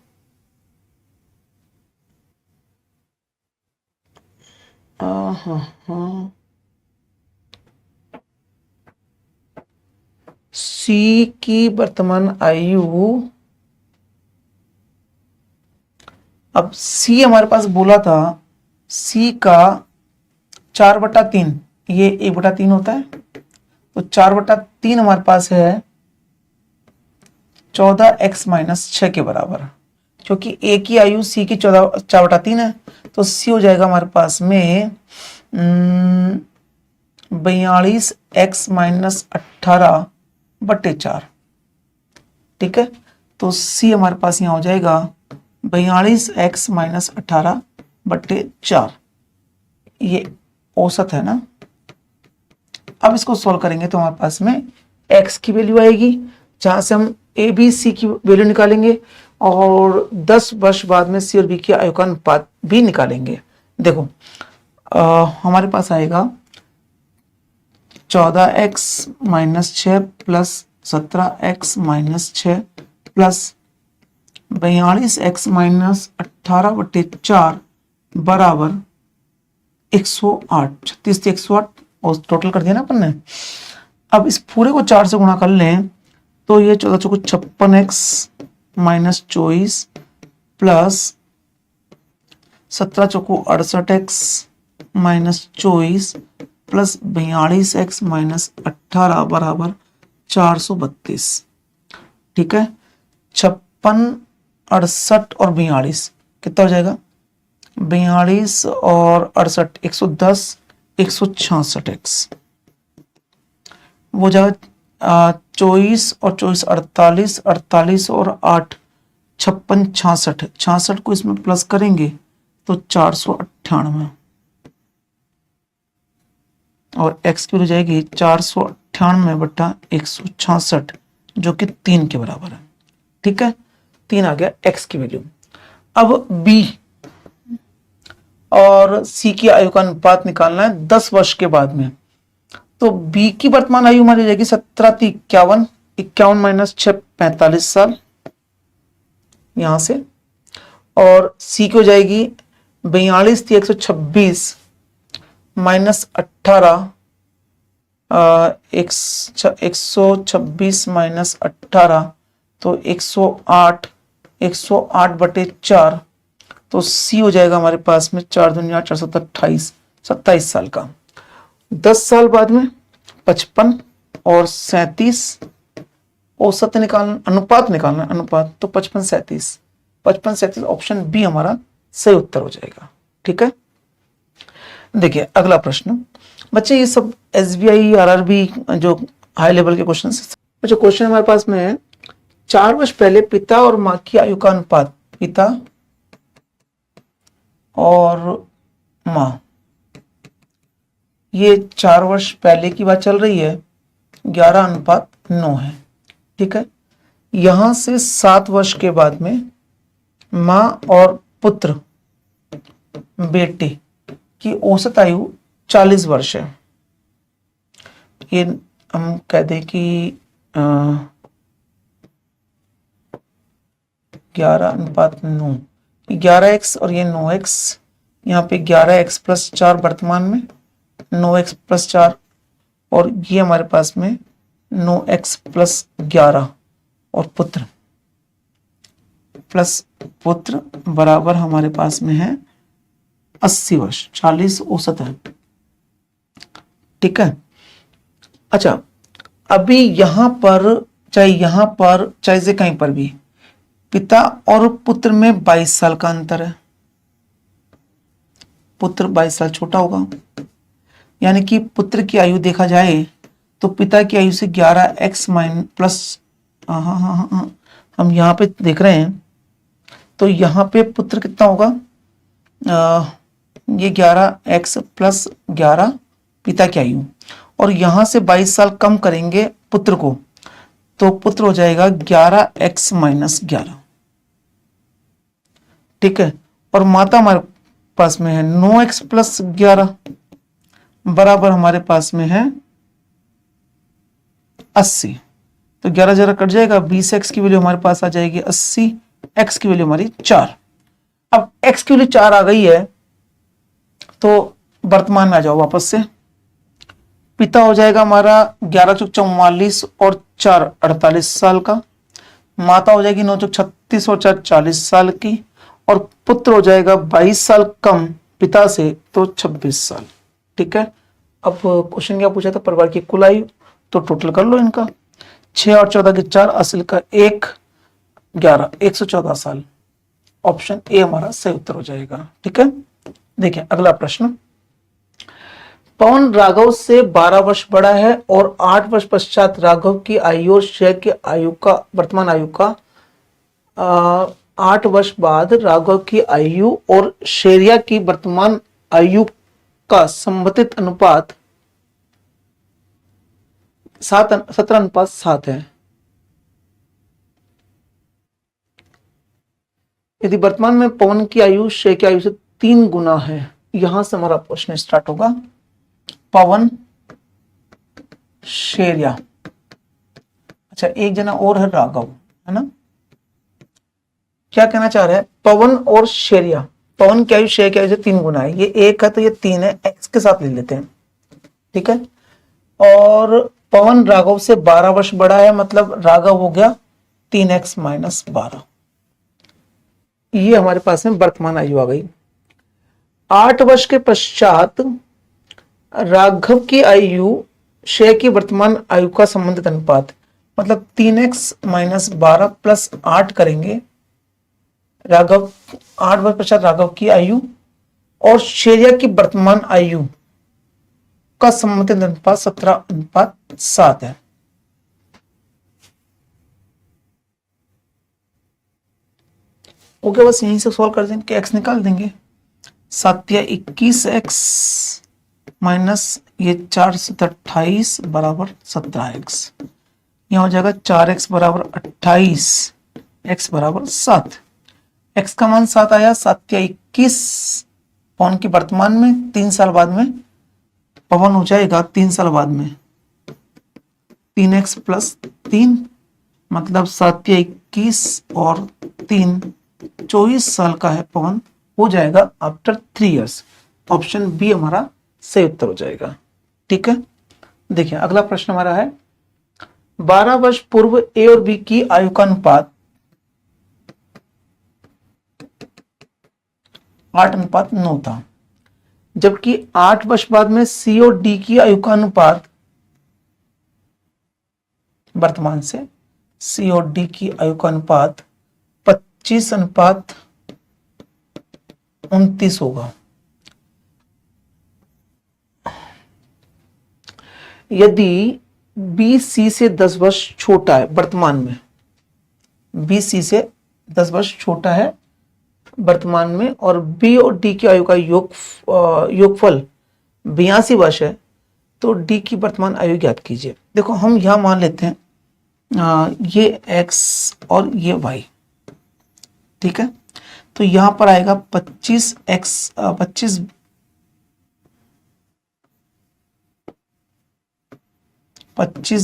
सी की वर्तमान आयु, अब सी हमारे पास बोला था सी का 4/3, ये 1/3 होता है, तो 4/3 हमारे पास है 14x माइनस 6 के बराबर, क्योंकि ए की आयु सी की 4/3 है। तो सी हो जाएगा हमारे पास में 42x माइनस 18/4, ठीक है। तो सी हमारे पास यहाँ हो जाएगा 42x माइनस 18/4, ये औसत है ना। अब इसको सॉल्व करेंगे तो हमारे पास में x की वैल्यू आएगी, जहां से हम ए बी सी की वैल्यू निकालेंगे और 10 वर्ष बाद में सी और बी की आयु का अनुपात भी निकालेंगे। देखो हमारे पास आएगा 14x minus 6 plus 17x minus 6 plus 42x minus 18/4 बराबर 108। 36 से 108 और टोटल कर दिया ना अपन ने। अब इस पूरे को 4 से गुणा कर लें तो ये 14 चौको 56x माइनस 24 प्लस 17 चौको 68x minus 24 plus 42x minus 18 बराबर 432, ठीक है। 56, 68 और 42 कितना हो जाएगा, 42 और 68 110, 166x वो जाएगा 24 और 24 48, 48 और 8 56, 66, 66 को इसमें प्लस करेंगे तो 498 और x की हो जाएगी 498/166 जो कि 3 के बराबर है, ठीक है। 3 आ गया x की वैल्यू। अब b और सी की आयु का अनुपात निकालना है 10 वर्ष के बाद में। तो बी की वर्तमान आयु हमारी जाएगी 17 51 माइनस 6 45 साल यहां से, और सी की हो जाएगी 42 थी 126 माइनस 18 126 माइनस 18 तो 108 बटे 4, तो सी हो जाएगा हमारे पास में 4 दूनी 8 4 28 27 साल का। 10 साल बाद में 55 और 37 औसत निकालना, अनुपात निकालना, अनुपात तो 55 37 ऑप्शन बी हमारा सही उत्तर हो जाएगा। ठीक है, देखिए अगला प्रश्न। बच्चे ये सब एसबीआई आरआरबी जो हाई लेवल के क्वेश्चन बच्चे क्वेश्चन हमारे पास में है 4 वर्ष पहले पिता और मां की आयु का अनुपात, पिता और मां, ये 4 वर्ष पहले की बात चल रही है, 11:9 है। ठीक है, यहां से 7 वर्ष के बाद में मां और पुत्र बेटे की औसत आयु 40 वर्ष है। ये हम कह दें कि 11:9, 11x और ये 9x, यहाँ पे 11x प्लस 4 वर्तमान में, 9x प्लस 4, और ये हमारे पास में 9x प्लस 11 और पुत्र प्लस पुत्र बराबर हमारे पास में है 80 वर्ष, 40 औसत है। ठीक है, अच्छा अभी यहां पर चाहे से कहीं पर भी पिता और पुत्र में 22 साल का अंतर है, पुत्र 22 साल छोटा होगा, यानी कि पुत्र की आयु देखा जाए तो पिता की आयु से 11x प्लस, हम यहाँ पे देख रहे हैं तो यहाँ पे पुत्र कितना होगा, ये 11x प्लस 11 पिता की आयु, और यहाँ से 22 साल कम करेंगे पुत्र को, तो पुत्र हो जाएगा 11x माइनस 11। ठीक है, और माता हमारे पास में है 9x प्लस 11 बराबर हमारे पास में है 80, तो 11 जरा कट जाएगा, 20x की वैल्यू हमारे पास आ जाएगी 80, x की वैल्यू हमारी 4। अब x की वैल्यू 4 आ गई है तो वर्तमान में आ जाओ वापस से, पिता हो जाएगा हमारा 11 चौक 44 और 4 48 साल का, माता हो जाएगी 9 चौक 36 और 4 40 साल की, और पुत्र हो जाएगा 22 साल कम पिता से तो 26 साल। ठीक है, अब क्वेश्चन क्या पूछा था, परिवार की कुल आयु, तो टोटल कर लो इनका, 6 और 14 के 4, असल का 1, 11, 114 साल, ऑप्शन ए हमारा सही उत्तर हो जाएगा। ठीक है, देखिए अगला प्रश्न। पवन राघव से 12 वर्ष बड़ा है और 8 वर्ष पश्चात राघव की आयु और श्रेय की आयु का, वर्तमान आयु का 8 वर्ष बाद राघव की आयु और श्रेया की वर्तमान आयु का संबंधित अनुपात 17:7 है। यदि वर्तमान में पवन की आयु श्रेय की आयु से 3 गुना है, यहां से हमारा प्रश्न स्टार्ट होगा, पवन श्रेया, अच्छा एक जना और है राघव, है ना, क्या कहना चाह रहे हैं, पवन और श्रेया, पवन की आयु श्रेय की आयु से 3 गुना है, ये 1 है तो ये 3 है, x के साथ ले लेते हैं। ठीक है, और पवन राघव से 12 वर्ष बड़ा है, मतलब राघव हो गया 3x माइनस 12, ये हमारे पास में वर्तमान आयु आ गई। 8 वर्ष के पश्चात राघव की आयु श्रेय की वर्तमान आयु का संबंधित अनुपात, मतलब 3x माइनस 12 प्लस 8 करेंगे, राघव 8 वर्ष पश्चात राघव की आयु और श्रेया की वर्तमान आयु का संबंधित अनुपात 17:7 है। ओके, बस यहीं से सॉल्व कर देंगे, x निकाल देंगे, 7 या 21x माइनस ये 4 से 28 बराबर 17x, यहाँ हो जाएगा 4x बराबर 28, x बराबर 7, x का मान 7 आया, 7 या 21 पवन की वर्तमान में 3 साल बाद में पवन हो जाएगा 3 साल बाद में 3x प्लस 3, मतलब 7 या 21 और 3 24 साल का है पवन, हो जाएगा आफ्टर 3 इयर्स। ऑप्शन बी हमारा सही उत्तर हो जाएगा। ठीक है, देखिए अगला प्रश्न हमारा है 12 वर्ष पूर्व ए और बी की आयु का अनुपात 8:9 था, जबकि 8 वर्ष बाद में सी और डी की आयु का अनुपात, वर्तमान से सी और डी की आयु का अनुपात 25:29 होगा। यदि बी सी से 10 वर्ष छोटा है वर्तमान में, बी सी से 10 वर्ष छोटा है वर्तमान में, और बी और डी की आयु का योगफल 82 वर्ष है, तो डी की वर्तमान आयु ज्ञात कीजिए। देखो हम यहां मान लेते हैं ये x और ये y, ठीक है, तो यहां पर आएगा 25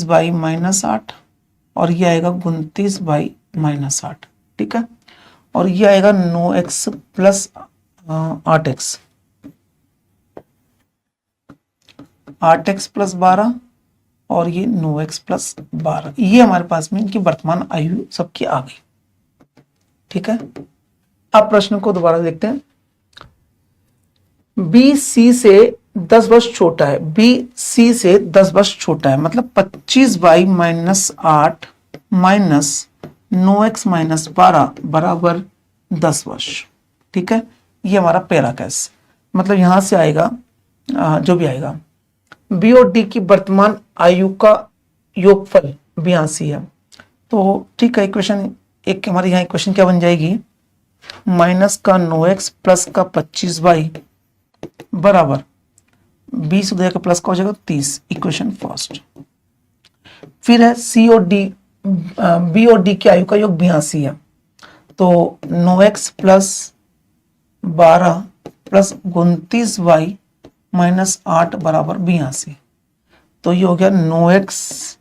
बाई -8, और ये आएगा 29 बाई -8, ठीक है, और ये आएगा 9x plus 8x, 8x plus 12, और ये 9x प्लस 12। ये हमारे पास में इनकी वर्तमान आयु सबकी आ गई। ठीक है, अब प्रश्न को दोबारा देखते हैं। बी सी से 10 वर्ष छोटा है, बी सी से 10 वर्ष छोटा है, मतलब 25 बाई -8 माइनस 9x माइनस 12 बराबर 10 वर्ष। ठीक है, ये हमारा पैरा केस, मतलब यहां से आएगा जो भी आएगा, बी और डी की वर्तमान आयु का योगफल 82 है। तो ठीक है, इक्वेशन एक हमारी यहाँ इक्वेशन क्या बन जाएगी, माइनस का 9x प्लस का 25 बाई बराबर 20 का प्लस का हो जाएगा 30, इक्वेशन फर्स्ट। फिर है सी और डी, बी और डी की आयु का योग 82 है, तो 9x प्लस 12 प्लस 29 बाई -8 बराबर 82, तो ये हो गया 9x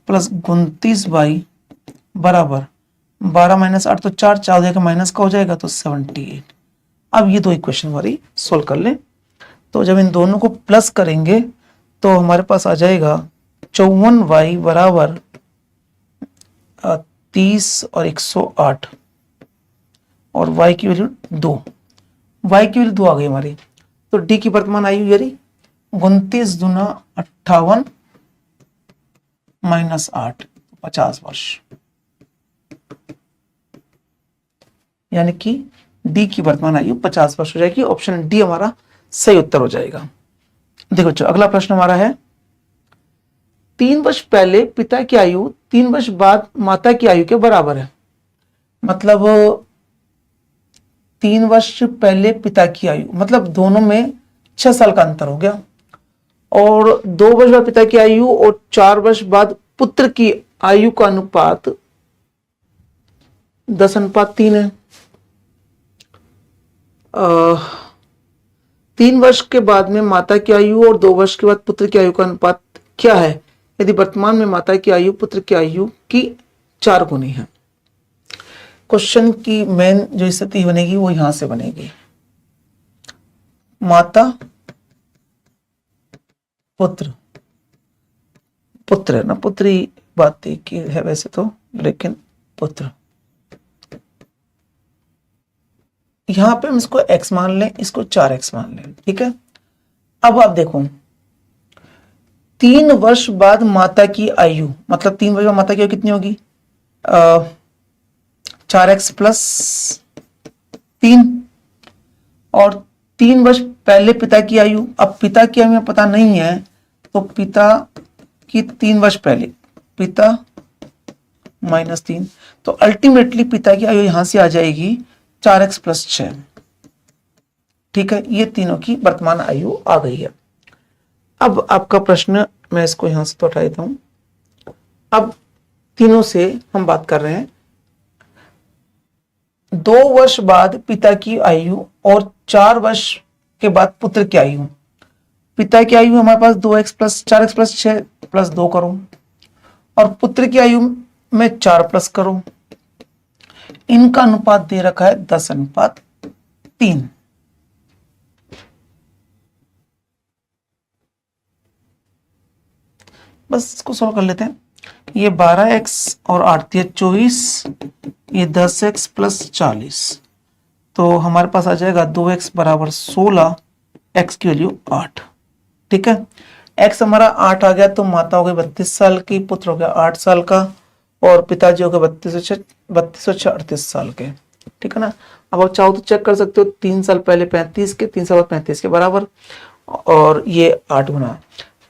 प्लस 29 बाई बराबर 12 -8, तो 4 हो जाएगा, माइनस का हो जाएगा तो 78। अब ये दो इक्वेशन हमारी सोल्व कर लें, तो जब इन दोनों को प्लस करेंगे तो हमारे पास आ जाएगा 54y बराबर 30 और 108, और y की वैल्यू 2, y की वैल्यू 2 आ गई हमारी। तो डी की वर्तमान आयु यानी 29 दूना 58 -8 50 वर्ष, यानी कि डी की वर्तमान आयु 50 वर्ष हो जाएगी। ऑप्शन डी हमारा सही उत्तर हो जाएगा। देखो चलो अगला प्रश्न हमारा है 3 वर्ष पहले पिता की आयु 3 वर्ष बाद माता की आयु के बराबर है, मतलब 3 वर्ष पहले पिता की आयु, मतलब दोनों में 6 साल का अंतर हो गया, और 2 वर्ष बाद पिता की आयु और 4 वर्ष बाद पुत्र की आयु का अनुपात 10:3 है। 3 वर्ष के बाद में माता की आयु और 2 वर्ष के बाद पुत्र की आयु का अनुपात क्या है, यदि वर्तमान में माता की आयु पुत्र की आयु की 4 गुनी है। क्वेश्चन की मेन जो स्थिति बनेगी वो यहां से बनेगी, माता पुत्र, पुत्र है ना, पुत्री बात की है वैसे तो, लेकिन पुत्र, यहां पे हम इसको x मान लें, इसको 4x मान लें। ठीक है, अब आप देखो 3 वर्ष बाद माता की आयु, मतलब 3 वर्ष बाद माता की आयु कितनी होगी, 4x प्लस 3, और 3 वर्ष पहले पिता की आयु, अब पिता की हमें पता नहीं है, तो पिता की 3 वर्ष पहले, पिता -3, तो अल्टीमेटली पिता की आयु यहां से आ जाएगी 4x प्लस 6। ठीक है, ये तीनों की वर्तमान आयु आ गई है। अब आपका प्रश्न, मैं इसको यहां से तो हटा देता हूं। अब तीनों से हम बात कर रहे हैं 2 वर्ष बाद पिता की आयु और 4 वर्ष के बाद पुत्र की आयु, पिता की आयु हमारे पास 2x plus 4x plus 6 plus 2 करो, और पुत्र की आयु में 4 प्लस करो। इनका अनुपात दे रखा है 10:3। बस इसको सॉल्व कर लेते हैं। ये 12x और 8 24, ये 10x प्लस 40, तो हमारे पास आ जाएगा 2x बराबर 16, x की वैल्यू 8। ठीक है, x हमारा 8 आ गया, तो माता हो गई 32 साल की, पुत्र हो गया 8 साल का, और पिताजी हो गए 32 38 साल के। ठीक है ना। अब आप चाहो तो चेक कर सकते हो, 3 साल पहले 35 के, 3 साल बाद 35 के बराबर, और ये 8 गुना।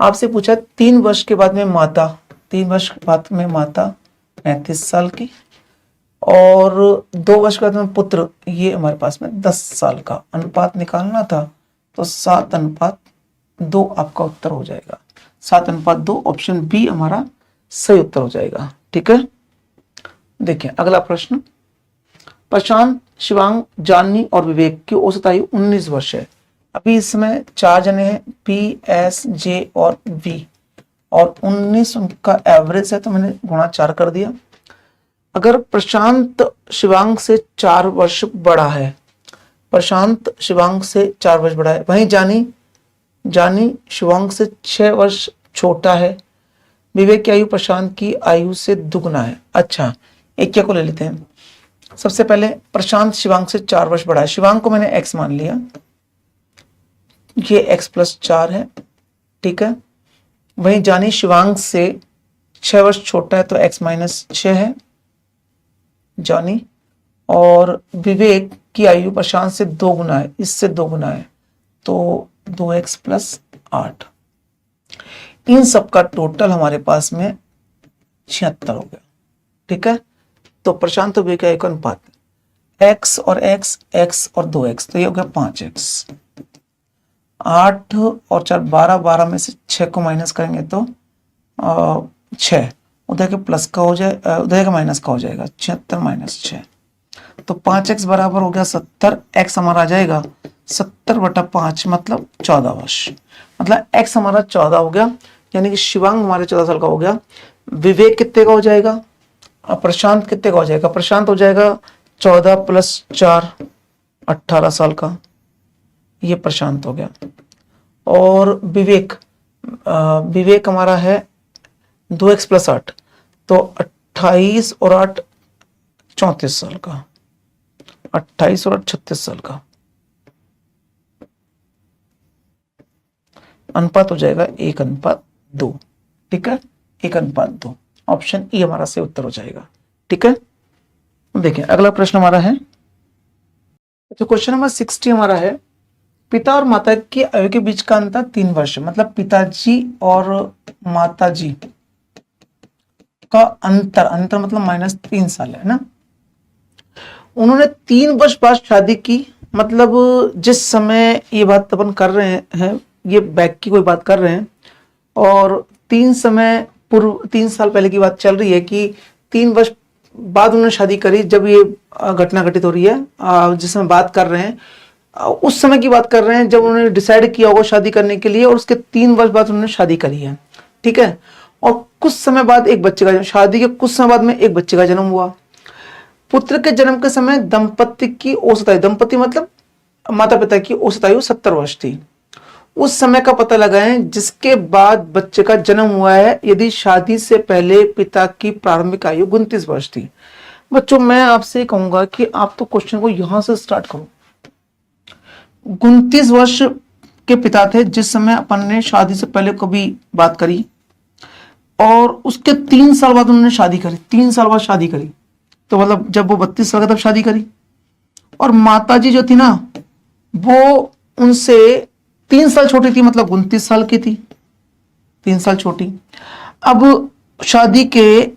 आपसे पूछा 3 वर्ष के बाद में माता, 3 वर्ष के बाद में माता 35 साल की, और 2 वर्ष के बाद में पुत्र, ये हमारे पास में 10 साल का। अनुपात निकालना था तो 7:2 आपका उत्तर हो जाएगा। 7:2 ऑप्शन बी हमारा सही उत्तर हो जाएगा। ठीक है, देखिए अगला प्रश्न। प्रशांत, शिवांग, जाननी और विवेक की औसत आयु 19 वर्ष है। अभी इसमें 4 जने हैं, पी, एस, जे और वी, और 19 उनका एवरेज है, तो मैंने गुणा 4 कर दिया। अगर प्रशांत शिवांग से 4 वर्ष बड़ा है, प्रशांत शिवांग से 4 वर्ष बड़ा है, वहीं जानी शिवांग से 6 वर्ष छोटा है, विवेक की आयु प्रशांत की आयु से दुगुना है। अच्छा, एक क्या को ले लेते हैं। सबसे पहले प्रशांत शिवांग से 4 वर्ष बड़ा है, शिवांग को मैंने x मान लिया, ये x प्लस 4 है। ठीक है, वहीं जानी शिवांग से 6 वर्ष छोटा है, तो x माइनस 6 है जानी, और विवेक की आयु प्रशांत से 2 गुना है, इससे 2 गुना है, तो 2x प्लस 8। इन सब का टोटल हमारे पास में 76 हो गया। ठीक है, तो प्रशांत और विवेक का एक अनुपात x और x और 2x, तो ये हो गया 5x। 8 और 4 12, 12 में से 6 को माइनस करेंगे तो 6, उधर के प्लस का हो जाए, उधर का माइनस का हो जाएगा, 76 माइनस 6, तो 5x बराबर हो गया 70। x हमारा आ जाएगा 70/5, मतलब 14 वर्ष, मतलब x हमारा 14 हो गया, यानी कि शिवांग हमारे 14 साल का हो गया। विवेक कितने का हो जाएगा, प्रशांत कितने का हो जाएगा, प्रशांत हो जाएगा 14 प्लस 4 18 साल का, ये प्रशांत हो गया। और विवेक हमारा है 2x प्लस 8, तो 28 और 8 34 साल का, 28 और 8 36 साल का। अनुपात हो जाएगा 1:2। ठीक है, 1:2, ऑप्शन ई हमारा सही उत्तर हो जाएगा। ठीक है, देखिए अगला प्रश्न हमारा है, तो क्वेश्चन नंबर 60 हमारा है, पिता और माता की आयु के बीच का अंतर 3 वर्ष, मतलब पिताजी और माताजी का अंतर मतलब -3 साल है ना। उन्होंने 3 वर्ष बाद शादी की, मतलब जिस समय ये बात अपन कर रहे हैं, ये बैक की कोई बात कर रहे हैं, और 3 साल पहले की बात चल रही है कि 3 वर्ष बाद उन्होंने शादी करी। जब ये घटना घटित हो रही है, जिस समय बात कर रहे हैं, उस समय की बात कर रहे हैं जब उन्होंने डिसाइड किया होगा शादी करने के लिए, और उसके 3 वर्ष बाद उन्होंने शादी करी है। ठीक है, और कुछ समय बाद एक बच्चे का, शादी के कुछ समय बाद में एक बच्चे का जन्म हुआ। पुत्र के जन्म के समय दंपति की औसत आयु, दंपति मतलब माता पिता की औसत आयु 70 वर्ष थी। उस समय का पता लगाएं जिसके बाद बच्चे का जन्म हुआ है, यदि शादी से पहले पिता की प्रारंभिक आयु 29 वर्ष थी। बच्चों मैं आपसे कहूंगा कि आप तो क्वेश्चन को यहां से स्टार्ट करो। 29 वर्ष के पिता थे जिस समय अपन ने शादी से पहले कभी बात करी, और उसके 3 साल बाद उन्होंने शादी करी, 3 साल बाद शादी करी, तो मतलब जब वो 32 साल का तब शादी करी। और माताजी जो थी ना, वो उनसे 3 साल छोटी थी, मतलब 29 साल की थी, 3 साल छोटी। अब शादी के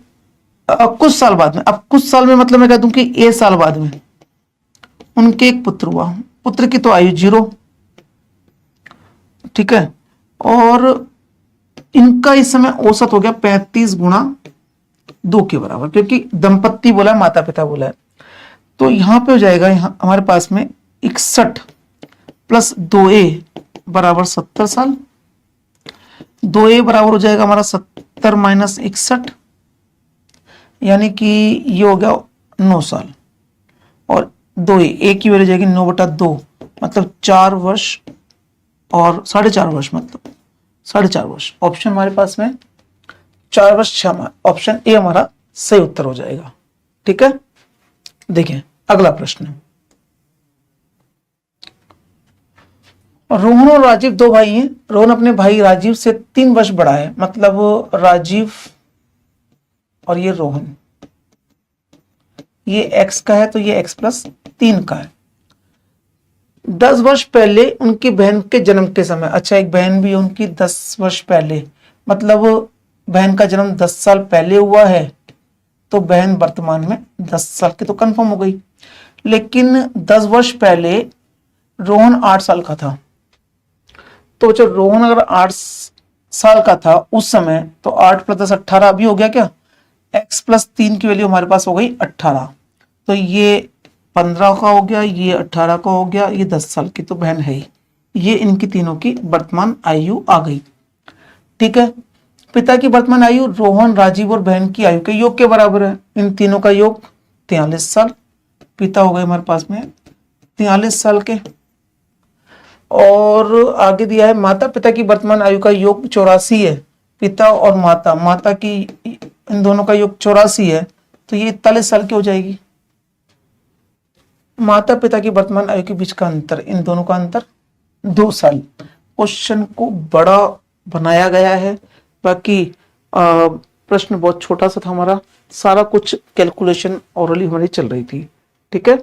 कुछ साल बाद में, अब कुछ साल में मतलब मैं कह दूं कि 1 साल बाद में उनके एक पुत्र हुआ। पुत्र की तो आयु 0। ठीक है, और इनका इस समय औसत हो गया 35 गुणा 2 के बराबर, क्योंकि दंपत्ति बोला है, माता पिता बोला है, तो यहां पे हो जाएगा, यहां हमारे पास में 61 प्लस 2a बराबर 70 साल। 2a बराबर हो जाएगा हमारा 70 माइनस 61, यानी कि ये हो गया 9 साल। और 2a की वैल्यू जाएगी 9/2, मतलब 4 वर्ष और 4.5 वर्ष, मतलब 4.5 वर्ष। ऑप्शन हमारे पास में 4 वर्ष 6 माह, ऑप्शन ए हमारा सही उत्तर हो जाएगा। ठीक है, देखिए अगला प्रश्न। रोहन और राजीव दो भाई हैं। रोहन अपने भाई राजीव से 3 वर्ष बड़ा है, मतलब राजीव और ये रोहन, ये x का है तो ये x प्लस 3 का है। 10 वर्ष पहले उनकी बहन के जन्म के समय, अच्छा एक बहन भी है उनकी 10 वर्ष पहले, मतलब बहन का जन्म 10 साल पहले हुआ है, तो बहन वर्तमान में 10 साल की तो कंफर्म हो गई। लेकिन 10 वर्ष पहले रोहन 8 साल का था, तो जब रोहन अगर 8 साल का था उस समय, तो 8 प्लस 10 18 भी हो गया क्या, x प्लस 3 की वैल्यू हमारे पास हो गई 18, तो ये 15 का हो गया, ये 18 का हो गया, ये 10 साल की तो बहन है ही। ये इनकी तीनों की वर्तमान आयु आ गई। ठीक है, पिता की वर्तमान आयु रोहन, राजीव और बहन की आयु के योग के बराबर है। इन तीनों का योग 43 साल। पिता हो गए हमारे पास में 43 साल के। और आगे दिया है माता पिता की वर्तमान आयु का योग 84 है। पिता और माता, माता की इन दोनों का योग 84 है, तो ये 41 साल की हो जाएगी। माता पिता की वर्तमान आयु के बीच का अंतर, इन दोनों का अंतर 2 साल। क्वेश्चन को बड़ा बनाया गया है, बाकी प्रश्न बहुत छोटा सा था हमारा, सारा कुछ कैलकुलेशन ओरली हमारी चल रही थी। ठीक है।